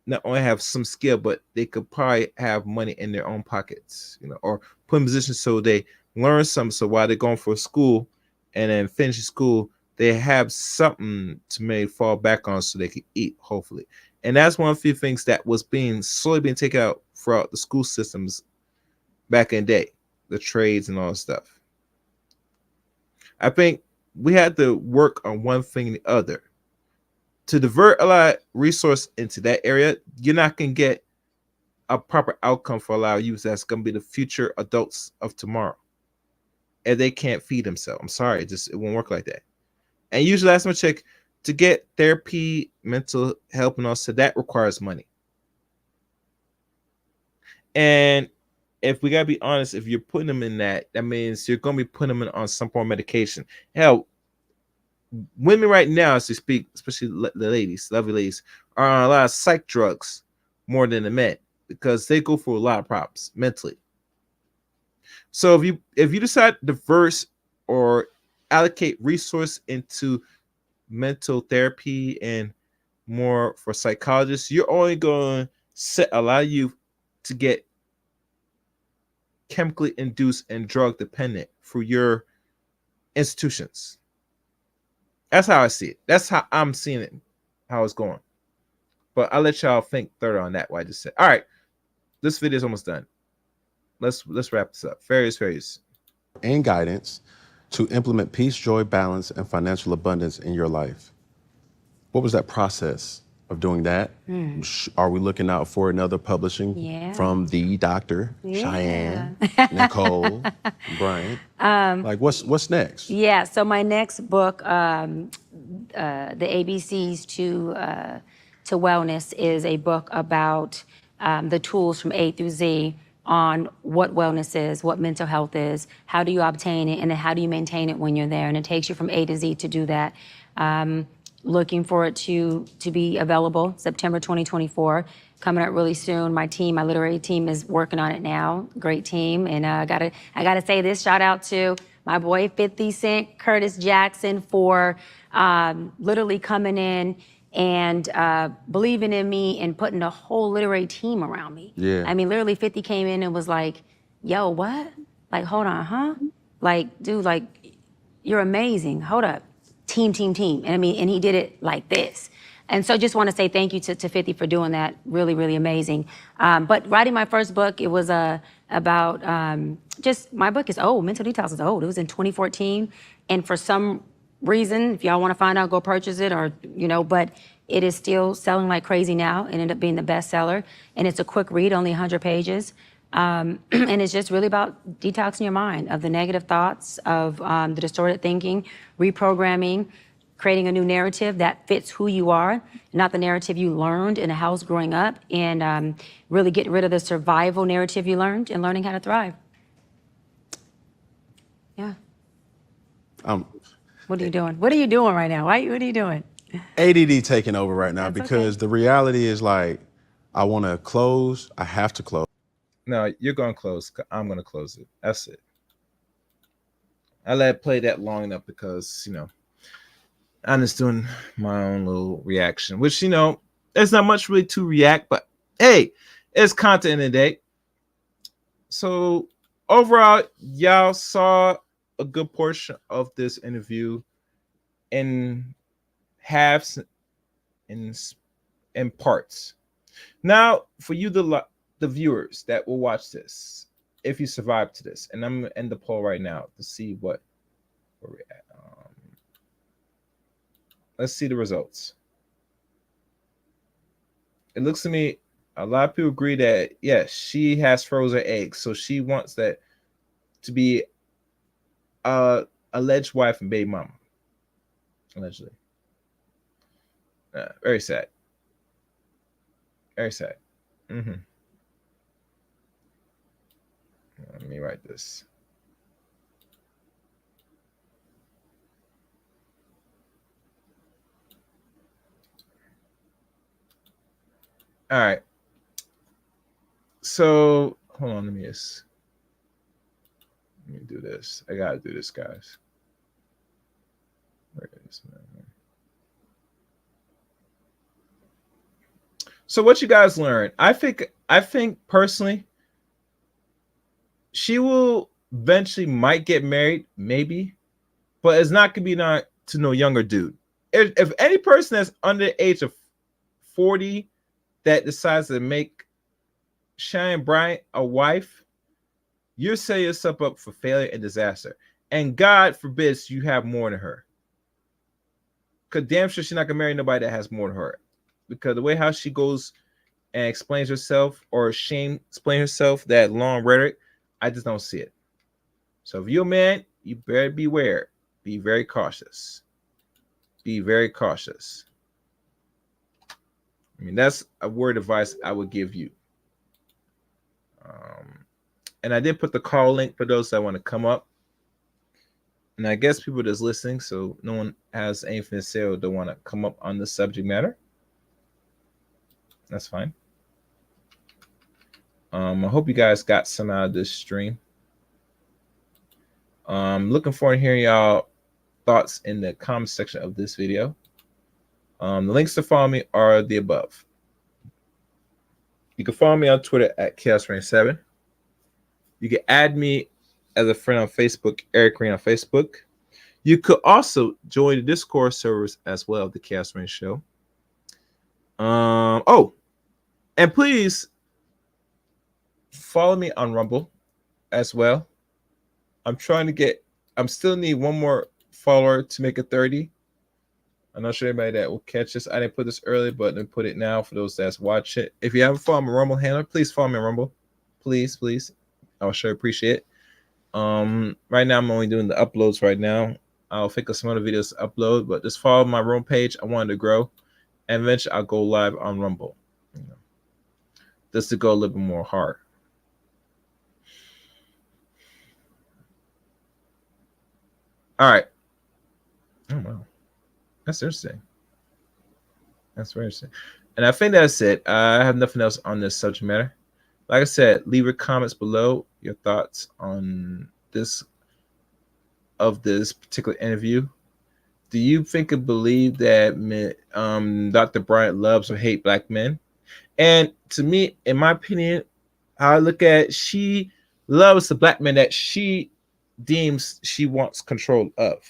not only have some skill, but they could probably have money in their own pockets, or put in positions so they learn something. So while they're going for school and then finishing school, they have something to maybe fall back on so they can eat, hopefully. And that's one of the few things that was being slowly being taken out throughout the school systems back in the day, the trades and all that stuff. I think we had to work on one thing and the other. To divert a lot of resource into that area, you're not going to get a proper outcome for a lot of youth that's going to be the future adults of tomorrow. And they can't feed themselves. I'm sorry, it won't work like that. And usually last time I check, to get therapy, mental help, and all, so that requires money. And if we gotta be honest, if you're putting them in that means you're gonna be putting them on some form of medication. Hell, women right now, as we speak, especially the ladies, lovely ladies, are on a lot of psych drugs more than the men because they go through a lot of problems mentally. So if you decide to diverse or allocate resource into mental therapy and more for psychologists, you're only going to set a lot of you to get chemically induced and drug dependent through your institutions. That's how I see it. That's how I'm seeing it, how it's going. But I'll let y'all think third on that, what I just said. All right, this video is almost done. Let's wrap this up. Fairies. And guidance to implement peace, joy, balance, and financial abundance in your life. What was that process of doing that? Are we looking out for another publishing from the Dr. Cheyenne, Nicole, Bryant? Like what's next? Yeah, so my next book, the ABCs to Wellness, is a book about the tools from A through Z on what wellness is, what mental health is, how do you obtain it, and then how do you maintain it when you're there. And it takes you from A to Z to do that. Looking for it to be available September 2024, coming up really soon. My literary team is working on it now. Great team. And I gotta say this, shout out to my boy 50 Cent, Curtis Jackson, for literally coming in and believing in me and putting a whole literary team around me. Yeah. I mean, literally 50 came in and was like, yo, what? Like, hold on, huh? Like, dude, like, you're amazing. Hold up. Team. And I mean, and he did it like this. And so just want to say thank you to 50 for doing that. Really, really amazing. But writing my first book, it was about just, my book is old. Mental Detox is old. It was in 2014. And for some reason, if y'all want to find out, go purchase it, or, but it is still selling like crazy now. It ended up being the bestseller. And it's a quick read, only 100 pages. And it's just really about detoxing your mind of the negative thoughts, of the distorted thinking, reprogramming, creating a new narrative that fits who you are, not the narrative you learned in a house growing up, and really getting rid of the survival narrative you learned and learning how to thrive. Yeah. What are you doing? What are you doing right now? What are you doing? ADD taking over right now. That's because okay. the reality is, like, I want to close. I have to close. No, you're going to close. I'm going to close it. That's it. I let it play that long enough because, I'm just doing my own little reaction, which, there's not much really to react, but hey, it's content in the day. So overall, y'all saw a good portion of this interview in halves, in parts. Now, for you, the viewers that will watch this, if you survive to this, and I'm gonna end the poll right now to see where we're at. Let's see the results. It looks to me a lot of people agree that yes, she has frozen eggs, so she wants that to be a alleged wife and baby mama. Allegedly. Very sad. Very sad. Let me write this. All right. So hold on, let me do this. I gotta do this, guys. Where is man? So what you guys learned? I think personally, she will eventually might get married, maybe, but it's not gonna be not to no younger dude. If any person that's under the age of 40 that decides to make Shannon Bryant a wife, you're setting yourself up for failure and disaster. And God forbids you have more than her. Cause damn sure she's not gonna marry nobody that has more than her. Because the way how she goes and explains herself, or shame explain herself, that long rhetoric, I just don't see it. So if you're a man, you better beware. Be very cautious. Be very cautious. I mean, that's a word of advice I would give you. And I did put the call link for those that want to come up. And I guess people that's listening, so no one has anything to say or don't want to come up on the subject matter. That's fine. I hope you guys got some out of this stream. Looking forward to hearing y'all thoughts in the comment section of this video. The links to follow me are the above. You can follow me on Twitter at ChaosRain7. You can add me as a friend on Facebook, Eric Green on Facebook. You could also join the Discord servers as well, the Chaos Rain Show. Oh, and please follow me on Rumble as well. I'm still need one more follower to make it 30. I'm not sure anybody that will catch this. I didn't put this earlier, but I put it now for those that's watch it. If you haven't followed my Rumble handler, please follow me on Rumble. Please. I would sure appreciate it. Right now I'm only doing the uploads right now. I'll think of some other videos to upload, but just follow my Rumble page. I wanted to grow, and eventually I'll go live on Rumble. Just to go a little bit more hard. All right. Oh wow, that's interesting. That's very interesting. And I think that's it. I have nothing else on this subject matter. Like I said, leave your comments below, your thoughts on this particular interview. Do you think or believe that Dr. Bryant loves or hate black men? And to me, in my opinion, how I look at it, she loves the black men that she deems she wants control of.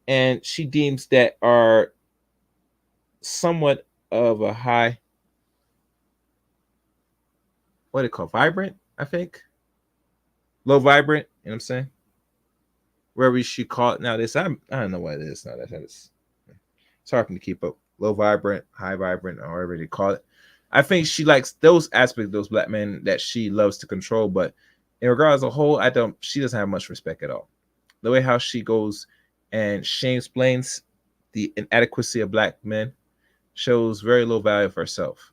And she deems that are somewhat of a high, what do they call, vibrant, I think. Low vibrant, you know what I'm saying? Wherever she call it nowadays. I don't know what it is now. It's hard to keep up. Low vibrant, high vibrant, or whatever they call it. I think she likes those aspects of those black men that she loves to control, but in regards as a whole, she doesn't have much respect at all. The way how she goes and shame explains the inadequacy of black men shows very low value of herself.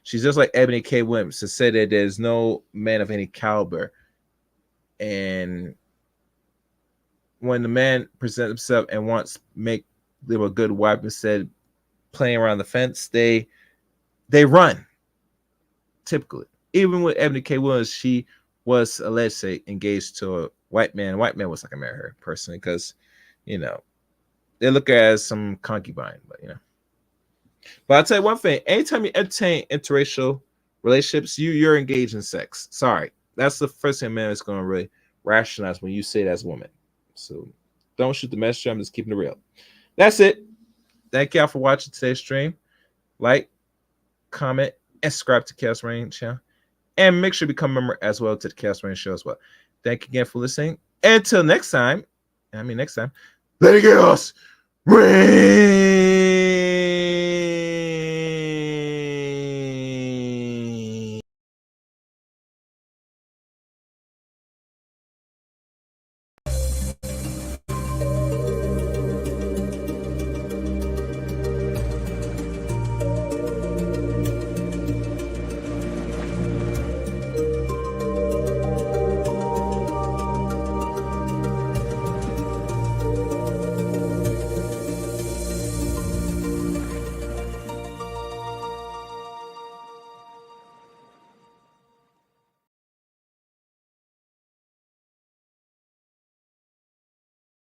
She's just like Ebony K. Williams to say that there's no man of any caliber. And when the man presents himself and wants to make them a good wife instead of playing around the fence, they run. Typically, even with Ebony K. Williams, she was alleged to say engaged to a white man. White man was not gonna marry her personally because, they look at her as some concubine, but But I'll tell you one thing: anytime you entertain interracial relationships, you're engaged in sex. Sorry, that's the first thing a man is going to really rationalize when you say that as a woman. So don't shoot the messenger. I'm just keeping it real. That's it. Thank y'all for watching today's stream. Like, comment, and subscribe to Chaos Rain channel. And make sure to become a member as well to the Chaos Rain show as well. Thank you again for listening. Until next time, let it chaos rain.